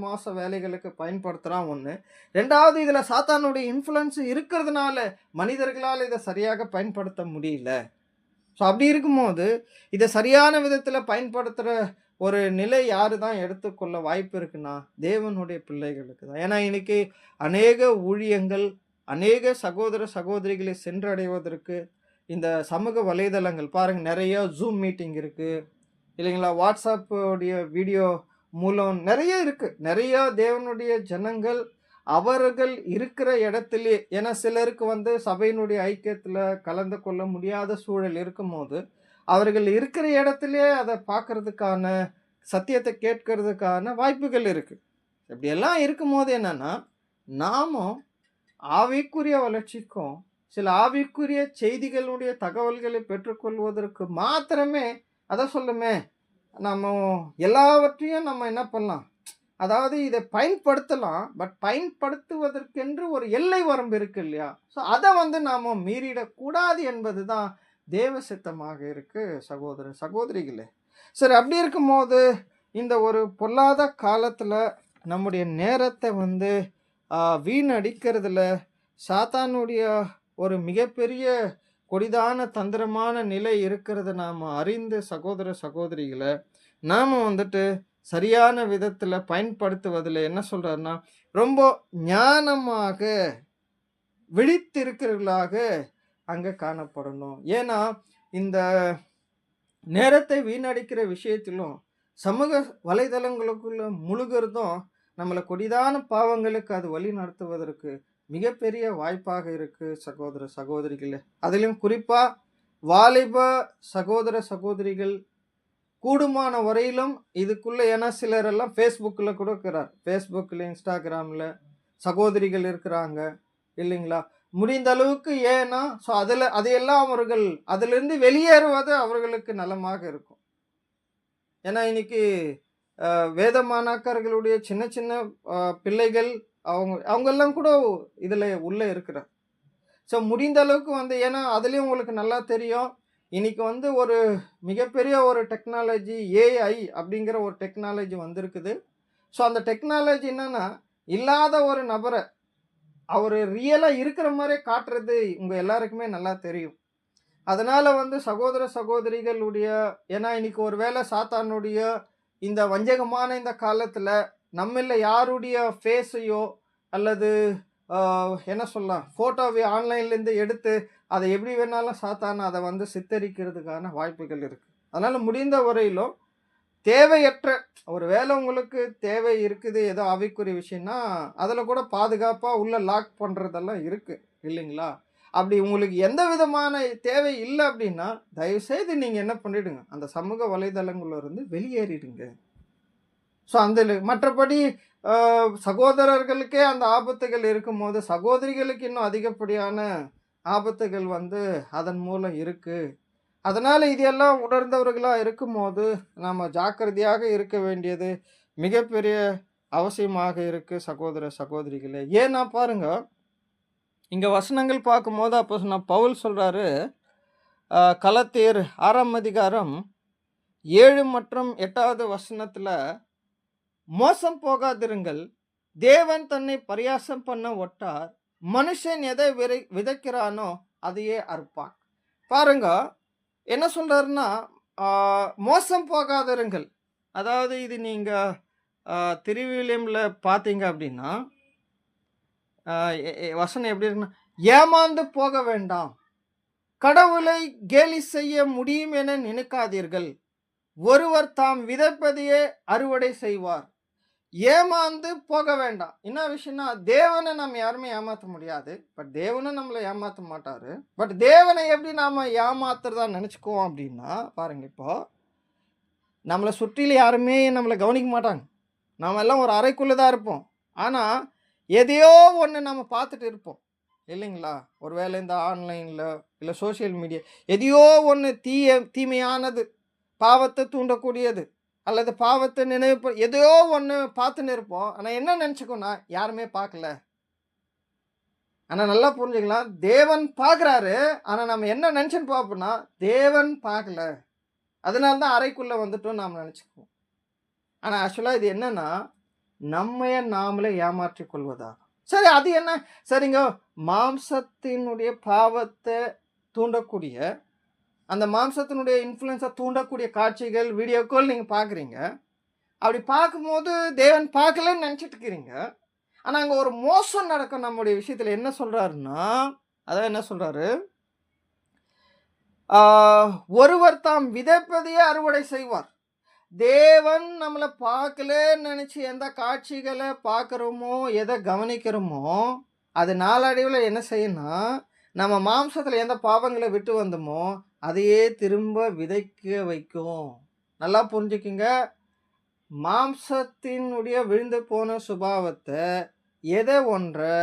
மோச வேலைகளுக்கு பயன்படுத்துகிறான். ஒன்று. ரெண்டாவது, இதில் சாத்தானுடைய இன்ஃப்ளூயன்ஸ் இருக்கிறதுனால மனிதர்களால் இதை சரியாக பயன்படுத்த முடியல. ஸோ அப்படி இருக்கும்போது இதை சரியான விதத்தில் பயன்படுத்துகிற ஒரு நிலை யார் தான் எடுத்துக்கொள்ள வாய்ப்பு இருக்குன்னா, தேவனுடைய பிள்ளைகளுக்கு தான். ஏன்னா இன்னைக்கு அநேக ஊழியங்கள், அநேக சகோதர சகோதரிகளை சென்றடைவதற்கு இந்த சமூக வலைதளங்கள் பாருங்கள், நிறைய ஜூம் மீட்டிங் இருக்குது இல்லைங்களா, வாட்ஸ்அப்புடைய வீடியோ மூலம் நிறைய இருக்குது. நிறைய தேவனுடைய ஜனங்கள் அவர்கள் இருக்கிற இடத்துலே, ஏன்னா சிலருக்கு சபையினுடைய ஐக்கியத்தில் கலந்து கொள்ள முடியாத சூழல் இருக்கும்போது அவர்கள் இருக்கிற இடத்துலே அதை பார்க்கறதுக்கான, சத்தியத்தை கேட்கறதுக்கான வாய்ப்புகள் இருக்குது. இப்படியெல்லாம் இருக்கும்போது என்னென்னா, நாமும் ஆவிக்குரிய வளர்ச்சிக்கும் சில ஆவிக்குரிய செய்திகளுடைய தகவல்களை பெற்றுக்கொள்வதற்கு மாத்திரமே அதை சொல்லுமே நம்ம எல்லாவற்றையும் நம்ம என்ன பண்ணலாம், அதாவது இதை பயன்படுத்தலாம். பட் பயன்படுத்துவதற்கென்று ஒரு எல்லை வரம்பு இருக்கு இல்லையா? ஸோ அதை நாம் மீறிடக்கூடாது என்பது தான் தேவ சித்தமாக இருக்கு சகோதர சகோதரிகளே. சரி, அப்படி இருக்கும்போது இந்த ஒரு பொல்லாத காலத்தில் நம்முடைய நேரத்தை வீணடிக்கிறதுல சாத்தானுடைய ஒரு மிகப்பெரிய கொடிதான தந்திரமான நிலை இருக்கிறத நாம் அறிந்து சகோதர சகோதரிகளை நாம் சரியான விதத்தில் பயன்படுத்துவதில் என்ன சொல்கிறாருன்னா, ரொம்ப ஞானமாக விழித்திருக்கிறவர்களாக அங்கே காணப்படணும். ஏன்னா இந்த நேரத்தை வீணடிக்கிற விஷயத்திலும் சமூக வலைதளங்களுக்குள்ள முழுகிறதும் நம்மளை கொடிதான பாவங்களுக்கு அது வழி நடத்துவதற்கு மிகப்பெரிய வாய்ப்பாக இருக்குது சகோதர சகோதரிகளே. அதிலும் குறிப்பாக வாலிப சகோதர சகோதரிகள் கூடுமான வரையிலும் இதுக்குள்ளே, ஏன்னா சிலரெல்லாம் ஃபேஸ்புக்கில் கூட இருக்கிறார், ஃபேஸ்புக்கில் இன்ஸ்டாகிராமில் சகோதரிகள் இருக்கிறாங்க இல்லைங்களா, முடிந்த அளவுக்கு. ஏன்னா ஸோ அதையெல்லாம் அவர்கள் அதிலிருந்து வெளியேறுவது அவர்களுக்கு நலமாக இருக்கும். ஏன்னா இன்னைக்கு வேத மாணாக்கர்களுடைய சின்ன சின்ன பிள்ளைகள் அவங்கெல்லாம் கூட இதில் உள்ளே இருக்கிறார். ஸோ முடிந்த அளவுக்கு ஏன்னா அதுலேயும் உங்களுக்கு நல்லா தெரியும். இன்னைக்கு ஒரு மிகப்பெரிய ஒரு டெக்னாலஜி ஏஐ அப்படிங்கிற ஒரு டெக்னாலஜி வந்திருக்குது. ஸோ அந்த டெக்னாலஜி என்னன்னா, இல்லாத ஒரு நபரை அவர் ரியலாக இருக்கிற மாதிரியே காட்டுறது உங்கள் எல்லாருக்குமே நல்லா தெரியும். அதனால் சகோதர சகோதரிகளுடைய ஏன்னா இன்னைக்கு ஒரு வேளை சாத்தானுடைய இந்த வஞ்சகமான இந்த காலத்தில் நம்மள யாருடைய ஃபேஸையோ அல்லது என்ன சொல்லலாம் ஃபோட்டோவை ஆன்லைன்லேருந்து எடுத்து அதை எப்படி வேணாலும் சாத்தான அதை சித்தரிக்கிறதுக்கான வாய்ப்புகள் இருக்குது. அதனால் முடிந்த வரையிலும் தேவையற்ற ஒரு வேளை உங்களுக்கு தேவை இருக்குது ஏதோ ஆவிக்குரிய விஷயம்னா அதில் கூட பாதுகாப்பாக உள்ள லாக் பண்ணுறதெல்லாம் இருக்குது இல்லைங்களா? அப்படி உங்களுக்கு எந்த விதமான தேவை இல்லை அப்படின்னா தயவுசெய்து நீங்கள் என்ன பண்ணிவிடுங்க, அந்த சமூக வலைதளங்களிலிருந்து வெளியேறிடுங்க. ஸோ மற்றபடி சகோதரர்களுக்கே அந்த ஆபத்துகள் இருக்கும்போது சகோதரிகளுக்கு இன்னும் அதிகப்படியான ஆபத்துகள் அதன் மூலம் இருக்குது. அதனால் இதெல்லாம் உணர்ந்தவர்களாக இருக்கும்போது நாம் ஜாக்கிரதையாக இருக்க வேண்டியது மிகப்பெரிய அவசியமாக இருக்குது சகோதர சகோதரிகளே. ஏன்னா பாருங்க, இங்கே வசனங்கள் பார்க்கும்போது அப்போ பவுல் சொல்கிறாரு, கலத்தியர் 6ஆம் அதிகாரம் 7 மற்றும் 8வது வசனத்தில், மோசம் போகாதிருங்கள், தேவன் தன்னை பரியாசம் பண்ண ஒட்டார், மனுஷன் எதை விதைக்கிறானோ அதையே அறுப்பான். பாருங்க என்ன சொல்கிறாருன்னா, மோசம் போகாதிருங்கள். அதாவது இது நீங்கள் திருவிலியமில் பார்த்தீங்க அப்படின்னா வசனம் எப்படி இருக்குன்னா, ஏமாந்து போக வேண்டாம், கடவுளை கேலி செய்ய முடியும் என நினைக்காதீர்கள், ஒருவர் தாம் விதைப்பதையே அறுவடை செய்வார். ஏமாந்து போக வேண்டாம். என்ன விஷயம்னா, தேவனை நம்ம யாருமே ஏமாற்ற முடியாது. பட் தேவனும் நம்மளை ஏமாற்ற மாட்டார். பட் தேவனை எப்படி நாம் ஏமாத்துறதா நினச்சிக்குவோம் அப்படின்னா பாருங்க, இப்போ நம்மளை சுற்றிலும் யாருமே நம்மளை கவனிக்க மாட்டாங்க. நாம் எல்லாம் ஒரு அறைக்குள்ளே தான் இருப்போம். ஆனால் எதையோ ஒன்று நம்ம பார்த்துட்டு இருப்போம் இல்லைங்களா? ஒரு வேளை இந்த ஆன்லைனில் இல்லை சோஷியல் மீடியா எதையோ ஒன்று தீமையானது, பாவத்தை தூண்டக்கூடியது அல்லது பாவத்தை நினைவு எதையோ ஒன்று பார்த்துன்னு இருப்போம். ஆனால் என்ன நினச்சிக்கோன்னா, யாருமே பார்க்கல. ஆனால் நல்லா புரிஞ்சுக்கலாம், தேவன் பார்க்குறாரு. ஆனால் நம்ம என்ன நினச்சின்னு பார்ப்போம்னா, தேவன் பார்க்கல, அதனால தான் அறைக்குள்ளே வந்துட்டோம் நாம் நினச்சிக்குவோம். ஆனால் ஆக்சுவலாக இது என்னன்னா, நம்மைய நாமளே ஏமாற்றி கொள்வதா. சரி, அது என்ன சரிங்க, மாம்சத்தினுடைய பாவத்தை தூண்டக்கூடிய அந்த மாம்சத்தினுடைய இன்ஃப்ளூயன்ஸை தூண்டக்கூடிய காட்சிகள் வீடியோக்கள் நீங்கள் பார்க்குறீங்க. அப்படி பார்க்கும்போது தேவன் பார்க்கலன்னு நினச்சிட்டு இருக்கிறீங்க. ஆனால் அங்கே ஒரு மோசம் நடக்கும் நம்முடைய விஷயத்தில். என்ன சொல்கிறாருன்னா, அதான் என்ன சொல்கிறாரு, ஒருவர் தாம் விதைப்பதையே அறுவடை செய்வார். தேவன் நம்மளை பார்க்கலன்னு நினச்சி எந்த காட்சிகளை பார்க்குறோமோ எதை கவனிக்கிறோமோ அது நாளடைவில் என்ன செய்யணும்னா, நம்ம மாம்சத்தில் எந்த பாவங்களை விட்டு வந்தோமோ அதையே திரும்ப விதைக்க வைக்கும். நல்லா புரிஞ்சுக்குங்க, மாம்சத்தினுடைய விழுந்து போன சுபாவத்தை எதை ஒன்றை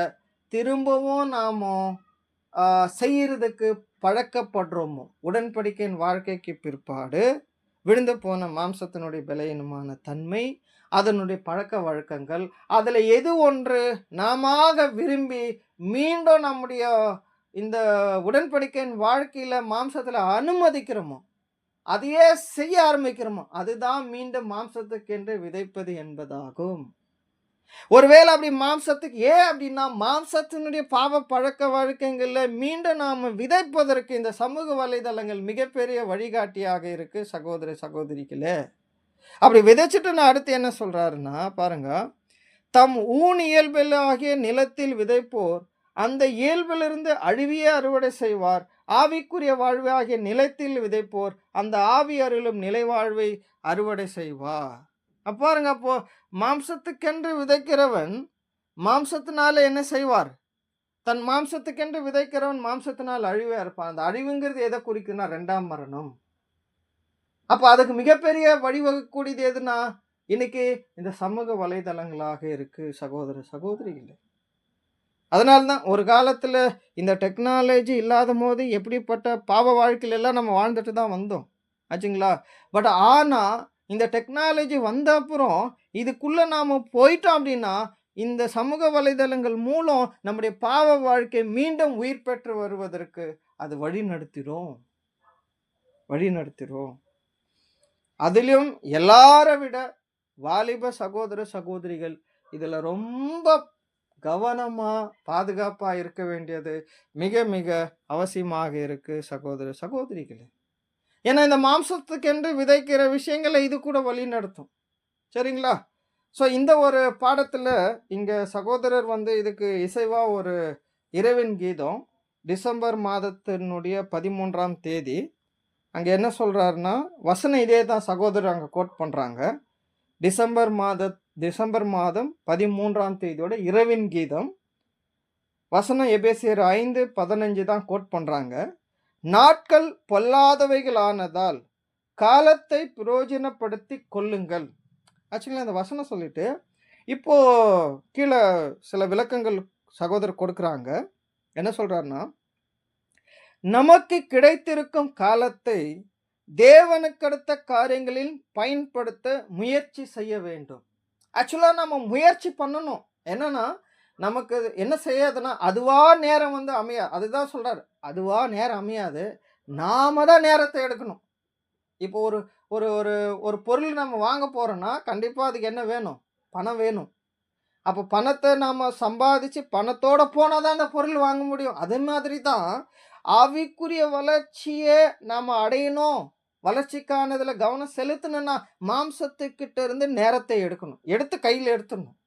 திரும்பவும் நாம் செய்கிறதுக்கு பழக்கப்படுறோமோ, உடன்படிக்கையின் வாழ்க்கைக்கு பிற்பாடு விழுந்து போன மாம்சத்தினுடைய பலவீனமான தன்மை, அதனுடைய பழக்க வழக்கங்கள், அதில் எது ஒன்று நாம விரும்பி மீண்டும் நம்முடைய இந்த உடன்படிக்கையின் வாழ்க்கையில் மாம்சத்தில் அனுமதிக்கிறோமோ, அதையே செய்ய ஆரம்பிக்கிறோமோ, அதுதான் மீண்டும் மாம்சத்துக்கென்று விதைப்பது என்பதாகும். ஒருவேளை அப்படி மாம்சத்துக்கு அப்படின்னா, மாம்சத்தினுடைய பாவ பழக்க வழக்கங்களில் மீண்டும் நாம் விதைப்பதற்கு இந்த சமூக வலைதளங்கள் மிகப்பெரிய வழிகாட்டியாக இருக்கு சகோதர சகோதரிகளே. அப்படி விதைச்சிட்டு நான் அடுத்து என்ன சொல்றாருன்னா பாருங்க, தம் ஊன் இயல்பில் ஆகிய நிலத்தில் விதைப்போர் அந்த இயல்பிலிருந்து அழிவியே அறுவடை செய்வார். ஆவிக்குரிய வாழ்வு ஆகிய நிலத்தில் விதைப்போர் அந்த ஆவி அருளும் நிலை வாழ்வை அறுவடை செய்வார். பாருங்க, அப்போ மாம்சத்துக்கென்று விதைக்கிறவன் மாம்சத்தினால என்ன செய்வார்? தன் மாம்சத்துக்கென்று விதைக்கிறவன் மாம்சத்தினால் அழிவே இருப்பான். அந்த அழிவுங்கிறது எதை குறிக்குன்னா, 2ஆம் மரணம். அப்போ அதுக்கு மிகப்பெரிய வழிவகக்கூடியது எதுனா, இன்னைக்கு இந்த சமூக வலைதளங்களாக இருக்கு சகோதர சகோதரிகளே. அதனால தான் ஒரு காலத்தில இந்த டெக்னாலஜி இல்லாதபோது எப்படிப்பட்ட பாவ வாழ்க்கையில எல்லாம் நம்ம வாழ்ந்துட்டு தான் வந்தோம். ஆச்சுங்களா? பட் ஆனா, இந்த டெக்னாலஜி வந்த அப்புறம் இதுக்குள்ள நாம போயிட்டோம் அப்படின்னா, இந்த சமூக வலைதளங்கள் மூலம் நம்முடைய பாவ வாழ்க்கை மீண்டும் உயிர் பெற்று வருவதற்கு அது வழிநடத்திரும். வழிநடத்திரும். அதிலும் எல்லார விட வாலிப சகோதர, சகோதரிகள் இதுல ரொம்ப கவனமா, பாதுகாப்பா இருக்க வேண்டியது மிக, மிக அவசியமாக இருக்கு சகோதர, சகோதரிகளே. ஏன்னா, இந்த மாம்சத்துக்கென்று விதைக்கிற விஷயங்கள இது கூட வழிநடத்தும். சரிங்களா? ஸோ, இந்த ஒரு பாடத்துல இங்க சகோதரர் இதுக்கு இசைவா ஒரு இறைவன் கீதம் டிசம்பர் மாதத்தினுடைய 13ஆம் தேதி அங்க என்ன சொல்றாருன்னா, வசனம் இதே தான் சகோதரர் அங்க கோட் பண்றாங்க. டிசம்பர் மாதம் 13ஆம் தேதியோட இரவின் கீதம். வசனம் எபேசியர் 5:15 தான் கோட் பண்றாங்க. நாட்கள் பொல்லாதவைகளானதால் காலத்தை பிரயோஜனப்படுத்திக் கொள்ளுங்கள். ஆக்சுவலி அந்த வசனம் சொல்லிட்டு, இப்போ கீழ சில விளக்கங்கள் சகோதரர் கொடுக்குறாங்க. என்ன சொல்றாருன்னா, நமக்கு கிடைத்திருக்கும் காலத்தை தேவனுக்கடுத்த காரியங்களில் பயன்படுத்த முயற்சி செய்ய வேண்டும். ஆக்சுவலா நம்ம முயற்சி பண்ணணும். என்னன்னா, நமக்கு என்ன செய்யாதுன்னா, அதுவா நேரம் அமையாது. அதுதான் சொல்றாரு. அதுவா நேரம் அமையாது. நாம தான் நேரத்த எடுக்கணும். இப்போ ஒரு ஒரு ஒரு ஒரு பொருள் நம்ம வாங்க போறோம்னா, கண்டிப்பா அதுக்கு என்ன வேணும்? பணம் வேணும். அப்போ பணத்த நாம சம்பாதிச்சு பணத்தோட போனா தான் அந்த பொருள் வாங்க முடியும். அதே மாதிரி தான் ஆவிக்குரிய வளர்ச்சிய நாம அடையணும். வளர்ச்சிக்கானதுல கவனம் செலுத்தணும்னா, மாம்சத்துக்கிட்ட இருந்து நேரத்தை எடுக்கணும். எடுத்து கையில எடுத்துடணும்.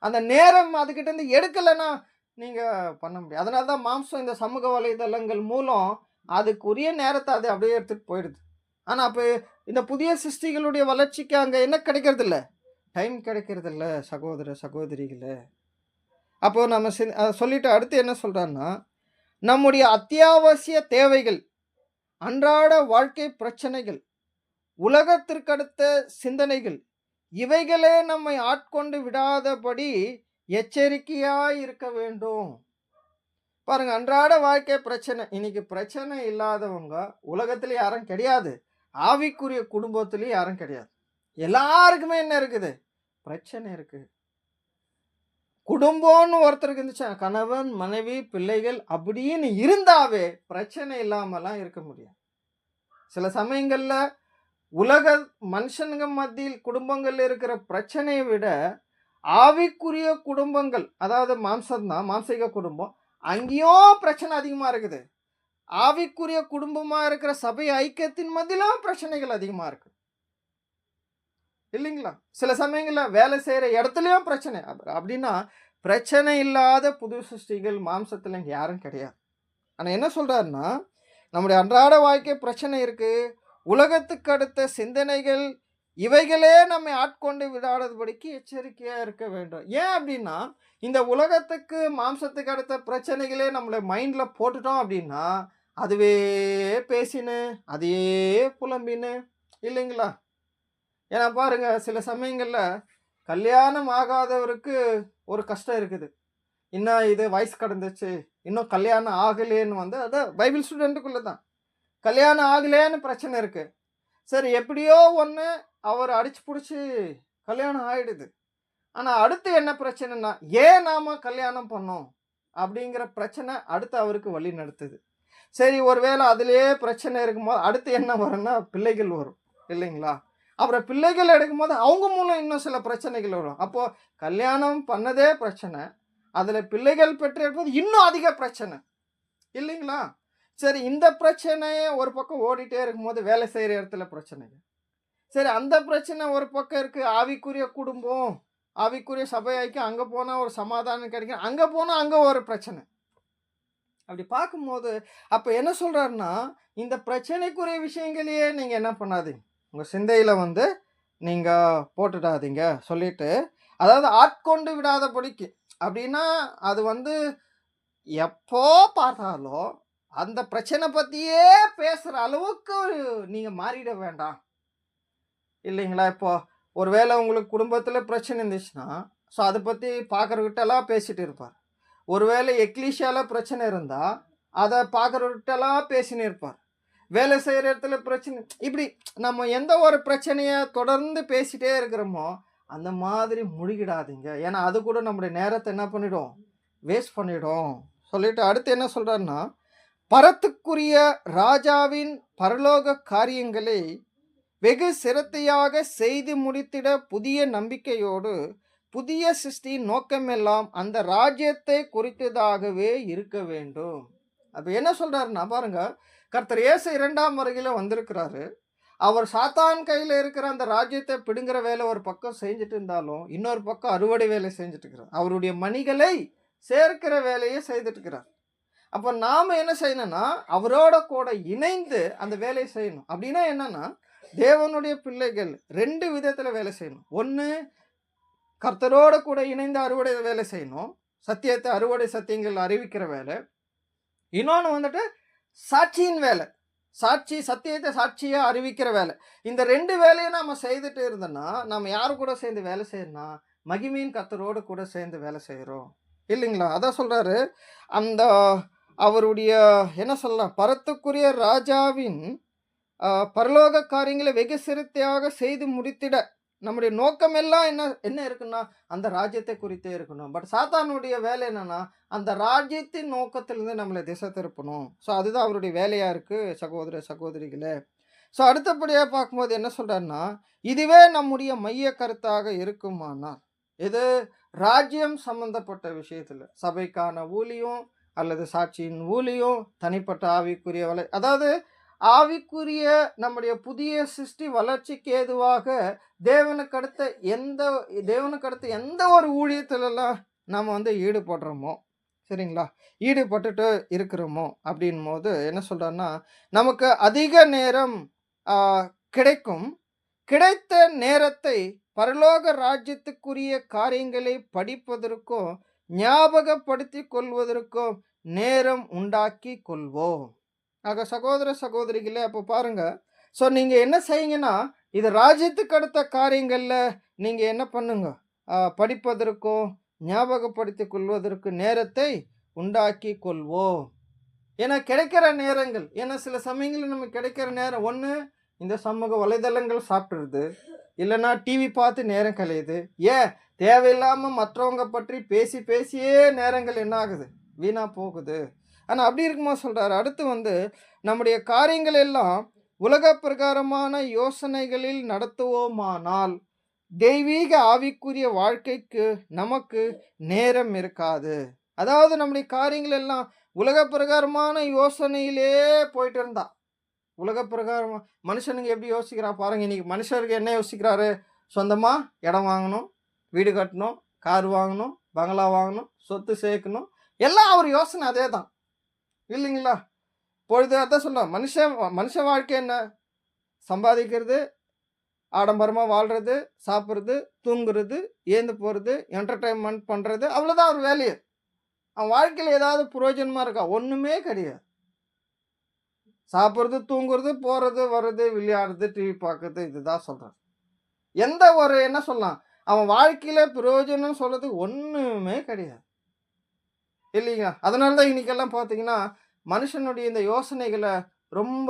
அந்த நேரம் அதுகிட்ட இருந்து எடுக்கலன்னா, நீங்க பண்ண முடியாது. அதனால தான் மாம்சம் இந்த சமூக வலைதளங்கள் மூலம் அதுக்குரிய நேரத்த அது அப்படியே எடுத்துட்டு போயிடுது. ஆனா, அப்ப இந்த புதிய சிருஷ்டிகளுடைய வளர்ச்சிக்கு அங்க என்ன கிடைக்கிறதில்ல? டைம் கிடைக்கிறதில்ல சகோதர, சகோதரிகளே. அப்போ நம்ம சொல்லிட்டு அடுத்து என்ன சொல்றார்ன்னா, நம்முடைய அத்தியாவசிய தேவைகள், அன்றாட வாழ்க்கை பிரச்சனைகள், உலகத்திற்கடுத்த சிந்தனைகள், இவைகளே நம்மை ஆட்கொண்டு விடாதபடி எச்சரிக்கையாய் இருக்க வேண்டும். பாருங்க, அன்றாட வாழ்க்கை பிரச்சனை. இன்னைக்கு பிரச்சனை இல்லாதவங்க உலகத்துல யாரும் கிடையாது. ஆவிக்குரிய குடும்பத்திலயும் யாரும் கிடையாது. எல்லாருக்குமே என்ன இருக்குது? பிரச்சனை இருக்கு. குடும்பம்னு ஒருத்தருக்கு இருந்துச்சா, கணவன், மனைவி, பிள்ளைகள் அப்படின்னு இருந்தாவே பிரச்சனை இல்லாமலாம் இருக்க முடியாது. சில சமயங்கள்ல உலக மனுஷனுங்க மத்தியில் குடும்பங்கள்ல இருக்கிற பிரச்சனையை விட ஆவிக்குரிய குடும்பங்கள், அதாவது மாம்சம்தான், மாம்சீக குடும்பம், அங்கேயும் பிரச்சனை அதிகமா இருக்குது. ஆவிக்குரிய குடும்பமா இருக்கிற சபை ஐக்கியத்தின் மத்தியிலும் பிரச்சனைகள் அதிகமா இருக்கு. இல்லைங்களா? சில சமயங்கள்ல வேலை செய்யற இடத்துலயும் பிரச்சனை. அப்படின்னா பிரச்சனை இல்லாத புது சிருஷ்டிகள் மாம்சத்துல இங்க யாரும் கிடையாது. ஆனா என்ன சொல்றாருன்னா, நம்முடைய அன்றாட வாழ்க்கை பிரச்சனை இருக்கு. உலகத்துக்கு அடுத்த சிந்தனைகள், இவைகளே நம்மை ஆட்கொண்டு விடாதபடிக்கு எச்சரிக்கையா இருக்க வேண்டும். ஏன் அப்படின்னா, இந்த உலகத்துக்கு மாம்சத்துக்கு அடுத்த பிரச்சனைகளே நம்மள மைண்ட்ல போட்டுட்டோம் அப்படின்னா, அதுவே பேசின்னு, அதையே புலம்பின்னு, இல்லைங்களா? ஏன்னா பாருங்க, சில சமயங்கள்ல கல்யாணம் ஆகாதவருக்கு ஒரு கஷ்டம் இருக்குது. இன்னும் இது வயசு கடந்துச்சு, இன்னும் கல்யாணம் ஆகலேன்னு அதான் பைபிள் ஸ்டூடெண்ட்டுக்குள்ள தான். கல்யாணம் ஆகலேன்னு பிரச்சனை இருக்கு. சரி, எப்படியோ ஒண்ணு அவர் அடிச்சு புடிச்சு கல்யாணம் ஆயிடுது. ஆனா அடுத்து என்ன பிரச்சனைன்னா, ஏன் நாம கல்யாணம் பண்ணோம்? அப்படிங்கிற பிரச்சனை அடுத்து அவருக்கு வழி நடத்துது. சரி, ஒருவேளை அதிலேயே பிரச்சனை இருக்கும்போது அடுத்து என்ன வரும்னா, பிள்ளைகள் வரும். இல்லைங்களா? அப்புறம் பிள்ளைகள் எடுக்கும்போது அவங்க மூலம் இன்னும் சில பிரச்சனைகள் வரும். அப்போ கல்யாணம் பண்ணதே பிரச்சனை. அதுல பிள்ளைகள் பெற்றெடுப்பது இன்னும் அதிக பிரச்சனை. இல்லைங்களா? சரி, இந்த பிரச்சனையே ஒரு பக்கம் ஓடிட்டே இருக்கும்போது வேலை செய்யற இடத்துல பிரச்சனைகள். சரி, அந்த பிரச்சனை ஒரு பக்கம் இருக்கு. ஆவிக்குரிய குடும்பம், ஆவிக்குரிய சபை ஐக்கியம், அங்க போனா ஒரு சமாதானம் கிடைக்கும். அங்க போனா அங்க ஒரு பிரச்சனை. அப்படி பார்க்கும்போது அப்ப என்ன சொல்றாருன்னா, இந்த பிரச்சனைக்குரிய விஷயங்களையே நீங்க என்ன பண்ணாதீங்க, உங்க சிந்தையில நீங்க போட்டுடாதீங்க சொல்லிட்டு, அதாவது ஆட்கொண்டு விடாதபடிக்கு. அப்படின்னா அது எப்போ பார்த்தாலும் அந்த பிரச்சனை பத்தியே பேசுற அளவுக்கு நீங்க மாறிட வேண்டாம். இல்லைங்களா? இப்போ ஒருவேளை உங்களுக்கு குடும்பத்துல பிரச்சனை இருந்துச்சுன்னா, ஸோ அதை பத்தி பார்க்குறவர்கிட்ட எல்லாம் பேசிட்டு இருப்பார். ஒருவேளை எக்லீஷியால பிரச்சனை இருந்தா அதை பார்க்குறவர்கிட்டலாம் பேசினே இருப்பார். வேலை செய்கிற இடத்துல பிரச்சனை, இப்படி நம்ம எந்த ஒரு பிரச்சனையை தொடர்ந்து பேசிட்டே இருக்கிறோமோ அந்த மாதிரி முழுகிடாதீங்க. ஏன்னா அது கூட நம்முடைய நேரத்தை என்ன பண்ணிடும், வேஸ்ட் பண்ணிடும். சொல்லிட்டு அடுத்து என்ன சொல்றாருன்னா, பரத்துக்குரிய ராஜாவின் பரலோக காரியங்களை வெகு சிரத்தையாக செய்து முடித்திட புதிய நம்பிக்கையோடு புதிய சிருஷ்டியின் நோக்கமெல்லாம் அந்த ராஜ்யத்தை குறித்ததாகவே இருக்க வேண்டும். அப்ப என்ன சொல்றாருன்னா பாருங்க, கர்த்தர் இயேசு 2ஆம் வருகையில வந்திருக்கிறாரு. அவர் சாத்தான் கையில இருக்கிற அந்த ராஜ்யத்தை பிடுங்குற வேலை ஒரு பக்கம் செஞ்சுட்டு இருந்தாலும், இன்னொரு பக்கம் அறுவடை வேலை செஞ்சுட்டு இருக்கிறார். அவருடைய மணிகளை சேர்க்கிற வேலையை செய்துட்டு இருக்கிறார். அப்ப நாம என்ன செய்யணும்னா, அவரோட கூட இணைந்து அந்த வேலையை செய்யணும். அப்படின்னா என்னன்னா, தேவனுடைய பிள்ளைகள் 2 விதத்துல வேலை செய்யணும். ஒன்று, கர்த்தரோட கூட இணைந்து அறுவடை வேலை செய்யணும், சத்தியத்தை அறுவடை சத்தியங்கள் அறிவிக்கிற வேலை. இன்னொன்று வந்துட்டு சாட்சியின் வேலை, சத்தியத்தை சாட்சியா அறிவிக்கிற வேலை. இந்த 2 வேலையை நம்ம செய்துட்டு இருந்தோம்னா, நம்ம யாரு கூட சேர்ந்து வேலை செய்யணும்னா, மகிமையின் கர்த்தரோடு கூட சேர்ந்து வேலை செய்கிறோம் இல்லைங்களா? அதான் சொல்றாரு, அந்த அவருடைய என்ன சொல்லலாம், பரத்துக்குரிய ராஜாவின் பரலோக காரியங்களை வெகு சிறுத்தையாக செய்து முடித்திட நம்முடைய நோக்கம் எல்லாம் என்ன என்ன இருக்குன்னா, அந்த ராஜ்யத்தை குறித்தே இருக்கணும். பட் சாத்தானுடைய வேலை என்னன்னா, அந்த ராஜ்யத்தின் நோக்கத்திலிருந்து நம்மளை திசை திருப்பணும். ஸோ அதுதான் அவருடைய வேலையா இருக்கு சகோதர சகோதரிகளே. ஸோ அடுத்தபடியாக பார்க்கும்போது என்ன சொல்றாருன்னா, இதுவே நம்முடைய மைய கருத்தாக இருக்குமானால், இது ராஜ்யம் சம்பந்தப்பட்ட விஷயத்துல சபைக்கான ஊழியம் அல்லது சாட்சியின் ஊழியம், தனிப்பட்ட ஆவிக்குரிய அதாவது ஆவிக்குரிய நம்முடைய புதிய சிருஷ்டி வளர்ச்சிக்கு ஏதுவாக தேவனுக்கு அடுத்த எந்த ஒரு ஊழியத்திலலாம் நம்ம ஈடுபடுறோமோ, சரிங்களா, ஈடுபட்டுட்டு இருக்கிறோமோ அப்படின் போது என்ன சொல்றாருன்னா, நமக்கு அதிக நேரம் கிடைக்கும். கிடைத்த நேரத்தை பரலோக ராஜ்யத்துக்குரிய காரியங்களை படிப்பதற்கும் ஞாபகப்படுத்தி கொள்வதற்கும் நேரம் உண்டாக்கி கொள்வோம். ஆக சகோதர சகோதரிகளே, அப்போ பாருங்க, ஸோ நீங்கள் என்ன செய்யுங்கன்னா, இது ராஜ்யத்துக்கு அடுத்த காரியங்களில் நீங்கள் என்ன பண்ணுங்க, படிப்பதற்கும் ஞாபகப்படுத்தி கொள்வதற்கு நேரத்தை உண்டாக்கி கொள்வோம். ஏன்னா கிடைக்கிற நேரங்கள், ஏன்னா சில சமயங்களில் நமக்கு கிடைக்கிற நேரம் ஒன்று இந்த சமூக வலைதளங்கள் சாப்பிட்றது, இல்லைன்னா டிவி பார்த்து நேரம் கழியுது. ஏன் தேவையில்லாமல் மற்றவங்க பற்றி பேசியே நேரங்கள் என்ன ஆகுது, வீணாக போகுது. ஆனால் அப்படி இருக்கும்போது சொல்கிறார், அடுத்து நம்முடைய காரியங்கள் எல்லாம் உலக பிரகாரமான யோசனைகளில் நடத்துவோமானால் தெய்வீக ஆவிக்குரிய வாழ்க்கைக்கு நமக்கு நேரம் இருக்காது. அதாவது நம்முடைய காரியங்கள் எல்லாம் உலக பிரகாரமான யோசனையிலே போயிட்டு இருந்தா, உலக பிரகாரமாக மனுஷனுங்க எப்படி யோசிக்கிறா பாருங்க. இன்னைக்கு மனுஷருக்கு என்ன யோசிக்கிறாரு, சொந்தமாக இடம் வாங்கணும், வீடு கட்டணும், கார் வாங்கணும், பங்களா வாங்கணும், சொத்து சேர்க்கணும், எல்லாம் அவர் யோசனை அதே தான் இல்லைங்களா? பொழுது அதான் சொல்கிறோம், மனுஷ வாழ்க்கை என்ன, சம்பாதிக்கிறது, ஆடம்பரமாக வாழ்கிறது, சாப்பிட்றது, தூங்குறது, ஏந்து போகிறது, என்டர்டைன்மெண்ட் பண்ணுறது, அவ்வளோதான் அவர் வேலையை. அவன் வாழ்க்கையில் ஏதாவது பிரயோஜனமாக இருக்கா? ஒன்றுமே கிடையாது. சாப்பிட்றது, தூங்குறது, போகிறது, வர்றது, விளையாடுறது, டிவி பார்க்குறது, இதுதான் சொல்கிறான். எந்த ஒரு என்ன சொல்லலாம், அவன் வாழ்க்கையில் பிரயோஜனம் சொல்கிறது ஒன்றுமே கிடையாது இல்லைங்க. அதனால தான் இன்றைக்கெல்லாம் பார்த்தீங்கன்னா, மனுஷனுடைய இந்த யோசனைகளை ரொம்ப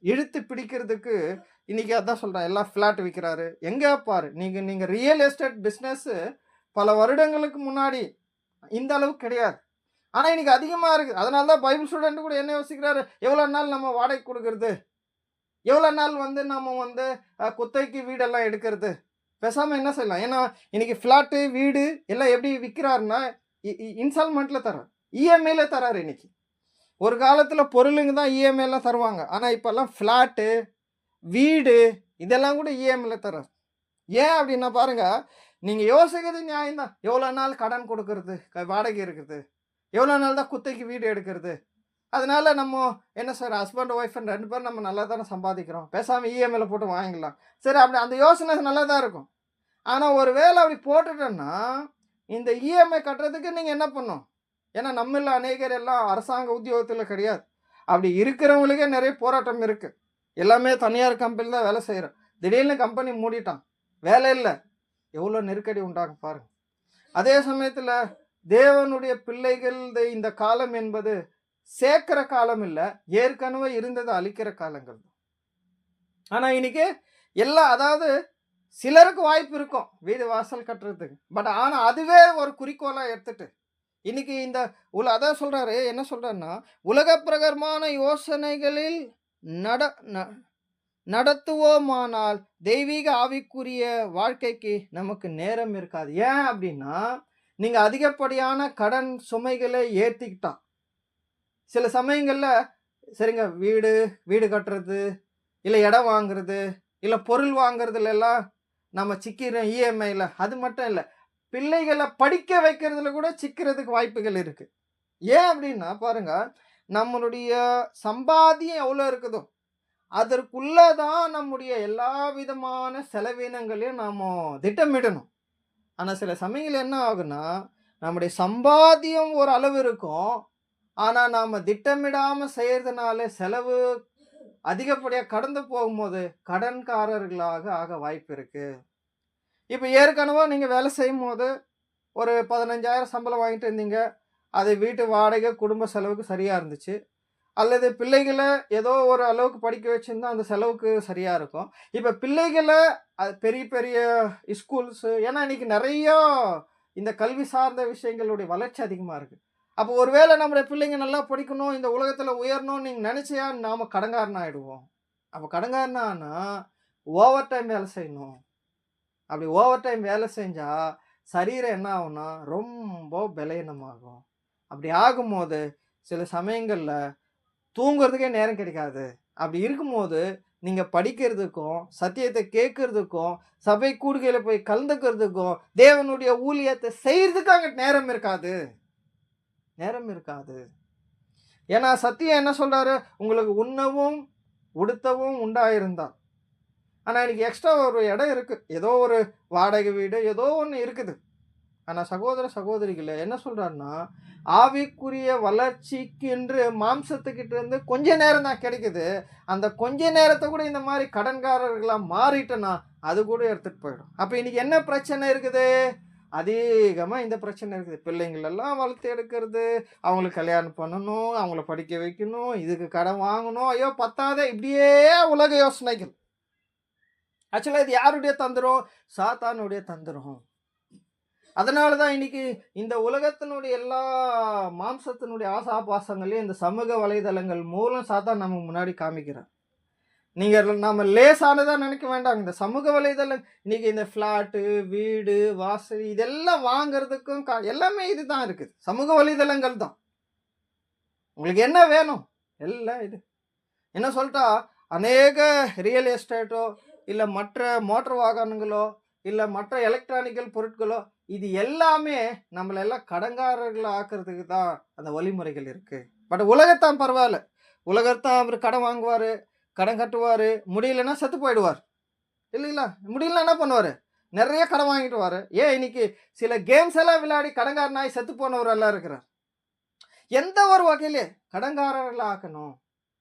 இழுத்து பிடிக்கிறதுக்கு இன்றைக்கி அதான் சொல்கிறேன், எல்லாம் ஃப்ளாட் விற்கிறாரு. எங்கே பாரு, நீங்கள் ரியல் எஸ்டேட் பிஸ்னஸ்ஸு பல வருடங்களுக்கு முன்னாடி இந்த அளவுக்கு கிடையாது, ஆனால் இன்றைக்கி அதிகமாக இருக்குது. அதனால தான் பைபிள் ஸ்டூடெண்ட் கூட என்ன யோசிக்கிறாரு, எவ்வளோ நாள் நம்ம வாடகை கொடுக்கறது, எவ்வளோ நாள் நம்ம குத்தகைக்கு வீடெல்லாம் எடுக்கிறது, பேசாமல் என்ன செய்யலாம். ஏன்னா இன்றைக்கி ஃப்ளாட்டு வீடு எல்லாம் எப்படி விற்கிறாருன்னா, இன்ஸ்டால்மெண்ட்டில் தரார், இஎம்ஐயில் தராரு. இன்றைக்கி ஒரு காலத்தில் பொருளுங்க தான் இஎம்ஐலாம் தருவாங்க, ஆனால் இப்போல்லாம் ஃப்ளாட்டு வீடு இதெல்லாம் கூட இஎம்ஐயில் தரார். ஏன் அப்படின்னா பாருங்கள், நீங்கள் யோசிக்கிறது நியாயம்தான். எவ்வளோ நாள் கடன் கொடுக்கறது, வாடகை இருக்குது, எவ்வளோ நாள் தான் குத்தகைக்கு வீடு எடுக்கிறது. அதனால் நம்ம என்ன சார், ஹஸ்பண்ட் ஒய்ஃப் 2 பேரும் நம்ம நல்லா தானே சம்பாதிக்கிறோம், பேசாமல் இஎம்ஐயில் போட்டு வாங்கிக்கலாம். சரி, அப்படி அந்த யோசனை நல்லா தான் இருக்கும். ஆனால் ஒரு வேளை அப்படி போட்டுட்டோன்னா இந்த இஎம்ஐ கட்டுறதுக்கு நீங்கள் என்ன பண்ணணும்? ஏன்னா நம்மள அநேகர் எல்லாம் அரசாங்க உத்தியோகத்தில் கிடையாது. அப்படி இருக்கிறவங்களுக்கே நிறைய போராட்டம் இருக்குது. எல்லாமே தனியார் கம்பெனியில் தான் வேலை செய்கிறோம். திடீர்னு கம்பெனி மூடிட்டான், வேலை இல்லை, எவ்வளோ நெருக்கடி உண்டாகும் பாருங்கள். அதே சமயத்தில் தேவனுடைய பிள்ளைகள் இந்த காலம் என்பது சேர்க்கிற காலம் இல்ல, ஏற்கனவே இருந்ததை அழிக்கிற காலங்கள். ஆனா இன்னைக்கு அதாவது சிலருக்கு வாய்ப்பு இருக்கும் வீடு வாசல் கட்டுறதுக்கு. ஆனா அதுவே ஒரு குறிக்கோளா எடுத்துட்டு இன்னைக்கு அதான் சொல்றாரு, என்ன சொல்றாருன்னா, உலக பிரகாரமான யோசனைகளில் நட நடத்துவோமானால் தெய்வீக ஆவிக்குரிய வாழ்க்கைக்கு நமக்கு நேரம் இருக்காது. ஏன் அப்படின்னா, நீங்க அதிகப்படியான கடன் சுமைகளை ஏத்திக்கிட்டா சில சமயங்கள்ல சரிங்க வீடு கட்டுறது, இல்ல இடம் வாங்குறது, இல்ல பொருள் வாங்குறதுல எல்லாம் நம்ம சிக்கிறோம் இஎம்ஐல. அது மட்டும் இல்ல, பிள்ளைகளை படிக்க வைக்கிறதுல கூட சிக்கிறதுக்கு வாய்ப்புகள் இருக்கு. ஏன் அப்படின்னா பாருங்க, நம்மளுடைய சம்பாத்தியம் எவ்வளோ இருக்குதோ அதற்குள்ள தான் நம்முடைய எல்லா விதமான செலவினங்களையும் நாம திட்டமிடணும். ஆனா சில சமயங்கள் என்ன ஆகுன்னா, நம்முடைய சம்பாத்தியம் ஒரு அளவு இருக்கும். ஆனா நாம திட்டமிடாம செய்யறதுனால செலவு அதிகப்படியா கடந்து போகும்போது கடன்காரர்களாக ஆக வாய்ப்பு இருக்கு. இப்ப ஏற்கனவே நீங்க வேலை செய்யும்போது ஒரு 15,000 சம்பளம் வாங்கிட்டு இருந்தீங்க. அது வீட்டு வாடகை, குடும்ப செலவுக்கு சரியா இருந்துச்சு. அல்லது பிள்ளைகள ஏதோ ஒரு அளவுக்கு படிக்க வச்சிருந்தா அந்த செலவுக்கு சரியா இருக்கும். இப்ப பிள்ளைகள பெரிய பெரிய ஸ்கூல்ஸ், ஏன்னா இன்னைக்கு நெறைய இந்த கல்வி சார்ந்த விஷயங்களுடைய வளர்ச்சி அதிகமா இருக்கு. அப்போ ஒருவேளை நம்முடைய பிள்ளைங்க நல்லா படிக்கணும், இந்த உலகத்துல உயரணும்னு நீங்க நினைச்சா நாம கடன்காரன் ஆயிடுவோம். அப்ப கடன்காரன் ஆனா ஓவர் டைம் வேலை செய்யணும். அப்படி ஓவர் டைம் வேலை செஞ்சா சரீரம் என்ன ஆகும்னா ரொம்ப பலவீனமாகும். அப்படி ஆகும்போது சில சமயங்கள்ல தூங்குறதுக்கே நேரம் கிடைக்காது. அப்படி இருக்கும்போது நீங்க படிக்கிறதுக்கும், சத்தியத்தை கேட்கறதுக்கும், சபை கூடுகையில போய் கலந்துக்கிறதுக்கும், தேவனுடைய ஊழியத்தை செய்யறதுக்கு அங்க நேரம் இருக்காது. நேரம் இருக்காது. ஏன்னா சத்தியம் என்ன சொல்றாரு? உங்களுக்கு உண்ணவும் உடுத்தவும் உண்டாயிருந்தால். ஆனா இன்னைக்கு எக்ஸ்ட்ரா ஒரு இடம் இருக்கு. ஏதோ ஒரு வாடகை வீடு ஏதோ ஒண்ணு இருக்குது. ஆனா சகோதர சகோதரிகளே என்ன சொல்றாருன்னா, ஆவிக்குரிய வளர்ச்சிக்கு என்று மாம்சத்துக்கிட்ட இருந்து கொஞ்ச நேரம் தான் கிடைக்குது. அந்த கொஞ்ச நேரத்தை கூட இந்த மாதிரி கடன்காரர்களா மாறிட்டனா அது கூட எடுத்துட்டு போயிடும். அப்ப இன்னைக்கு என்ன பிரச்சனை இருக்குது? அதிகமா இந்த பிரச்சனை இருக்குது. பிள்ளைங்கள் எல்லாம் வளர்த்து எடுக்கிறது, அவங்களுக்கு கல்யாணம் பண்ணணும், அவங்கள படிக்க வைக்கணும், இதுக்கு கடன் வாங்கணும், ஐயோ பத்தாதே, இப்படியே உலக யோசனைகள். ஆக்சுவலா இது யாருடைய தந்திரம்? சாத்தானுடைய தந்திரம். அதனால தான் இன்னைக்கு இந்த உலகத்தினுடைய எல்லா மாம்சத்தினுடைய ஆசாபாசங்களையும் இந்த சமூக வலைதளங்கள் மூலம் சாத்தான் நம்ம முன்னாடி காமிக்கிறான். நீங்க நாம லேசானதா நினைக்க வேண்டாம். இந்த சமூக வலைதளம் இன்னைக்கு இந்த ஃபிளாட்டு, வீடு, வாசல் இதெல்லாம் வாங்குறதுக்கும் எல்லாமே இதுதான் இருக்குது. சமூக வலைதளங்கள் தான். உங்களுக்கு என்ன வேணும்? எல்லாம் இது. என்ன சொல்லிட்டா, அநேக ரியல் எஸ்டேட்டோ இல்ல மற்ற மோட்டார் வாகனங்களோ இல்ல மற்ற எலக்ட்ரானிக்கல் பொருட்களோ இது எல்லாமே நம்மள எல்லாம் கடன்காரர்கள் ஆக்குறதுக்கு தான் அந்த வழிமுறைகள் இருக்கு. பட் உலகத்தான் பரவாயில்ல. உலகத்தான் அவர் கடன் வாங்குவாரு, கடன் கட்டுவாரு, முடியலன்னா செத்து போயிடுவார். இல்லைங்களா? முடியலன்னா என்ன பண்ணுவாரு? நிறைய கடன் வாங்கிட்டு வாரு. ஏன் இன்னைக்கு சில கேம்ஸ் எல்லாம் விளையாடி கடன்காரனாய் செத்து போனவர் எல்லாம் இருக்கிறார். எந்த ஒரு வகையிலே கடன்காரர்கள் ஆக்கணும்.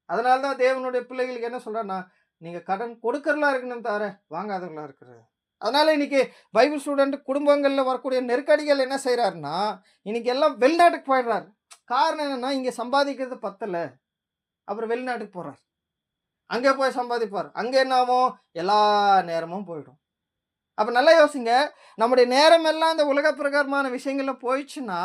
அதனால தான் தேவனுடைய பிள்ளைகளுக்கு என்ன சொல்றாருன்னா, நீங்க கடன் கொடுக்கறலா இருக்கணும் தவிர வாங்காதவங்களா இருக்கிறது. அதனால இன்னைக்கு பைபிள் ஸ்டூடெண்ட் குடும்பங்கள்ல வரக்கூடிய நெருக்கடிகள் என்ன செய்யறாருன்னா, இன்னைக்கு எல்லாம் வெளிநாட்டுக்கு போயிடுறாரு. காரணம் என்னன்னா, இங்க சம்பாதிக்கிறது பத்தல. அப்புறம் வெளிநாட்டுக்கு போறார். அங்கே போய் சம்பாதிப்பார். அங்க என்ன ஆகும்? எல்லா நேரமும் போயிடும். அப்ப நல்லா யோசிங்க. நம்முடைய நேரம் எல்லாம் இந்த உலக பிரகாரமான விஷயங்கள்ல போயிடுச்சுன்னா,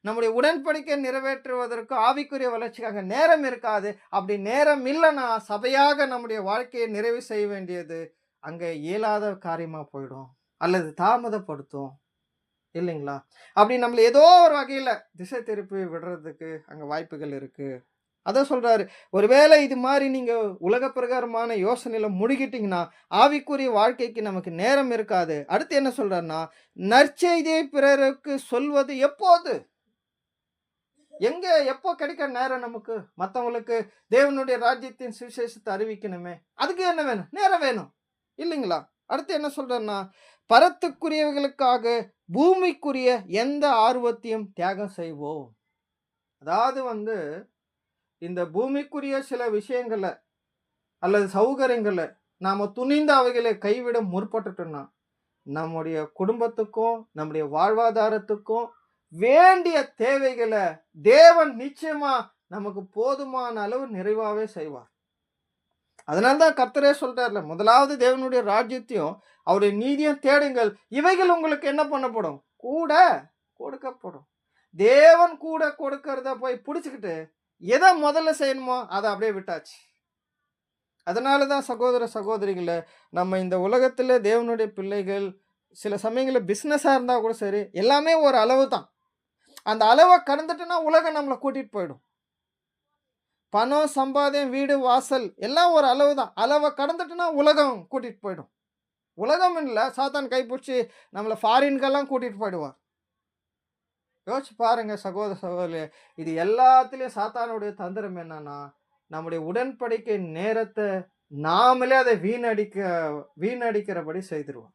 நம்முடைய உடன்படிக்கை நிறைவேற்றுவதற்கு ஆவிக்குரிய வளர்ச்சிக்காக நேரம் இருக்காது. அப்படி நேரம் இல்லைன்னா சபையாக நம்முடைய வாழ்க்கையை நிறைவு செய்ய வேண்டியது அங்க இயலாத காரியமா போயிடும். அல்லது தாமதப்படுத்தும். இல்லைங்களா? அப்படி நம்மள ஏதோ ஒரு வகையில திசை திருப்பி விடுறதுக்கு அங்க வாய்ப்புகள் இருக்கு. அதான் சொல்றாரு, ஒருவேளை இது மாதிரி நீங்க உலக பிரகாரமான யோசனையில முழுகிட்டீங்கன்னா ஆவிக்குரிய வாழ்க்கைக்கு நமக்கு நேரம் இருக்காது. அடுத்து என்ன சொல்றாருன்னா, நற்செய்தியை பிறருக்கு சொல்வது எப்போது? எங்க எப்போ கிடைக்க நேரம் நமக்கு? மற்றவங்களுக்கு தேவனுடைய ராஜ்யத்தின் சுவிசேஷத்தை அறிவிக்கணுமே, அதுக்கு என்ன வேணும்? நேரம் வேணும். இல்லைங்களா? அடுத்து என்ன சொல்றேன்னா, பரத்துக்குரியவர்களுக்காக பூமிக்குரிய எந்த ஆர்வத்தையும் தியாகம் செய்வோம். அதாவது இந்த பூமிக்குரிய சில விஷயங்களை அல்லது சௌகரியங்களை நாம துணிந்த அவைகளை கைவிட முற்பட்டுட்டோம்னா நம்முடைய குடும்பத்துக்கும் நம்முடைய வாழ்வாதாரத்துக்கும் வேண்டிய தேவைகளை தேவன் நிச்சயமா நமக்கு போதுமான அளவு நிறைவாவே செய்வார். அதனால்தான் கர்த்தரே சொல்றாருல, முதலாவது தேவனுடைய ராஜ்யத்தையும் அவருடைய நீதியும் தேடுங்கள், இவைகள் உங்களுக்கு என்ன பண்ணப்படும்? கூட கொடுக்கப்படும். தேவன் கூட கொடுக்கறத போய் பிடிச்சுக்கிட்டு எதை முதல்ல செய்யணுமோ அதை அப்படியே விட்டாச்சு. அதனாலதான் சகோதர சகோதரிகளை, நம்ம இந்த உலகத்துல தேவனுடைய பிள்ளைகள் சில சமயங்களில் பிஸ்னஸா இருந்தா கூட சரி, எல்லாமே ஒரு அளவு தான். அந்த அளவை கடந்துட்டுனா உலகம் நம்மளை கூட்டிட்டு போயிடும். பணம், சம்பாத்தியம், வீடு, வாசல் எல்லாம் ஒரு அளவு தான். அளவை கடந்துட்டுனா உலகம் கூட்டிட்டு போயிடும். உலகம் இல்லை, சாத்தான் கைப்பிடிச்சி நம்மளை ஃபாரின்கெல்லாம் கூட்டிட்டு போயிடுவார். யோசிச்சு பாருங்க சகோதர சகோதரி, இது எல்லாத்துலேயும் சாத்தானுடைய தந்திரம் என்னன்னா, நம்முடைய உடன்படிக்கை நேரத்தை நாமளே அதை வீணடிக்கிறபடி செய்திருவோம்.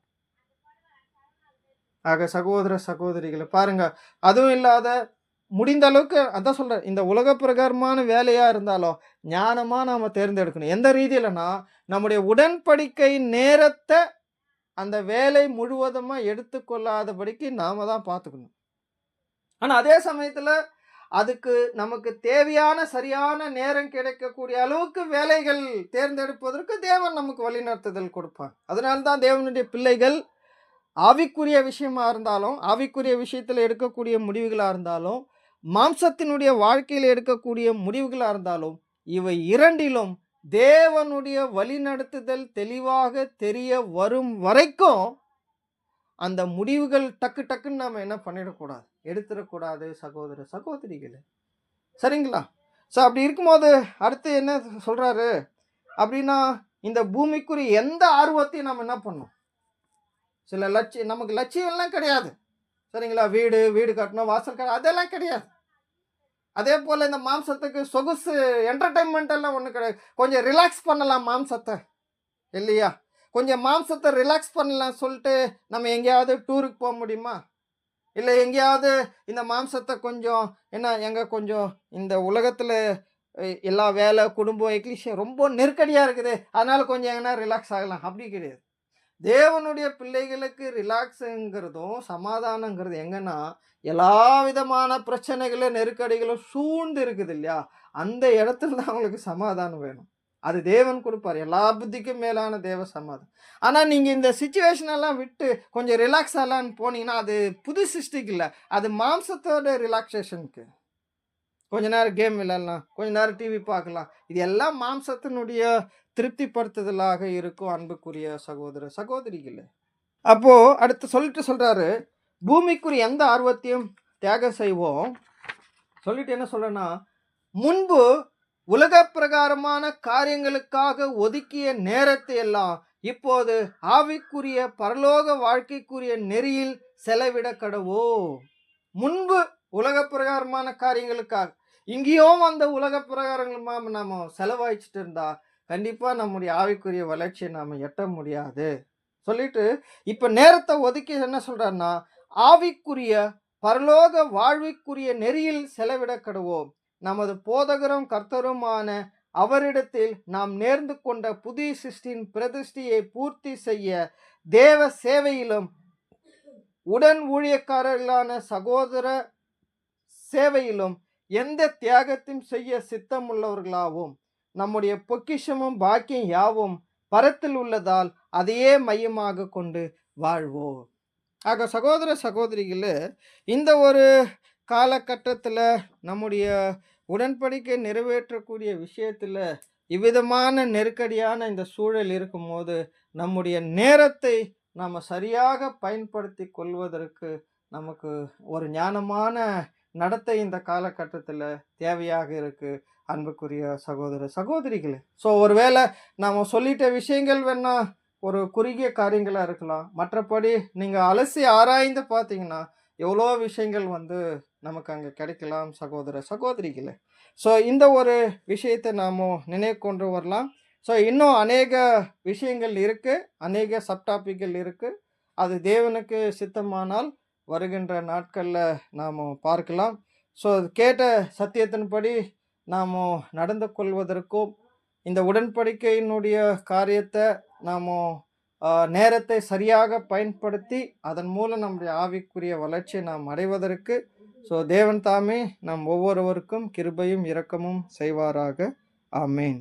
ஆக சகோதர சகோதரிகளை பாருங்க, அதுவும் இல்லாத முடிந்த அளவுக்கு அதான் சொல்கிறேன், இந்த உலக பிரகாரமான வேலையாக இருந்தாலும் ஞானமாக நாம் தேர்ந்தெடுக்கணும். எந்த ரீதியிலனா, நம்முடைய உடன்படிக்கை நேரத்தை அந்த வேலை முழுவதுமாக எடுத்துக்கொள்ளாதபடிக்கு நாம் தான் பார்த்துக்கணும். ஆனால் அதே சமயத்தில் அதுக்கு நமக்கு தேவையான சரியான நேரம் கிடைக்கக்கூடிய அளவுக்கு வேலைகள் தேர்ந்தெடுப்பதற்கு தேவன் நமக்கு வழிநடத்துதல் கொடுப்பாங்க. அதனால்தான் தேவனுடைய பிள்ளைகள் ஆவிக்குரிய விஷயமா இருந்தாலும், ஆவிக்குரிய விஷயத்தில் எடுக்கக்கூடிய முடிவுகளாக இருந்தாலும், மாம்சத்தினுடைய வாழ்க்கையில் எடுக்கக்கூடிய முடிவுகளாக இருந்தாலும், இவை இரண்டிலும் தேவனுடைய வழிநடத்துதல் தெளிவாக தெரிய வரும் வரைக்கும் அந்த முடிவுகள் டக்கு டக்குன்னு நாம் என்ன பண்ணிடக்கூடாது, எடுத்துடக்கூடாது சகோதர சகோதரிகளே. சரிங்களா? ஸோ அப்படி இருக்கும்போது அடுத்து என்ன சொல்கிறாரு அப்படின்னா, இந்த பூமிக்குரிய எந்த ஆர்வத்தையும் நம்ம என்ன பண்ணணும், சில நமக்கு லட்சியம்லாம் கிடையாது. சரிங்களா? வீடு கட்டணும், வாசல் கட்டணும், அதெல்லாம் கிடையாது. அதே போல் இந்த மாம்சத்துக்கு சொகுசு என்டர்டைன்மெண்ட் எல்லாம் ஒன்றும் கிடையாது. கொஞ்சம் ரிலாக்ஸ் பண்ணலாம் மாம்சத்தை, இல்லையா? கொஞ்சம் மாம்சத்தை ரிலாக்ஸ் பண்ணலாம் சொல்லிட்டு நம்ம எங்கேயாவது டூருக்கு போக முடியுமா? இல்லை எங்கேயாவது இந்த மாம்சத்தை கொஞ்சம் கொஞ்சம் இந்த உலகத்தில் எல்லா வேலை, குடும்பம், எக்லிஷியம் ரொம்ப நெருக்கடியாக இருக்குது, அதனால் கொஞ்சம் எங்கன்னா ரிலாக்ஸ் ஆகலாம், அப்படி கிடையாது. தேவனுடைய பிள்ளைகளுக்கு ரிலாக்ஸுங்கிறதும் சமாதானங்கிறது எங்கன்னா, எல்லா விதமான பிரச்சனைகளும் நெருக்கடிகளும் சூழ்ந்து இருக்குது இல்லையா, அந்த இடத்துல தான் அவங்களுக்கு சமாதானம் வேணும். அது தேவன் கொடுப்பார், எல்லா புத்திக்கும் மேலான தேவ சமாதானம். ஆனால் நீங்கள் இந்த சிச்சுவேஷன் எல்லாம் விட்டு கொஞ்சம் ரிலாக்ஸ் ஆகலான்னு போனீங்கன்னா, அது புது சிருஷ்டிக்கு இல்லை, அது மாம்சத்தோட ரிலாக்ஸேஷனுக்கு. கொஞ்ச நேரம் கேம் விளையாடலாம், கொஞ்ச நேரம் டிவி பார்க்கலாம், இது எல்லாம் மாம்சத்தினுடைய திருப்திப்படுத்துதலாக இருக்கும் அன்புக்குரிய சகோதர சகோதரிகளே. அப்போ அடுத்து சொல்றாரு, பூமிக்குரிய எந்த ஆர்வத்தையும் தியாகம் செய்வோம் சொல்லிட்டு என்ன சொல்றேன்னா, முன்பு உலக பிரகாரமான காரியங்களுக்காக ஒதுக்கிய நேரத்தை எல்லாம் இப்போது ஆவிக்குரிய பரலோக வாழ்க்கைக்குரிய நெறியில் செலவிட கடவோ. முன்பு உலக பிரகாரமான காரியங்களுக்காக இங்கேயும் அந்த உலக பிரகாரங்கள் நாம செலவாயிச்சுட்டு இருந்தா கண்டிப்பாக நம்முடைய ஆவிக்குரிய வளர்ச்சியை நாம் எட்ட முடியாது சொல்லிட்டு இப்போ நேரத்தை ஒதுக்கி என்ன சொல்கிறாருன்னா, ஆவிக்குரிய பரலோக வாழ்விக்குரிய நெறியில் செலவிட கடுவோம். நமது போதகரும் கர்த்தருமான அவரிடத்தில் நாம் நேர்ந்து கொண்ட புதிய சிருஷ்டியின் பிரதிஷ்டியை பூர்த்தி செய்ய தேவ சேவையிலும் உடன் ஊழியக்காரர்களான சகோதர சேவையிலும் எந்த தியாகத்தையும் செய்ய சித்தமுள்ளவர்களாகவும் நம்முடைய பொக்கிஷமும் பாக்கியம் யாவும் பரத்தில் உள்ளதால் அதையே மையமாக கொண்டு வாழ்வோம். ஆக சகோதர சகோதரிகளே, இந்த ஒரு காலகட்டத்தில் நம்முடைய உடன்படிக்கை நிறைவேற்றக்கூடிய விஷயத்தில் இவ்விதமான நெருக்கடியான இந்த சூழல் இருக்கும்போது நம்முடைய நேரத்தை நாம் சரியாக பயன்படுத்தி கொள்வதற்கு நமக்கு ஒரு ஞானமான நடத்தை இந்த காலகட்டத்தில் தேவையாக இருக்குது அன்புக்குரிய சகோதர சகோதரிகளே. ஸோ ஒருவேளை நாம் சொல்லிட்ட விஷயங்கள் வேணா ஒரு குறுகிய காரியங்களாக இருக்கலாம், மற்றபடி நீங்கள் அலசி ஆராய்ந்து பார்த்தீங்கன்னா எவ்வளோ விஷயங்கள் நமக்கு அங்கே கிடைக்கலாம் சகோதர சகோதரிகளே. ஸோ இந்த ஒரு விஷயத்தை நாம் நினைவு கொண்டு வரலாம். ஸோ இன்னும் அநேக விஷயங்கள் இருக்குது, அநேக சப்டாபிக்கள் இருக்குது. அது தேவனுக்கு சித்தமானால் வருகின்ற நாட்களில் நாம் பார்க்கலாம். ஸோ கேட்ட சத்தியத்தின்படி நாம் நடந்து கொள்வதற்கும் இந்த உடன்படிக்கையினுடைய காரியத்தை நாம் நேரத்தை சரியாக பயன்படுத்தி அதன் மூலம் நம்முடைய ஆவிக்குரிய வளர்ச்சியை நாம் அடைவதற்கு ஸோ தேவன் தாமே நம் ஒவ்வொருவருக்கும் கிருபையும் இரக்கமும் செய்வாராக. ஆமேன்.